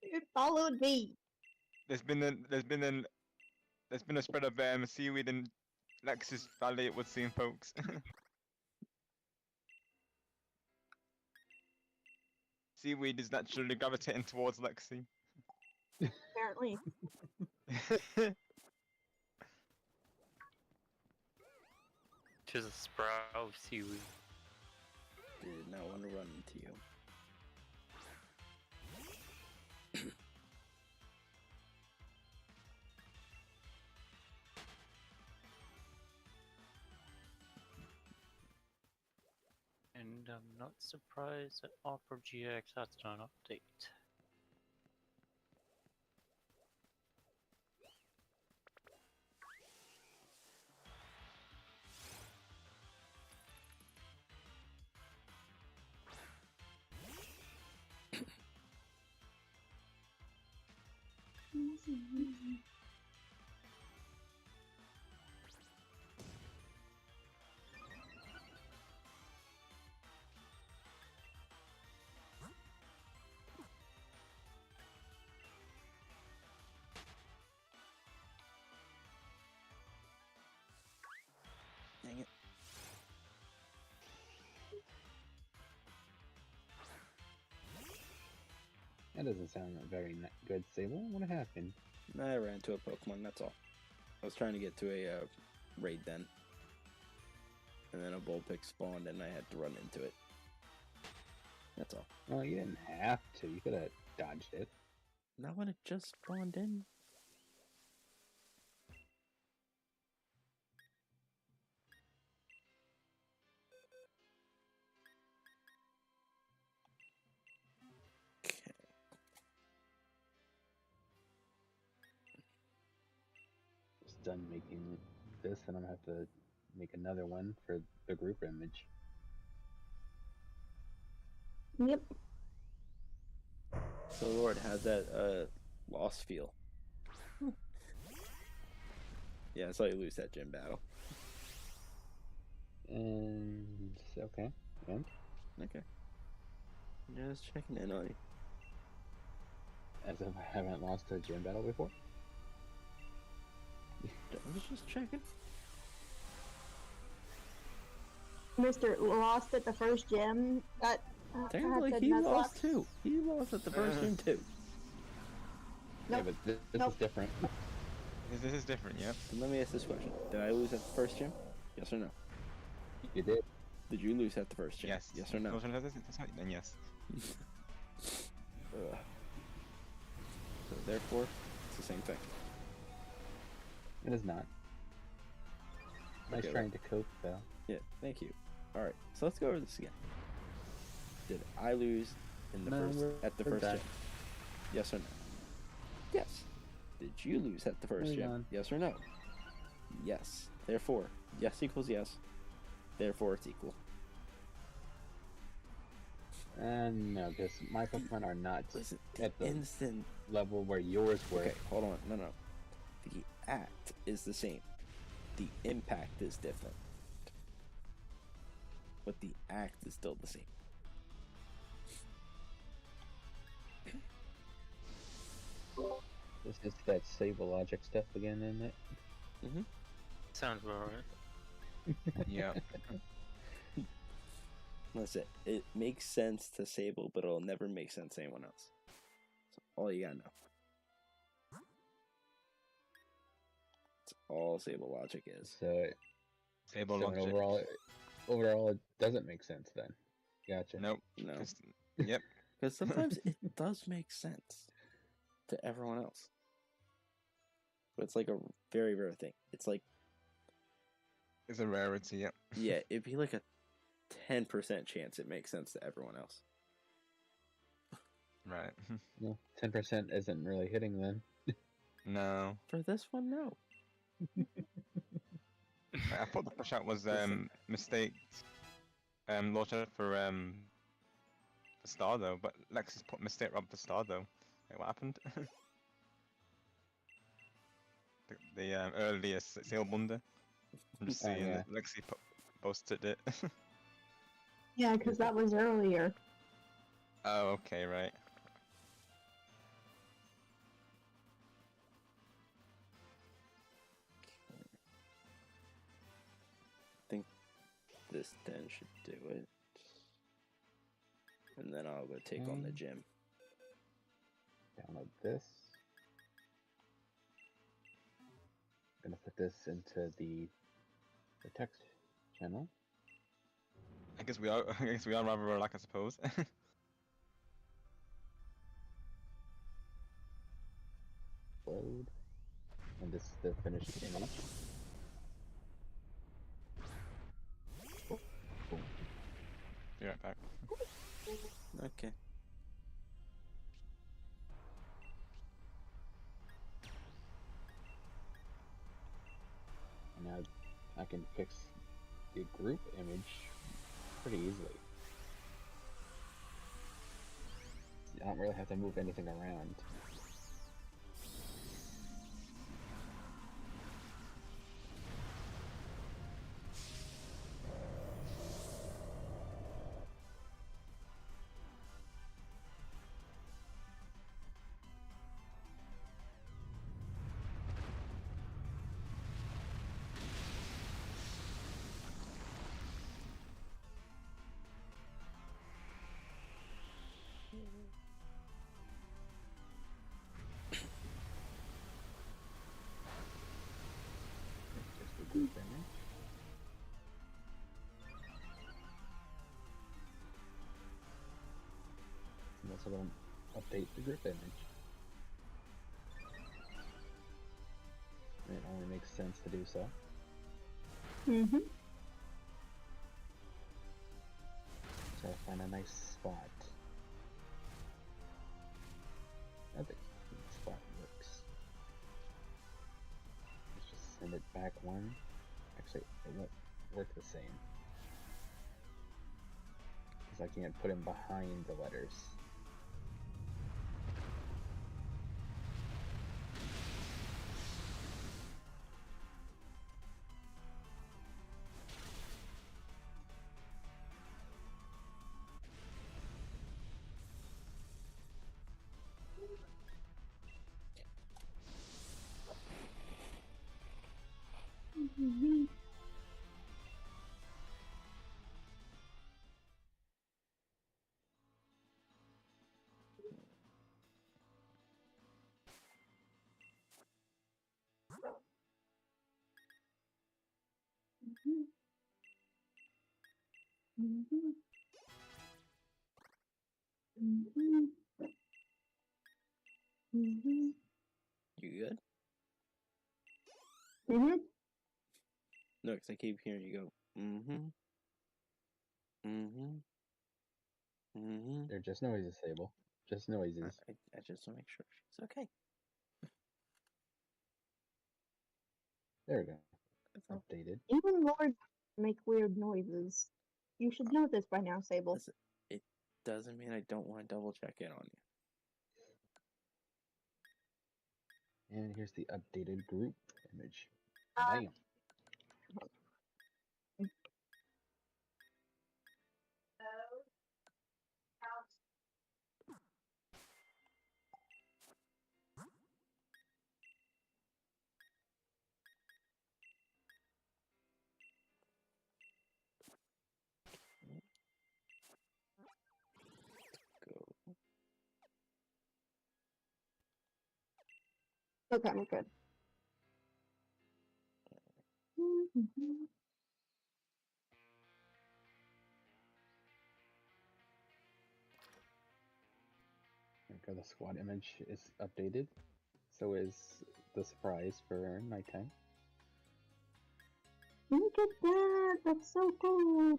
It followed me. There's been a spread of seaweed in Lexus Valley. It would seem, folks. Seaweed is naturally gravitating towards Lexi. Apparently. Just a sprout of seaweed. Did not want to run into you. And I'm not surprised that Opera GX has an update. Dang it. That doesn't sound very good, Sable. What happened? I ran into a Pokemon, that's all. I was trying to get to a raid then. And then a Bullpix spawned and I had to run into it. That's all. Well, you didn't have to. You could have dodged it. Not when it just spawned in. Just done making this, and I'm gonna have to make another one for the group image. Yep. So Lord, how's that loss feel? Yeah, I saw you lose that gym battle. And okay, and Okay. Just checking in on you. as if I haven't lost a gym battle before. I was just checking. Mr. lost at the first gym. That technically he lost too. He lost at the first gym too. Nope. Yeah, but this is different. This is different, yep. So let me ask this question: did I lose at the first gym? Yes or no? You did. Did you lose at the first gym? Yes. Yes or no? Then yes. So therefore, it's the same thing. It is not. Nice Okay, trying to cope, though. Yeah, thank you. All right, so let's go over this again. Did I lose in the at the first gym? Yes or no? Yes. Did you lose at the first gym? Yes or no? Yes. Therefore, yes equals yes. Therefore, it's equal. No, because my Pokemon are not Listen, at the instant level where yours were. Okay, hold on. No. The act is the same. The impact is different. But the act is still the same. This is that Sable logic stuff again, isn't it? Mm-hmm. Sounds about right. Yeah. Listen, it makes sense to Sable, but it'll never make sense to anyone else. That's all you gotta know. That's all Sable logic is. So, Sable logic. Overall, it doesn't make sense then. Gotcha. Nope. No. Yep. Because sometimes it does make sense to everyone else. But it's like a very rare thing. It's like... It's a rarity, yeah. Yeah, it'd be like a 10% chance it makes sense to everyone else. Right. Well, 10% isn't really hitting then. No. For this one, no. I thought the push out was mistaked. Lordshadow for Star though, but Lexus put mistake Rob for Star though. Wait, what happened? the earliest Sale Bunda. I'm just seeing that Lexi posted it. Yeah, because that was earlier. Oh, okay, right. I think this den should do it. And then I'll go take on the gym. Download this. I'm gonna put this into the text channel. I guess we are rather relaxed, I suppose. Load. And this is the finished image. Boom. Be right back. Okay. Now I can fix the group image pretty easily. I don't really have to move anything around. Just the group image. And also going to update the group image. It only makes sense to do so. Mm-hmm. Try to find a nice spot. I think the spot works. Let's just send it back one. Actually, it won't work the same. Because I can't put him behind the letters. You good? Mm-hmm. No, because I keep hearing you go, mm-hmm. Mm-hmm. Mm-hmm. They're just noises, Sable. Just noises. I just want to make sure she's okay. There we go. Updated. Even Lords make weird noises. You should know this by now, Sable. Listen, it doesn't mean I don't want to double check in on you. And here's the updated group image. Uh, Bam. Okay, we're good. There we go. The squad image is updated. So is the surprise for nighttime. Look at that! That's so cool!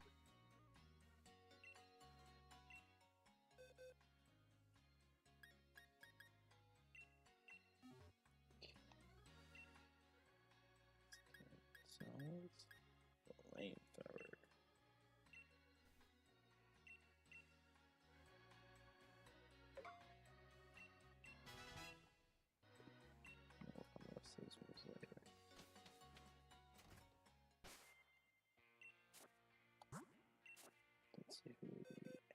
So flamethrower. Let's see who we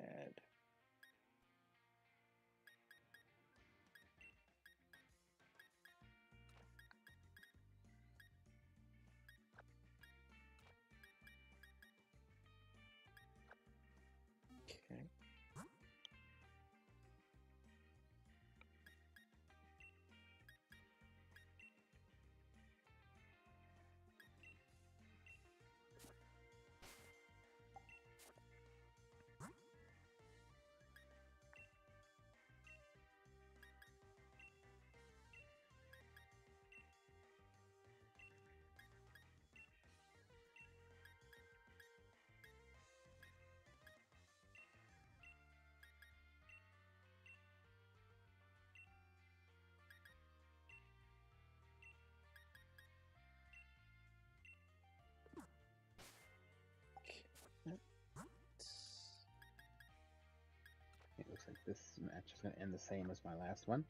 add. Okay. It looks like this match is going to end the same as my last one.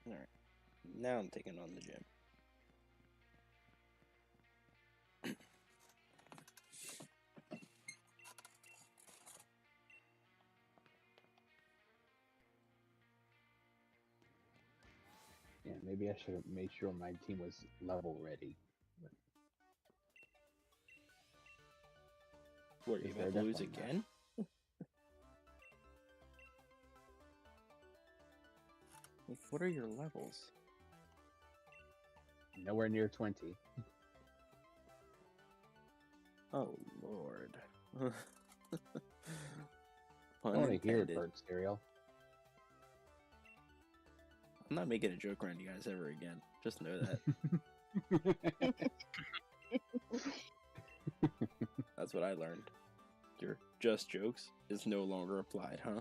Alright. Now I'm taking on the gym. Yeah, maybe I should have made sure my team was level ready. What, are you about to lose again? Like, what are your levels? Nowhere near 20. Oh, Lord. I want to hear it, Bird Cereal. I'm not making a joke around you guys ever again. Just know that. That's what I learned. Your just jokes is no longer applied, huh?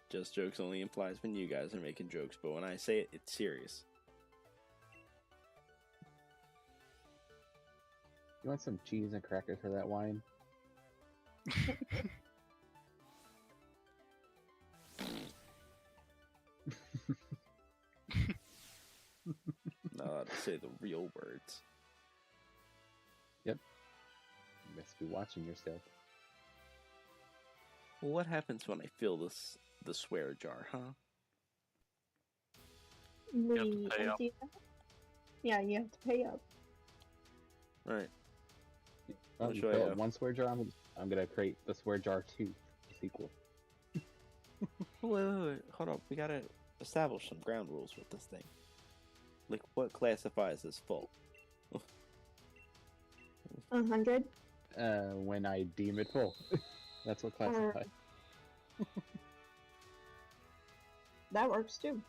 Just jokes only implies when you guys are making jokes, but when I say it, it's serious. You want some cheese and crackers for that wine? Not allowed to say the real words. Yep. You best be watching yourself. Well, what happens when I fill the swear jar, huh? You have to pay up. Yeah, you have to pay up. Right. Well, you fill up one swear jar, I'm gonna create the swear jar 2 sequel. Wait. Hold on. We gotta establish some ground rules with this thing. Like, what classifies as full? 100? When I deem it full. That's what classifies. That works too.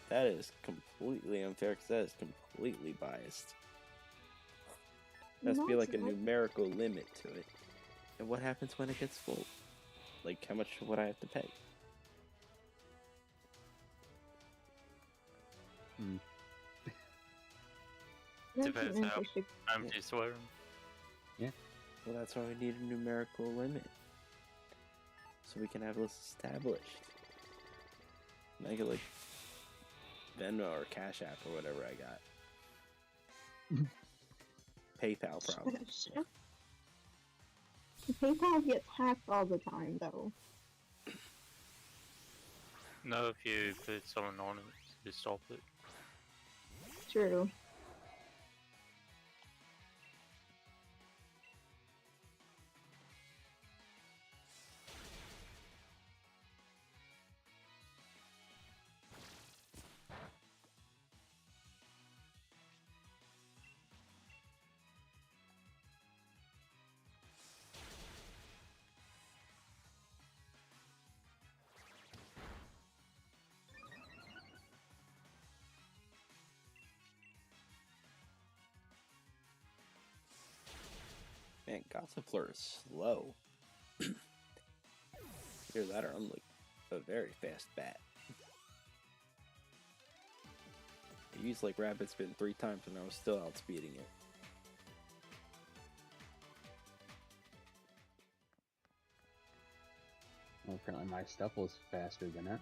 That is completely unfair because that is completely biased. There has to be like a numerical limit to it. And what happens when it gets full? Like, how much would I have to pay? Depends how empty swear. Yeah. Well, that's why we need a numerical limit. So we can have this established. Make it like Venmo or Cash App or whatever I got. PayPal probably. PayPal gets hacked all the time, though. No, if you put someone on it to stop it. True. Man, Gossifleur is slow. Hear that, or I'm like a very fast bat. I used like Rapid Spin 3 times and I was still outspeeding it. Well, apparently my stuff was faster than it.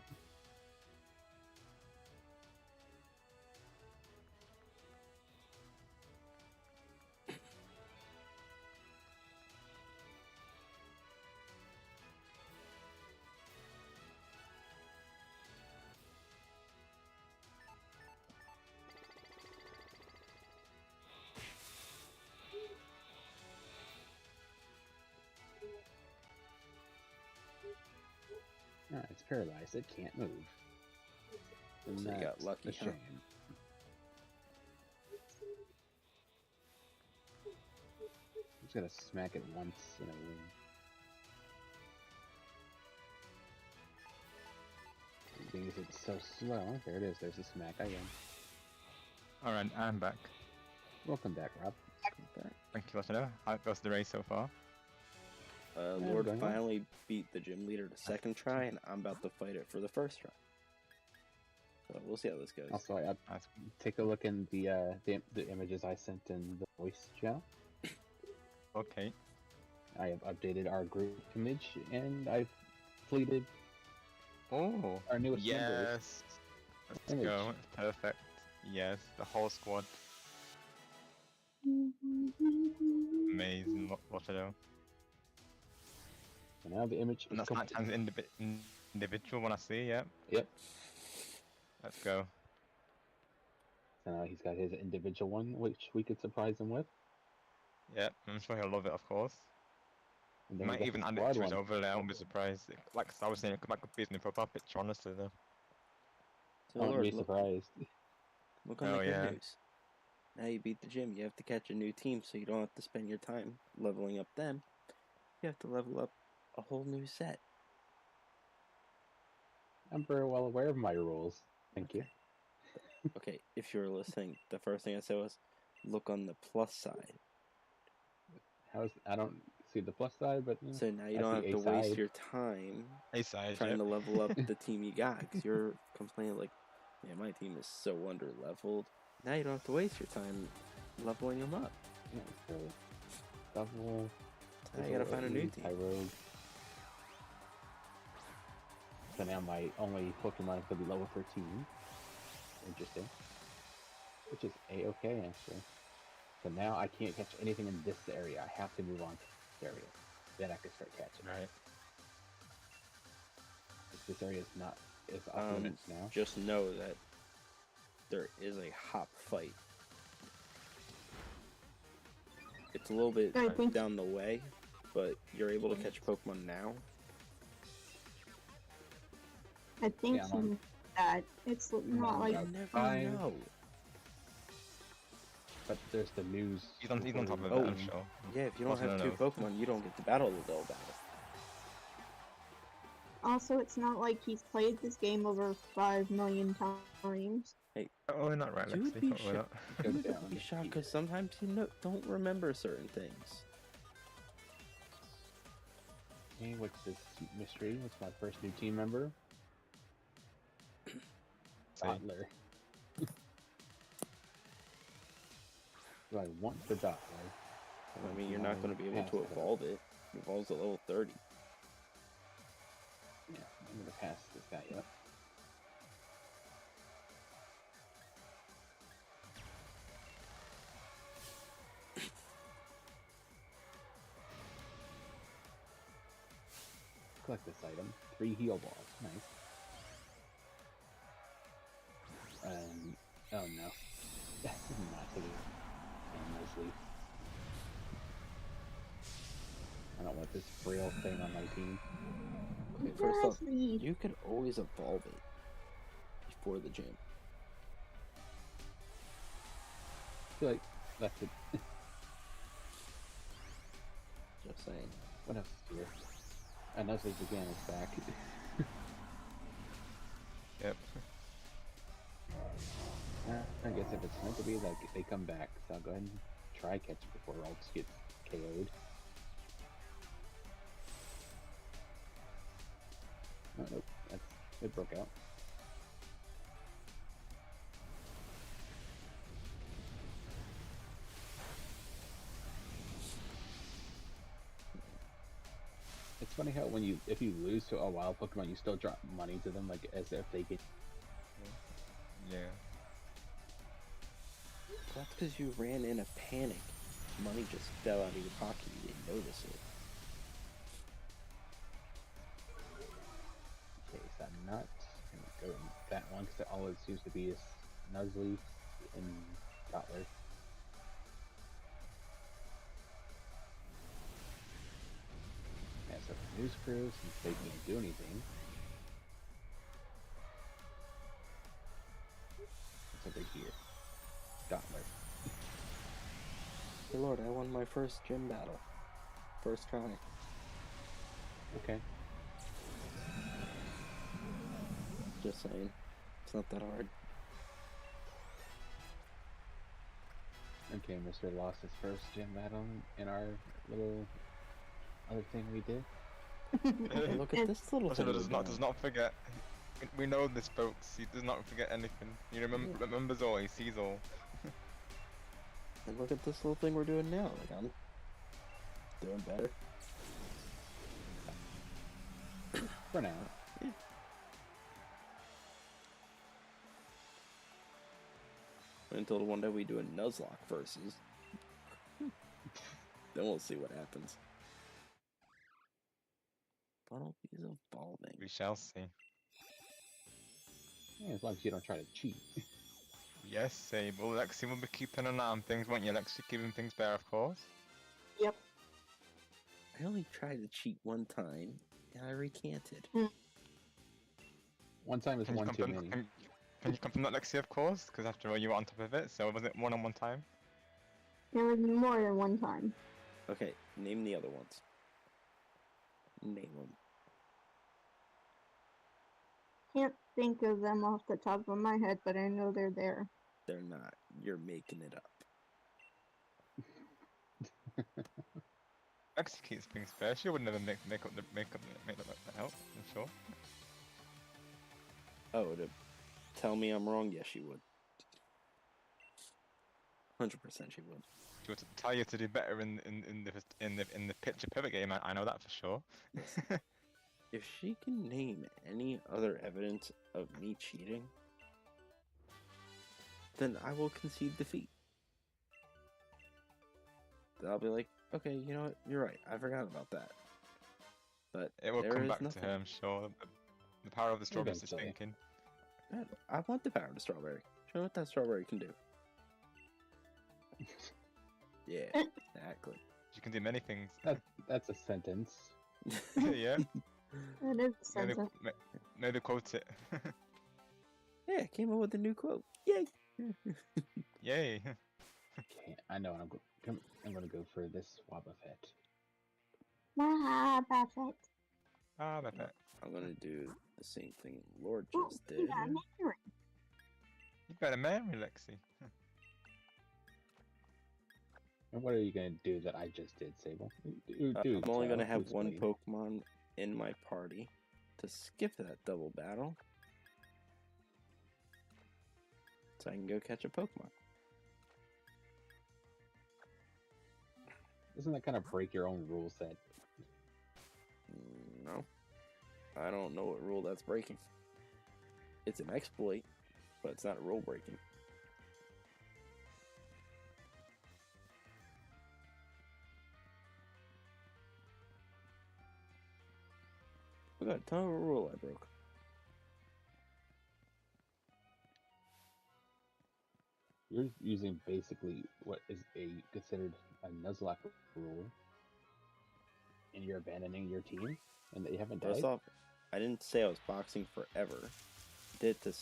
No, it's paralyzed. It can't move. And So you got lucky, a shame. I'm just gonna smack it once and I win. The thing is, it's so slow. There it is. There's a smack. I win. Alright, I'm back. Welcome back, Rob. Thank you, Lordshadow. How goes the race so far? Lord going well. finally beat the gym leader the second try, and I'm about to fight it for the first try. So we'll see how this goes. Also, take a look in the images I sent in the voice chat. Okay. I have updated our group image, and I've fleeted Oh, our newest members. yes. Let's Image. go. It's perfect. Yes, the whole squad. Amazing, Lordshadow. So now the image And is that's my complete. times individual when I see, yeah. Yep. Let's go. So now he's got his individual one, which we could surprise him with. Yeah, I'm sure he'll love it, of course. And He then we might got even the add it squad to his one. overlay, I won't be surprised. Like I was saying, it might be his new profile picture, honestly, though. So I wouldn't Lord, be surprised. look on Oh, the good yeah. news. Now you beat the gym, you have to catch a new team, so you don't have to spend your time leveling up them. You have to level up a whole new set. I'm very well aware of my rules. Thank you. Okay, if you were listening, the first thing I said was, look on the plus side. I don't see the plus side, but So now you I don't see have to a waste side. your time A-side, trying yep. to level up the team you got, because you're complaining like, yeah, my team is so under-leveled. Now you don't have to waste your time leveling them up. Yeah, so double. Now you gotta find a new team. Rogue. So now my only Pokemon could be level 13. Interesting. Which is A-okay, actually. So now I can't catch anything in this area. I have to move on to this area. Then I can start catching. Right. This area is not off limits now. Just know that there is a hop fight. It's a little bit down the way, but you're able to catch Pokemon now. I think that it's not like You never know. But there's the news. He's on top of it, Oh, I'm sure. Yeah, if you don't have two Pokemon, you don't get to battle the Dull Battle. Also, it's not like he's played this game over 5 million times. Hey, oh, we're not right, Dude, Lexi. be Oh, we're not. Dude, be shocked, because sometimes you don't remember certain things. Hey, what's this mystery? What's my first new team member? Butler. do I want for Dot? I mean, you're not going to be able to evolve it. It evolves at level 30. Yeah, I'm going to pass this guy up. Collect this item. 3 heal balls. Nice. Oh no. Not to do. And nicely. I don't want this frail thing on my team. Okay, first off, you can always evolve it before the gym. I feel like that's it. Just saying. What else is here? Unless it's again, it's back. Yep. I guess if it's meant to be, like, they come back, so I'll go ahead and try catch it before Ralts gets KO'd. Oh, nope, it broke out. It's funny how if you lose to a wild Pokemon, you still drop money to them, like as if they get. Yeah. That's because you ran in a panic. Money just fell out of your pocket. You didn't notice it. Okay, so I'm not gonna go in that one because all it seems to be is Nuzleaf and Dottler. Yeah, so for News Crew, since they can't do anything. What's over here? Dottler. Hey Lord, I won my first gym battle. First try. Okay. Just saying. It's not that hard. Okay, Mr. lost his first gym battle in our little other thing we did. Hey, look at this little thing. Does not forget. We know this, folks. He does not forget anything. He remembers all. He sees all. And look at this little thing we're doing now. Like, I'm doing better. For now. Yeah. Until one day we do a Nuzlocke versus. Then we'll see what happens. Bunnelby's evolving. We shall see. Yeah, as long as you don't try to cheat. Yes, Sable. Lexi will be keeping an eye on things, won't you? Lexi keeping things bare, of course. Yep. I only tried to cheat one time, and I recanted. One time is one too many. Can you confirm that, Lexi, of course? Because after all, you were on top of it, so was it one time? There was more than one time. Okay, name the other ones. Name them. Can't think of them off the top of my head, but I know they're there. They're not. You're making it up. Lexi keeps things fair. She would never make that help, I'm sure. Oh, to tell me I'm wrong? Yes, she would. 100% she would. She would tell you to do better in the picture pivot game. I know that for sure. If she can name any other evidence of me cheating, then I will concede defeat. Then I'll be like, okay, you know what? You're right. I forgot about that. But it will come back nothing. to her, I'm sure. The power of the strawberry is thinking. I want the power of the strawberry. Show me what that strawberry can do. Yeah, exactly. She can do many things. That's a sentence. Yeah. That is a sentence. Maybe quote it. Yeah, came up with a new quote. Yay! Yay! Okay, I know. I'm gonna go for this Wobbuffet. Wobbuffet. Wobbuffet. I'm gonna do the same thing Lord just did. You better marry Lexi. And what are you gonna do that I just did, Sable? I'm only gonna have one Pokemon in my party to skip that double battle, so I can go catch a Pokemon. Doesn't that kind of break your own rule set? No. I don't know what rule that's breaking. It's an exploit, but it's not a rule breaking. We got a ton of a rule I broke. You're using basically what is considered a Nuzlocke rule, and you're abandoning your team, and they haven't died. First off, I didn't say I was boxing forever. I did to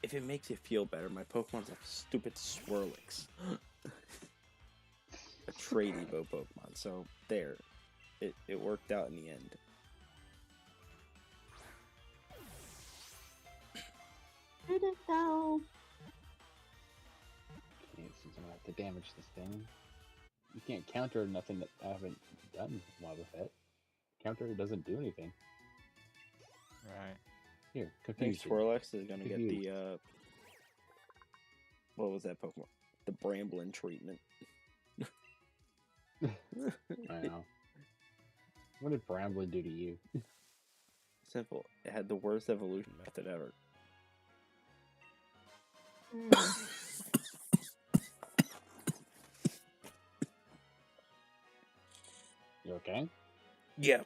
if it makes you feel better, my Pokemon's a stupid Swirlix. A trade Evo Pokemon, so there. It worked out in the end. Did it though? Okay, since I'm gonna have to damage this thing. You can't counter nothing that I haven't done Wobbuffet. Counter doesn't do anything. Right. Here, I think confused. Swirlix is gonna get the what was that Pokemon? The Bramblin treatment. I know. What did Bramblin do to you? Simple. It had the worst evolution method ever. You okay? Yeah.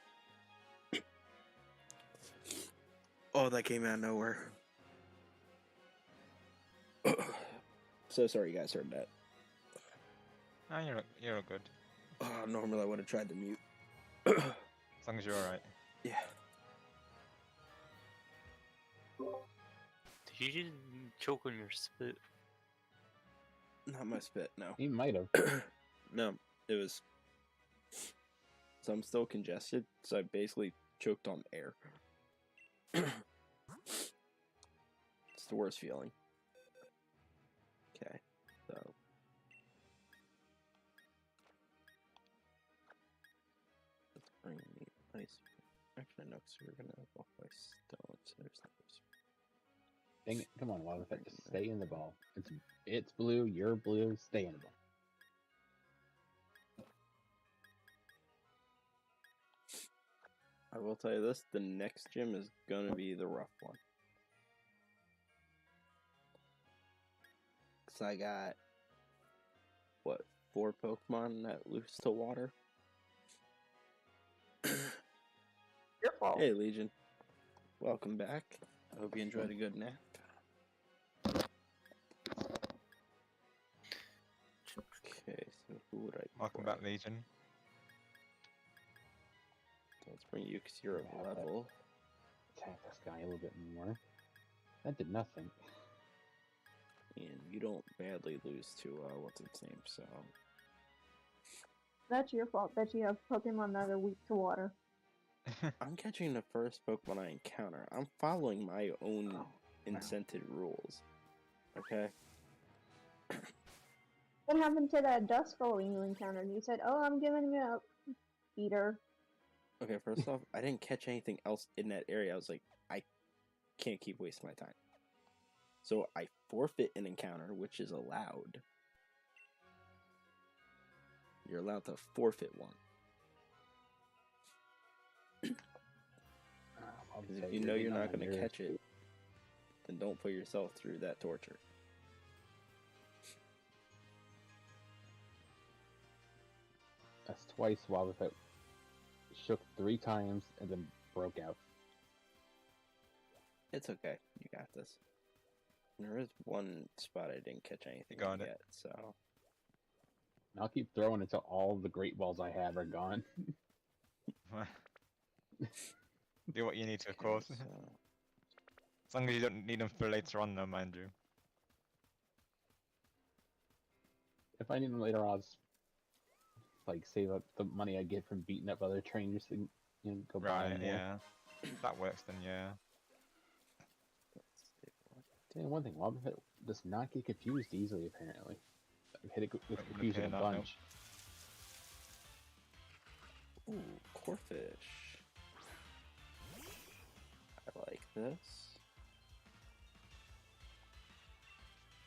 Oh, that came out of nowhere. So sorry you guys heard that. Oh, you're good. Normally I would have tried to mute. As long as you're alright. Yeah. Did you just choke on your spit? Not my spit, no. He might have. No, it was... So I'm still congested, so I basically choked on air. It's the worst feeling. Okay, so... Let's bring the ice... Actually, no, because we're gonna walk by stone, so there's no ice. Dang it. Come on, Wobbuffet. Just stay in the ball. It's blue, you're blue, stay in the ball. I will tell you this, the next gym is gonna be the rough one. Cause I got, what, 4 Pokemon that lose to water? Your fault. Hey Legion, welcome back. I hope you enjoyed a good nap. Okay, so who would I Welcome back, Legion. Let's bring you because you're a level. Attack this guy a little bit more. That did nothing. And you don't badly lose to, what's its name, so... That's your fault that you have Pokemon that are weak to water. I'm catching the first Pokemon I encounter. I'm following my own incented rules. Okay? What happened to that Duskull you encountered? You said, oh, I'm giving him up, Peter. Okay, first off, I didn't catch anything else in that area. I was like, I can't keep wasting my time. So I forfeit an encounter, which is allowed. You're allowed to forfeit one. Because if you know you're not going to catch it, then don't put yourself through that torture. That's twice Wobbuffet shook 3 times and then broke out. It's okay. You got this. There is one spot I didn't catch anything on yet, so... And I'll keep throwing until all the Great Balls I have are gone. Do what you need to, of course. So... As long as you don't need them for later on, though, mind you. If I need them later, I'll just, like, save up the money I get from beating up other trainers to, go buy them more. Yeah. That works then, yeah. Tell you one thing, Wobbuffet does not get confused easily, apparently. I've hit it with confusion a bunch. Ooh, Corphish. I like this.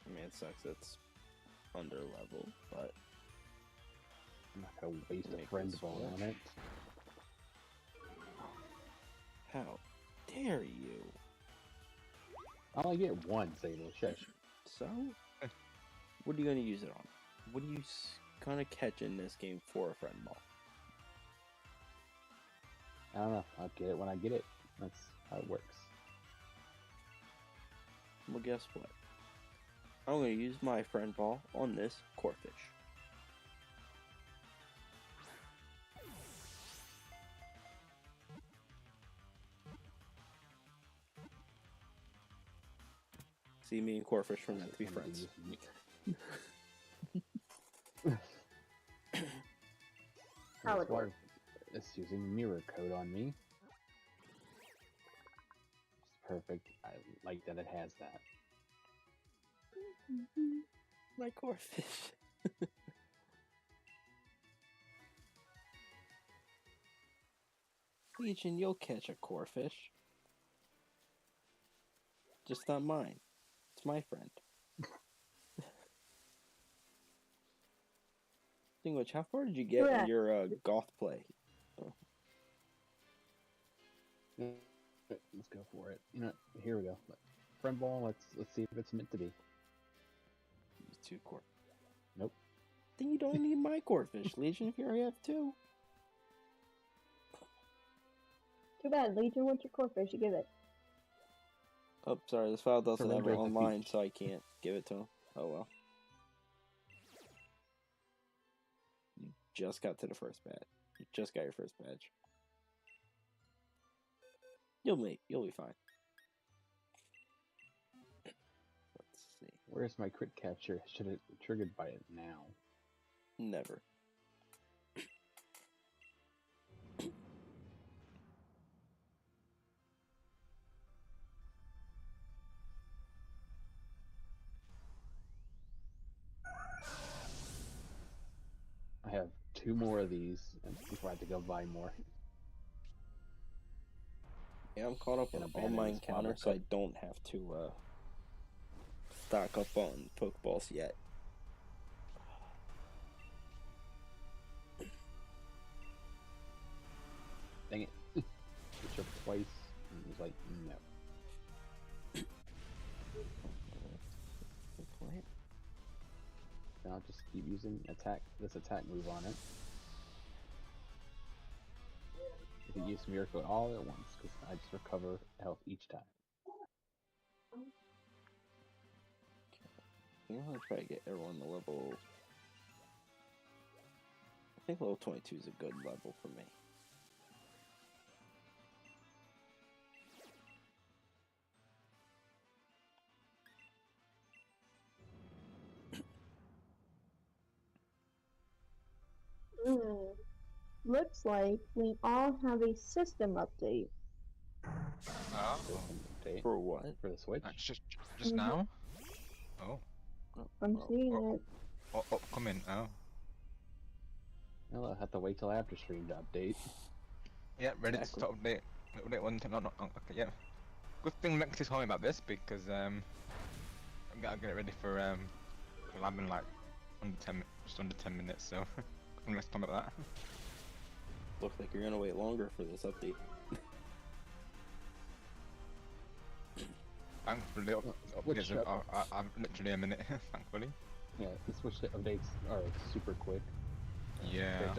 I mean, it sucks it's under level, but I'm not gonna waste a friend ball on it. How dare you? I only get one, Sable. Shush. So? What are you gonna use it on? What are you gonna catch in this game for a friend ball? I don't know. I'll get it when I get it. That's how it works. Well, guess what? I'm gonna use my friend ball on this corfish. See, me and corfish are meant to be friends. How it works. It's using mirror code on me. It's perfect. I like that it has that. My corfish. Legion, you'll catch a corfish. Just not mine. It's my friend. Thing which, how far did you get in your goth play? Oh. Let's go for it. You know, here we go. Friend ball. Let's see if it's meant to be. Use 2 corfish. Nope. Then you don't need my corfish, Legion. If you already have 2. Too bad, Legion wants your corfish. You give it. Oh, sorry. This file doesn't have it Surrender the online, beach. so I can't give it to him. Oh well. You just got to the first badge. You just got your first badge. You'll be fine. Let's see. Where's my crit capture? Should it triggered by it now? Never. I have 2 more of these before I have to go buy more. Yeah, I'm caught up on all my encounters, so I don't have to stock up on Pokeballs yet. Dang it. It took twice. And it was like, no. Then I'll just keep using this attack move on it. You can use Miracle all at once, because I just recover health each time. I'm gonna try to get everyone to level. I think level 22 is a good level for me. Looks like we all have a system update. Oh. For what? For the Switch? Just now? Oh. I'm seeing it. Oh, upcoming. Oh. Well, I'll have to wait till after stream to update. Yeah, ready to update. Update one time. Okay, yeah. Good thing Lexi told me about this because I gotta get it ready for lab in like just under 10 minutes. So, good thing Lexi told me about that. Looks like you're gonna wait longer for this update. Thankfully, I'm literally a minute. Thankfully. Yeah, the Switch updates are super quick. Yeah.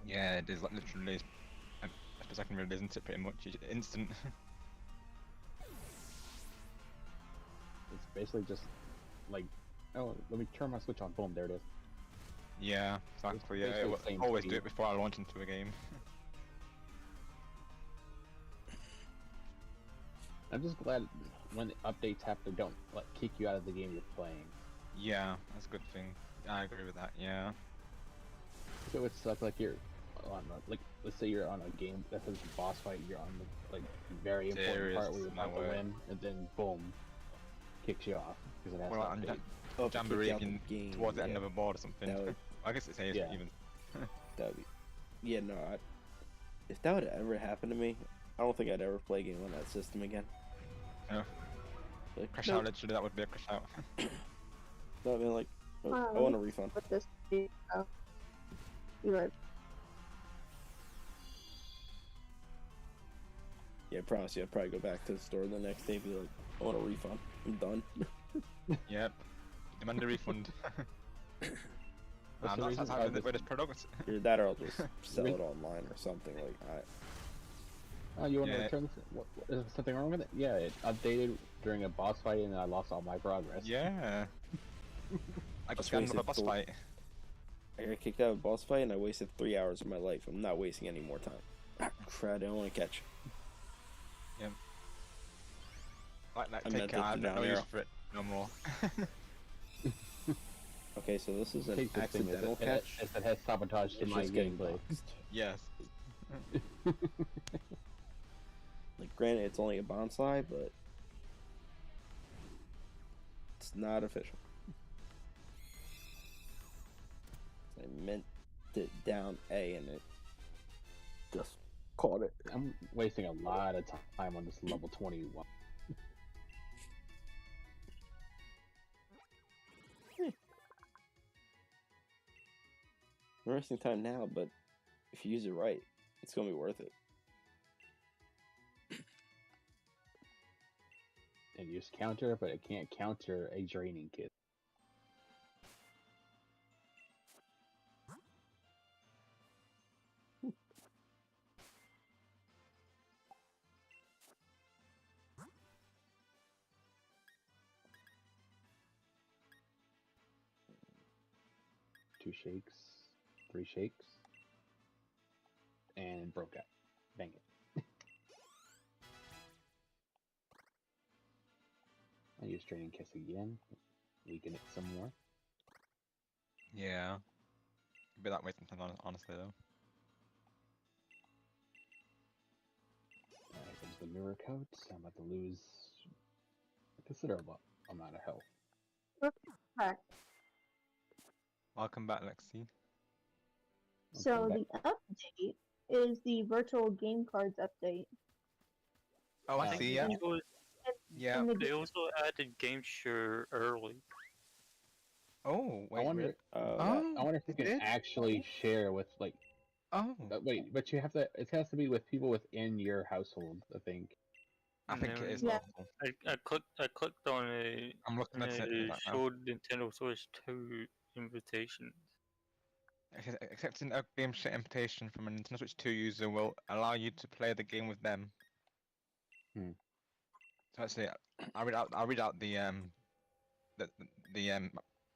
Yeah, it is like literally a second really, isn't it? Pretty much instant. It's basically just like, oh, let me turn my Switch on. Boom, there it is. Yeah, exactly. Yeah, I always do it before I launch into a game. I'm just glad when the updates happen, they don't like kick you out of the game you're playing. Yeah, that's a good thing. I agree with that. Yeah. So it's like you're on like let's say you're on a game that has a boss fight, you're on the like very important part where you're about to win, and then boom, kicks you off because it has to update. Jamboree towards the end of a board or something. Would, I guess it's even. That would be. Yeah, no. If that would ever happen to me, I don't think I'd ever play a game on that system again. No. Like, crash out, literally, that would be a crash out. No, I mean, like, I want a refund. With this, you like. Yeah, I promise you, I'd probably go back to the store the next day and be like, I want a refund. I'm done. Yep. Demand a refund. What's the That's reason how why with this product. Either that or I'll just sell it online or something. Like, Oh, you want to Yeah. return this? Is there something wrong with it? Yeah, it updated during a boss fight and I lost all my progress. Yeah. I got Just scammed with a wasted boss full- fight. I got kicked out of a boss fight and I wasted 3 hours of my life. I'm not wasting any more time. Crap, I don't want to catch. Yep. Like that, I take meant it, it I have down no use arrow. for it no more. Okay, so this is an Take this thing as accidental it catch. has sabotage to It's my just getting gameplay. boxed. Yes. Like, granted, it's only a bonsai, but it's not official. I meant it down A and it just caught it. I'm wasting a lot of time on this level 21. We're wasting time now, but if you use it right, it's gonna be worth it. And use counter, but it can't counter a draining kit. Two shakes, three shakes, and broke out. Dang it. I use draining kiss again. Weaken it some more. Yeah. It'd be that way sometimes, honestly, though. Here comes the mirror coat. I'm about to lose a considerable amount of health. Correct. Welcome back, Lexi. So the update is the virtual game cards update. Oh, I see, yeah. Yeah. And the They also added game share early. Oh, wait, I wonder. Oh, I wonder if you it can did? actually share with like. Oh. Wait, but you have to. It has to be with people within your household. I think. I think it is Yeah. lawful. I clicked on a. I'm looking at it and right now. showed Nintendo Switch 2 invitations. Accepting a game share invitation from a Nintendo Switch 2 user will allow you to play the game with them. So actually, I'll read out the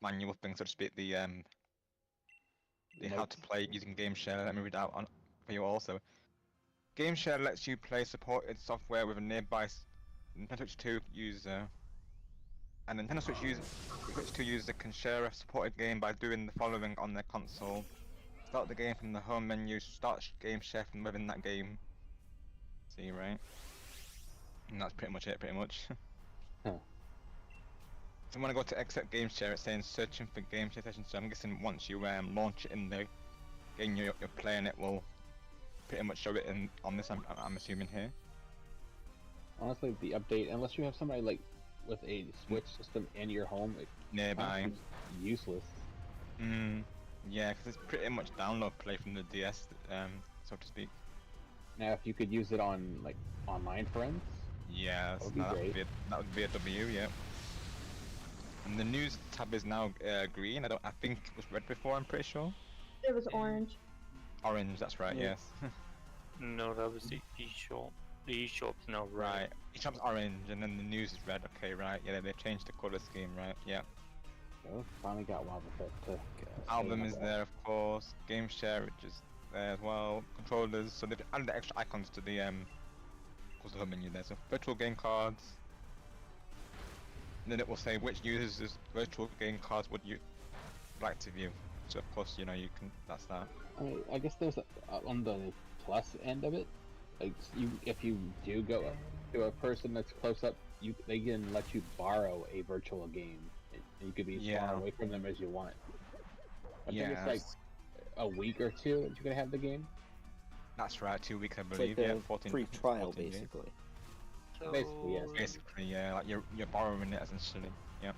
manual thing, so to speak, the how to play using game share. Let me read out for you also. Game share lets you play supported software with a nearby Nintendo Switch 2 user. A Nintendo Switch 2 user can share a supported game by doing the following on their console. Start the game from the home menu, start game share from within that game. See, right? And that's pretty much it, pretty much. Huh. So when I go to accept game share, it's saying searching for game share session, so I'm guessing once you launch it in the game you're playing, it will pretty much show it on this, I'm assuming here. Honestly, the update, unless you have somebody like with a Switch system in your home, it's nearby, useless. Yeah, because it's pretty much download play from the DS, so to speak. Now, if you could use it on like online friends, yeah, that would be great. That would be a W, yeah. And the news tab is now green. I think it was red before. I'm pretty sure. It was orange. Orange, that's right. Yeah. Yes. No, that was the eShop. The eShop's now red. Right. Each shop's orange, and then the news is red. Okay, right. Yeah, they changed the color scheme, right? Yeah. Oh, finally got one with it. Album is there, of course. Game share, which is there as well. Controllers. So they've added the extra icons to the the home menu there. So virtual game cards. And then it will say which users' virtual game cards would you like to view. So of course, you know, you can. That's that. I guess there's on the plus end of it. Like if you do go up to a person that's close up, they can let you borrow a virtual game. And you could be as far away from them as you want. I think it's like a week or two that you can have the game. That's right, 2 weeks I It's believe. like Yeah, a 14. free trial, 14 days. basically. Basically, yes. Basically, yeah, like you're borrowing it essentially. Yeah.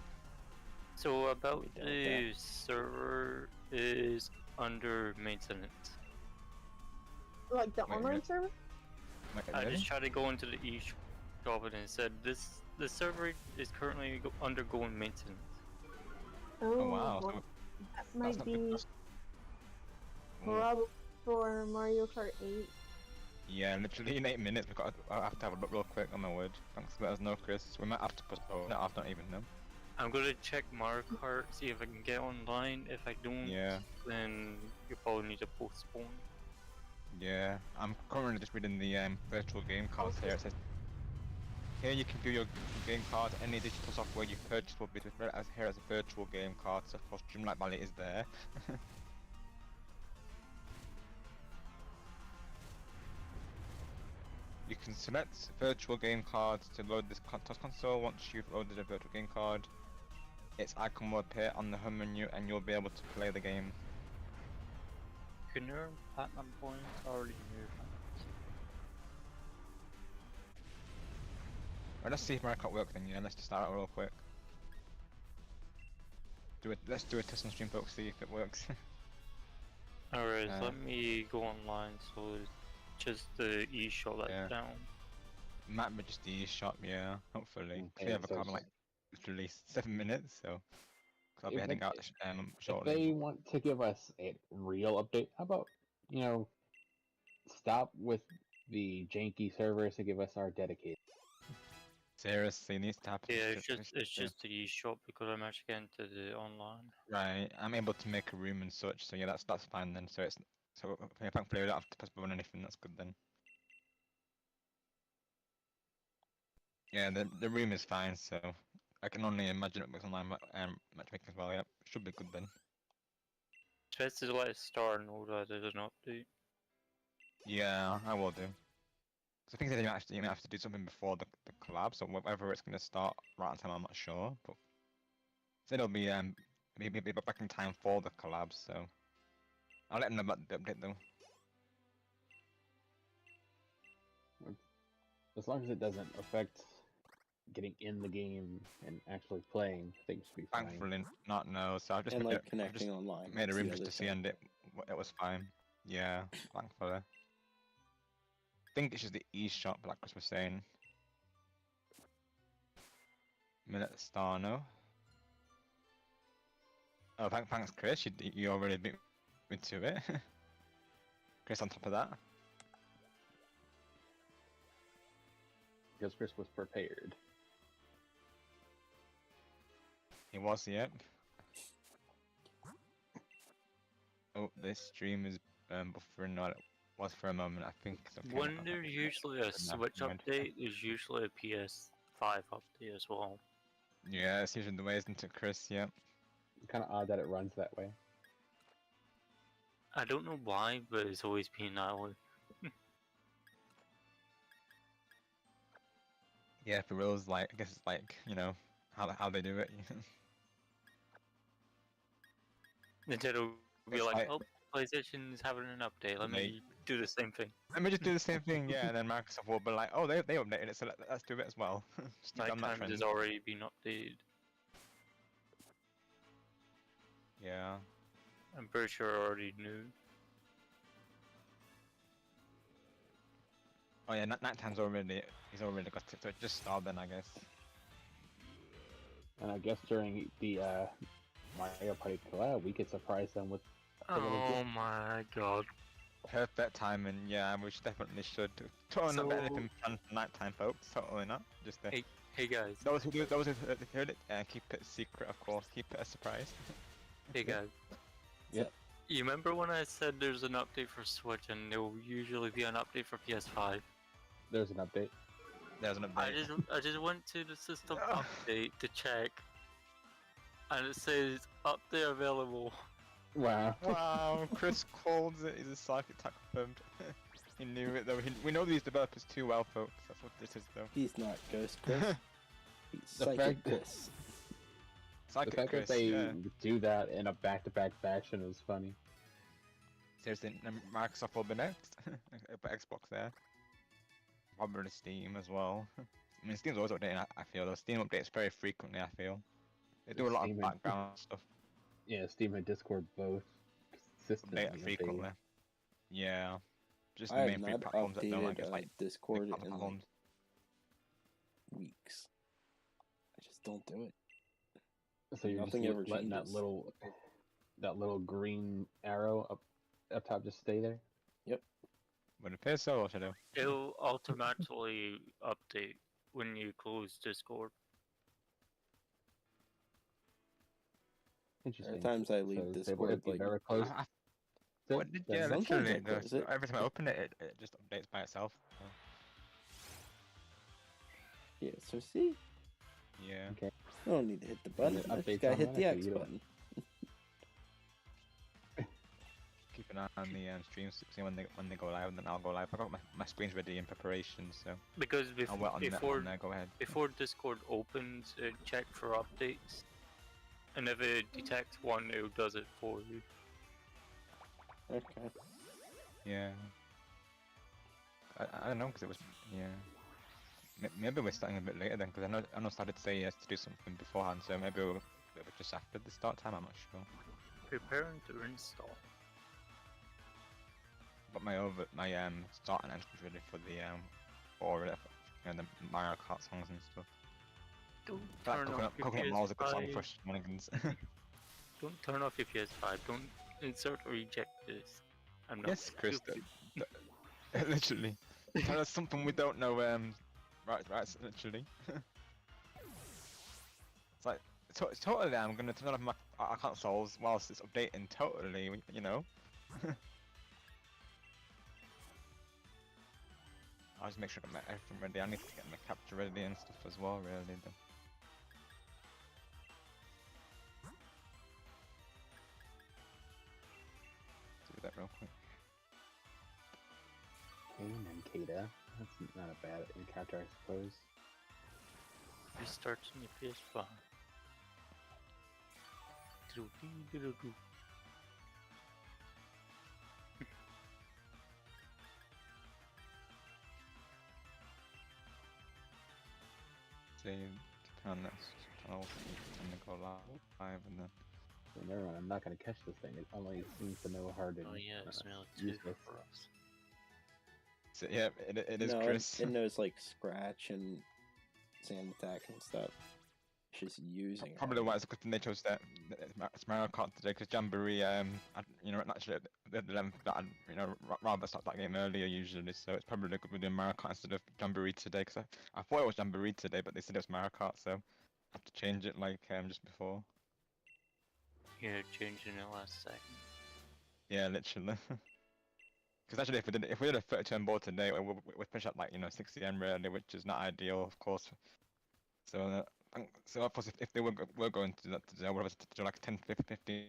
So about the server is under maintenance. Like the online server? I just tried to go into the eShop and it said the server is currently undergoing maintenance. Oh, wow. well, So that might be probably for Mario Kart 8. Yeah, literally in 8 minutes. I have to have a look real quick on my word. Thanks for letting us know, Chris. We might have to postpone. No, I don't even know. I'm gonna check Mario Kart, see if I can get online. If I don't, then you probably need to postpone. Yeah, I'm currently just reading the virtual game cards here. It says here you can view your game cards. Any digital software you purchase will be displayed as here as a virtual game card. So of course, Dreamlight Valley is there. You can select virtual game cards to load this touch console. Once you've loaded a virtual game card, its icon will appear on the home menu and you'll be able to play the game. Can you earn platinum points? Already knew. Well, let's see if Mario Kart works then, yeah, let's just start out real quick. Let's do a test on stream, folks, see if it works. Alright, let me go online so it's just the eShop that's down. Might be just the eShop, yeah, hopefully. We have a card in like literally 7 minutes, so I'll be heading out shortly. If they want to give us a real update, how about, you know, stop with the janky servers and give us our dedicated. Seriously, needs to happen. Yeah, it's just the eShop because I'm actually getting to the online. Right, I'm able to make a room and such, so yeah, that's fine then. So thankfully we don't have to postpone anything. That's good then. Yeah, the room is fine, so I can only imagine it works online matchmaking as well. Yeah, should be good then. Try to let it start and all that. There's an update. Yeah, I will do. So I think that you might have to do something before the collab, so whether it's going to start right on time, I'm not sure, but it'll be maybe back in time for the collab, so I'll let them know about the update though. As long as it doesn't affect getting in the game and actually playing, things should be fine. Thankfully, not no. So I've just connecting online. Made a room just to see, and it was fine. Yeah, thankfully. I think it's just the eShop, like Chris was saying. Minute star, no? Oh, thanks, Chris. You already beat me to it. Chris on top of that. Because Chris was prepared. He was, yep. Oh, this stream is buffering. No, it was for a moment, I think. When there's usually a Switch update, there's usually a PS5 update as well. Yeah, it's usually the way, isn't it, Chris? Yep. It's kind of odd that it runs that way. I don't know why, but it's always been that way. Yeah, for real, I guess it's like, you know, how they do it. Nintendo will be like, oh, PlayStation's having an update, let me do the same thing. Let me just do the same thing, yeah, and then Microsoft will be like, oh, they updated it, so let's do it as well. Nighttime has already been updated. Yeah. I'm pretty sure I already knew. Oh yeah, Nighttime's already, he's already got it, so it just started then, I guess. And I guess during the Mario Party collab, we could surprise them with. Oh my god. Perfect timing, yeah, we definitely should. Totally not anything planned for Nighttime, folks. Totally not. Just Hey guys. Those who heard it, keep it secret, of course. Keep it a surprise. Hey guys. Yep. You remember when I said there's an update for Switch and there will usually be an update for PS5? There's an update. There's an update. I just went to the system update to check, and it says update available. Wow. Wow, Chris calls it. He's a psychic attack confirmed. He knew it though. We know these developers too well, folks. That's what this is though. He's not Ghost Chris. He's Psychic Chris. The fact that they do that in a back-to-back fashion is funny. Seriously, Microsoft will be next. But Xbox there. Probably Steam as well. I mean, Steam's always updating, I feel though. Steam updates very frequently, I feel. They do a lot of Steam and- background stuff. Yeah, Steam and Discord both consistently Update frequently. Yeah. Just the I have main three not platforms that don't, I updated guess, like Discord big in like platforms. weeks. I just don't do it. So you're Nothing just ever letting changes. that little green arrow up top just stay there? Yep. Would it appear so, Lordshadow? It'll automatically update when you close Discord. Interesting. There are times I leave So, Discord if you've like ever closed What did, yeah, Sometimes literally, I close it. every time I open it, it just updates by itself. So, yeah, so see? yeah. Okay. I don't need to hit the button. it I just updates gotta hit the X automatically, you don't- button. Keep an eye on the streams to see when they go live, and then I'll go live. I got my screens ready in preparation, so Because I'll wait on there. Go ahead. before Discord opens, check for updates. And if it detects one, it does it for you. Okay. Yeah. I don't know, because it was, yeah. Maybe we're starting a bit later then, because I know started to say yes to do something beforehand, so maybe it was just after the start time, I'm not sure. Preparing to install. But my start and end was ready for the the Mario Kart songs and stuff. Don't Like turn off your Coconut Mall is a good song PS5. for shenanigans. Don't turn off your PS5. Don't insert or eject this. I'm not Yes, Chris. stupid. Literally. Tell us something we don't know. Right. Literally. It's like totally. I'm gonna turn off our consoles whilst it's updating. Totally. You know. I'll just make sure I get everything ready. I need to get my capture ready and stuff as well. Really. Though. Do that real quick. Kane and Kada. That's not a bad encounter, I suppose. Restarting your PS5. Do-do-do-do-do. Save, turn this channel, and then go live, and then. So never mind, I'm not gonna catch this thing. It only seems to know how to. Oh yeah, it's now use 2 this. for us. So yeah, it is No, Chris. it knows like scratch and sand attack and stuff. It's just using it. Probably why it's because they chose that it's Mario Kart today because Jamboree, naturally the length that I'd, rather start that game earlier usually, so it's probably good we're doing Mario Kart instead of Jamboree today because I thought it was Jamboree today, but they said it was Mario Kart, so I have to change it like just before. Yeah, changing it last second. Yeah, literally. Because actually, if we did a 30-turn board today, we'd push up like 60 M really, which is not ideal, of course. So of course, if they were going to do that today, I would have to do like 10, 15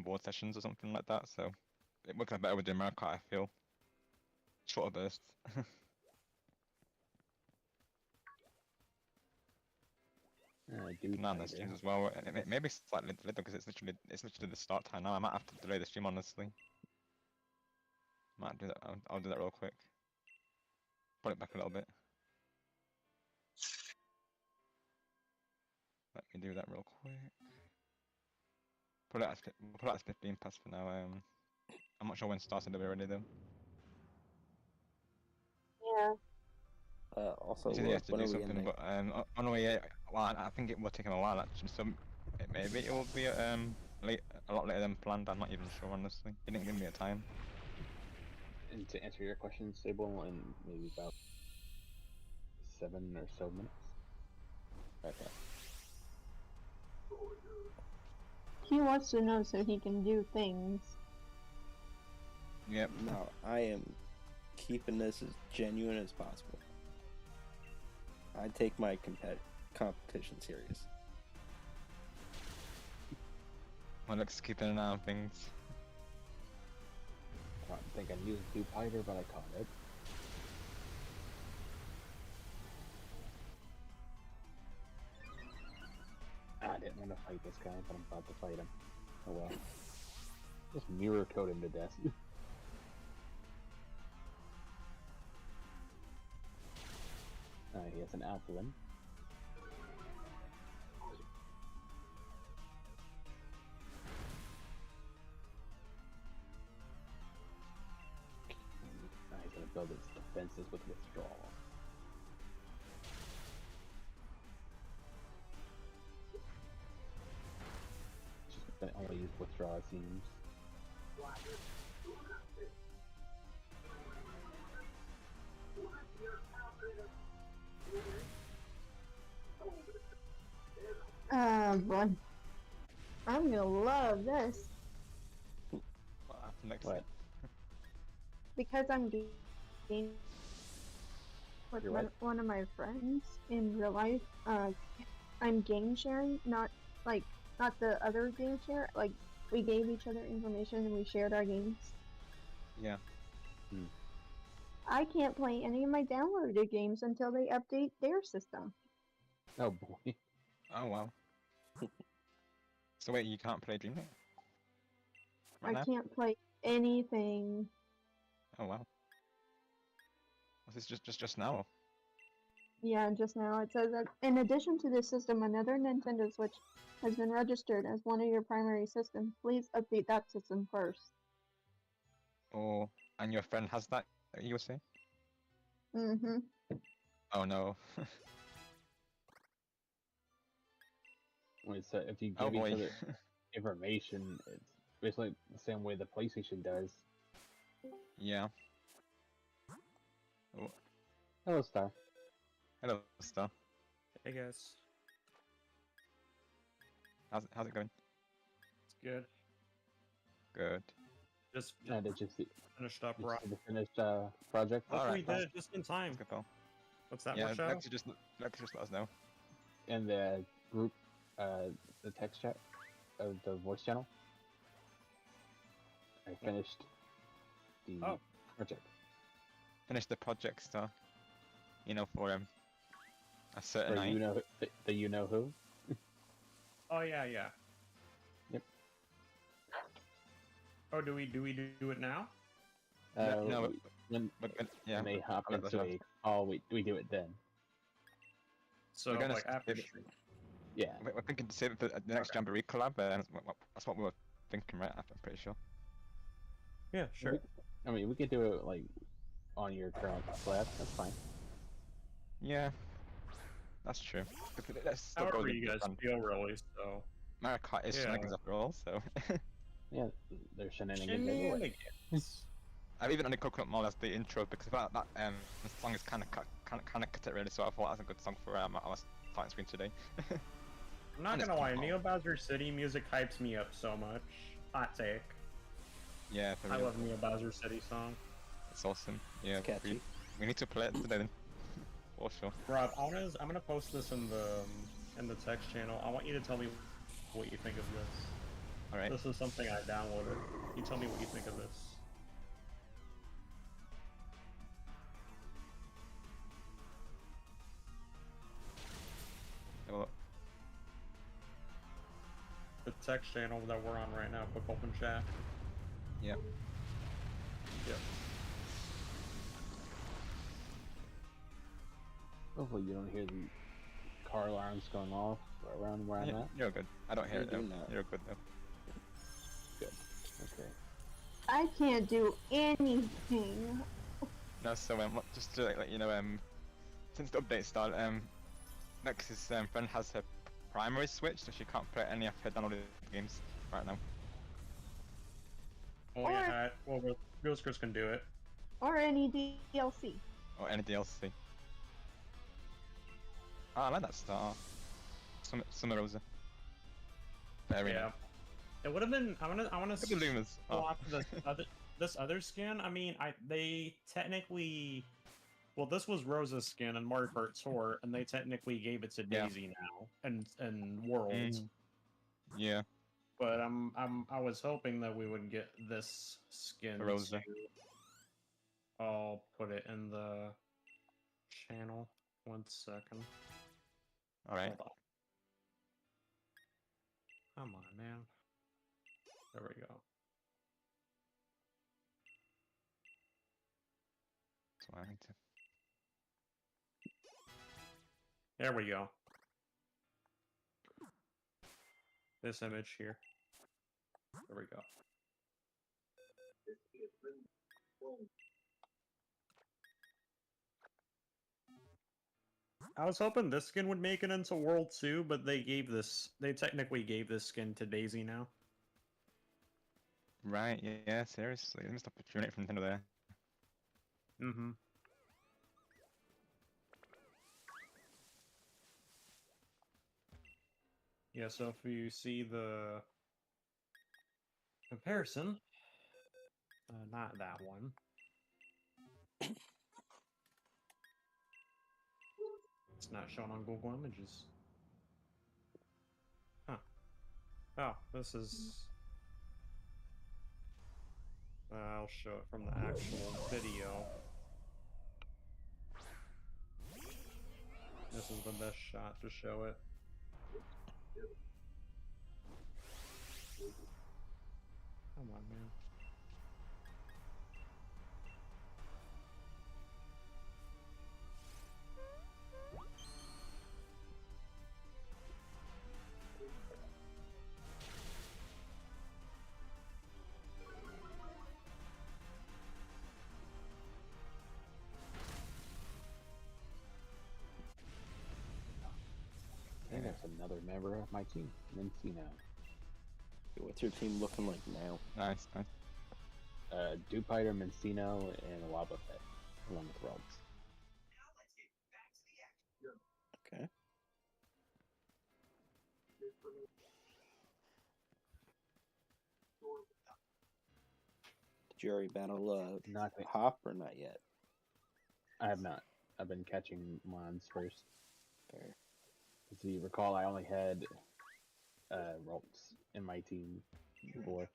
board sessions or something like that. So it works out better with the Mario Kart, I feel. Shorter bursts. Nah, the streams as well. Maybe slightly delayed because it's literally the start time now. I might have to delay the stream honestly. Might do that. I'll do that real quick. Put it back a little bit. Let me do that real quick. Put it at 15 past for now. I'm not sure when started to be ready though. Yeah. Also, He has to when do are we something, ending? but on the way, well, I think it will take him a while actually. So maybe it will be a lot later than planned. I'm not even sure honestly. He didn't give me a time. And to answer your question, Sable, in maybe about 7 or so minutes. Okay. He wants to know so he can do things. Yep. Now I am keeping this as genuine as possible. I take my competition serious. Well, let's keep an eye on things. I don't think I used Blue Pider, but I caught it. I didn't want to fight this guy, but I'm about to fight him. Oh well. Just mirror code him to death. He has an Alphalin. build its defenses with withdrawal. It's just gonna only use withdrawal, it seems. Boy. I'm gonna love this. What happened next? What? Because I'm gaming with one of my friends in real life. I'm game sharing, not the other game share. Like, we gave each other information and we shared our games. Yeah. I can't play any of my downloaded games until they update their system. Oh boy. Oh wow. So wait, you can't play Dreamlight? Right now? I can't play anything. Oh wow. Was this just now? Yeah, just now it says that in addition to this system, another Nintendo Switch has been registered as one of your primary systems. Please update that system first. Oh, and your friend has that, you were saying? Mm-hmm. Oh no. Wait, so if you Oh give each boy. other information, it's basically the same way the PlayStation does. Yeah. Oh, Hello, Star. hello, Star. Hey guys, How's it going? it's good. Good. Just Did you see finished up the rock. finished project? Look, we Alright, did it just in time. Let's go, pal. What's that, Yeah, Lordshadow? Lexi just let us know. In the group, the text chat of the voice channel. I finished the project. Finish the project, Star. You know, for a certain For night. you know who? Oh yeah, yeah. Yep. Oh, do we do it now? No, when yeah. they hop I'll let into those a call, we do it then. So We're gonna like after save it. stream. Yeah. We're thinking to save it for the next Jamboree collab. That's what we were thinking, right? I'm pretty sure. Yeah, sure. I mean, we could do it like on your current collab. That's fine. Yeah, that's true. Let's still go However with you the guys plan. feel, really. So Mario Kart is Yeah. shenanigans after all, so. Yeah, there's shenanigans everywhere. I've even only Coconut Mall as the intro because I felt like that song is kind of cut it really, so I thought that was a good song for our starting screen today. I'm not gonna lie, Neo Bowser City music hypes me up so much. Hot take. Yeah, for I real. love Neo Bowser City song. It's awesome. Yeah, Catchy. we need to play it today then. For sure. Rob, I'm gonna post this in the text channel. I want you to tell me what you think of this. Alright. This is something I downloaded. You tell me what you think of this. Well, The text channel that we're on right now, quick open chat. yeah. Yep. Hopefully you don't hear the car alarms going off around where I'm at. You're good. I don't hear it though. do not. You're good though. Good. Okay. I can't do anything. No, so just to let you know, since the update started, Nex's friend has her primary Switch, so she can't play any of her downloaded games right now. Oh yeah, well, Ghost Chris can do it. Or any DLC. Or any DLC. Oh, I like that start. Summer Rosa. Very nice. It would have been. I wanna. Look at the Lumas. Go Oh. off this other skin. I mean, they technically. Well, this was Rosa's skin in Mario Kart Tour, and they technically gave it to Daisy now, and Worlds. Yeah. But I was hoping that we would get this skin. Rosa. I'll put it in the channel. 1 second. Alright. Hold on. Come on, man. There we go. That's what I need to. There we go. This image here. There we go. I was hoping this skin would make it into World 2, but they technically gave this skin to Daisy now. Right, yeah, seriously. Missed opportunity from Nintendo there. Mm-hmm. Yeah, so if you see the comparison, not that one. It's not shown on Google Images. Huh. Oh, this is... I'll show it from the actual video. This is the best shot to show it. Come on, man. I think that's another member of my team, Mincino. What's your team looking like now? Nice, nice. Dupiter, Mincino, and Wobbuffet, along with Rogues. Okay. Did you already battle Hop or not yet? I have not. I've been catching Mons first. Fair. As you recall, I only had Rogues in my team before.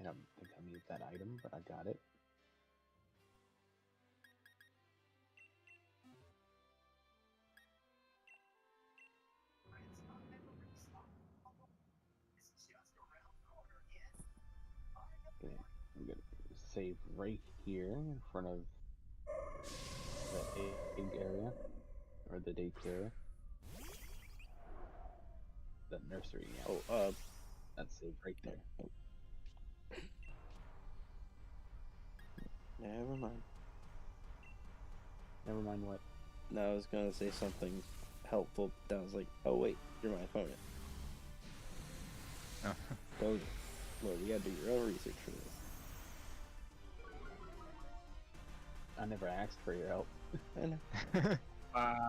I don't think I need that item, but I got it. Okay, I'm gonna save right here in front of the egg area, or the daycare. The nursery, yeah. Oh, that's saved right there. Oh. Never mind. Never mind what? No, I was gonna say something helpful, but I was like, oh wait, you're my opponent. Go, Lord, you gotta do your own research for this. I never asked for your help. I know.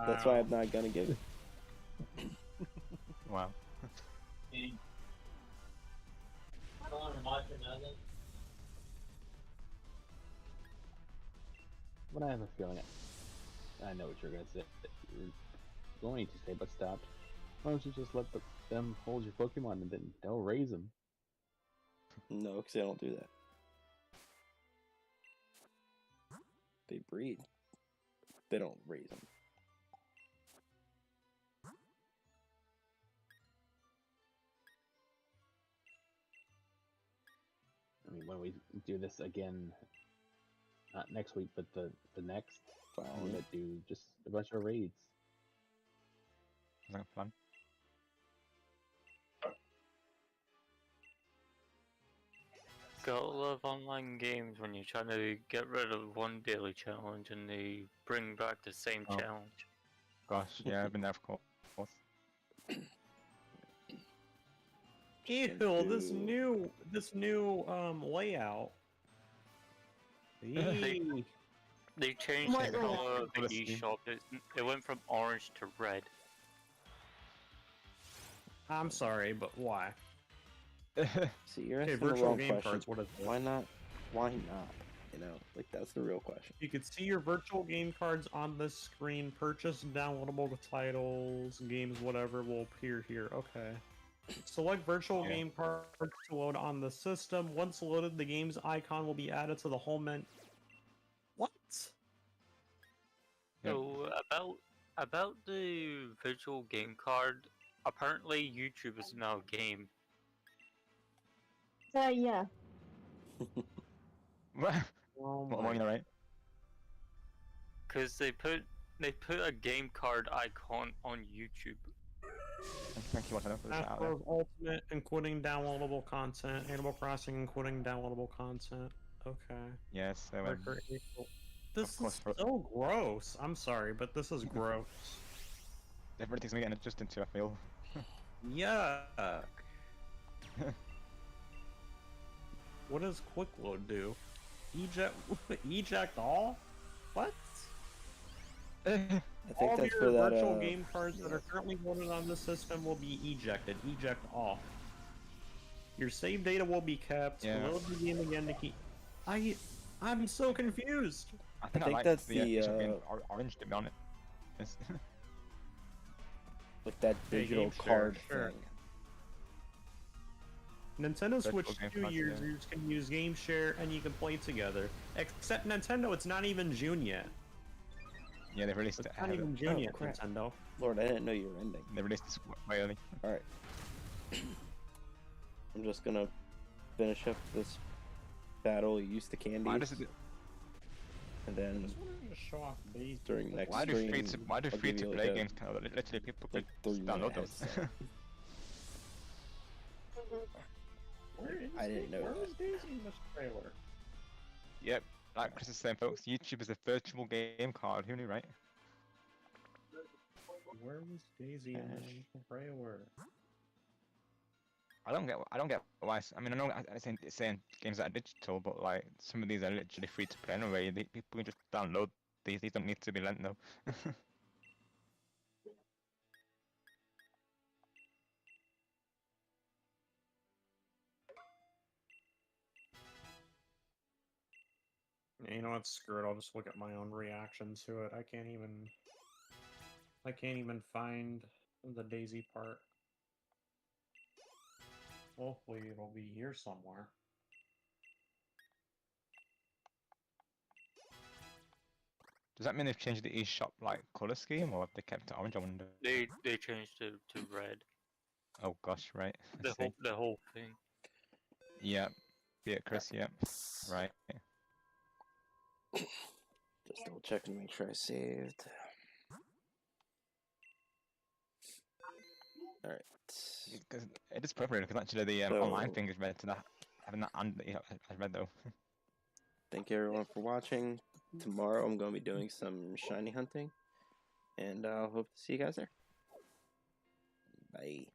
That's why I'm not gonna give it. Wow. But I have a feeling I know what you're gonna say. You're going to say, but stop. Why don't you just let them hold your Pokemon and then they'll raise them? No, because they don't do that. They breed. They don't raise them. I mean, when we do this again, not next week, but the next, I'm gonna do just a bunch of raids. Is that fun? Gotta love online games when you're trying to get rid of one daily challenge and they bring back the same challenge. Gosh, yeah, I've been there for course. Ew, this new layout. They changed the color of the eShop. It went from orange to red. I'm sorry, but why? See, you're asking virtual the wrong game question. cards. What is it? Why not? Why not? You know, like that's the real question. You can see your virtual game cards on the screen. Purchase downloadable titles, games, whatever will appear here. Okay. Select virtual game cards to load on the system. Once loaded, the game's icon will be added to the home menu. What? So about the virtual game card, apparently YouTube is now a game. Yeah. What? Oh What am I right? Cause they put a game card icon on YouTube. Thank you, Lordshadow, for the shout out. Astros Ultimate, including downloadable content. Animal Crossing, including downloadable content. Okay. Yes, so, this is so gross. I'm sorry, but this is gross. Everything's getting adjusted to, I feel. Yuck. What does quick load do? Eject all? What? I think All that's of for your that virtual game cards that are currently loaded on the system will be ejected. Eject all. Your save data will be kept. Yeah. Load the game again to keep. I'm so confused. I think like that's the orange, to be honest. With that digital card sure. thing. Nintendo Switch Game 2 Pass, users can use Game Share and you can play together. Except Nintendo, it's not even June yet. Yeah, they released It's it. not even June yet, crap. Nintendo. Lord, I didn't know you were ending. They released this way early. Alright. I'm just gonna finish up this battle used to candy. And then just wanted to show off these. during next why do stream, free to play games kind of literally people like could 3 download minutes. those? I didn't know Where that. was Daisy in this trailer? Yep, like Chris is saying, folks, YouTube is a virtual game card. Who knew, right? Where was Daisy in this trailer? I don't get why. I mean, I know it's saying games that are digital, but like some of these are literally free to play anyway. People can just download these. These don't need to be lent though. You know what? Screw it. I'll just look at my own reaction to it. I can't even find the Daisy part. Hopefully it'll be here somewhere. Does that mean they've changed the eShop like color scheme, or have they kept it orange? I wonder. They changed it to red. Oh gosh, right. The whole thing. Yeah. Yeah, Chris. Yeah. Right. Just double check and make sure I saved. Alright. Because it is appropriate because actually the online thing is red to that. Having that and as red though. Thank you everyone for watching. Tomorrow I'm going to be doing some shiny hunting. And I hope to see you guys there. Bye.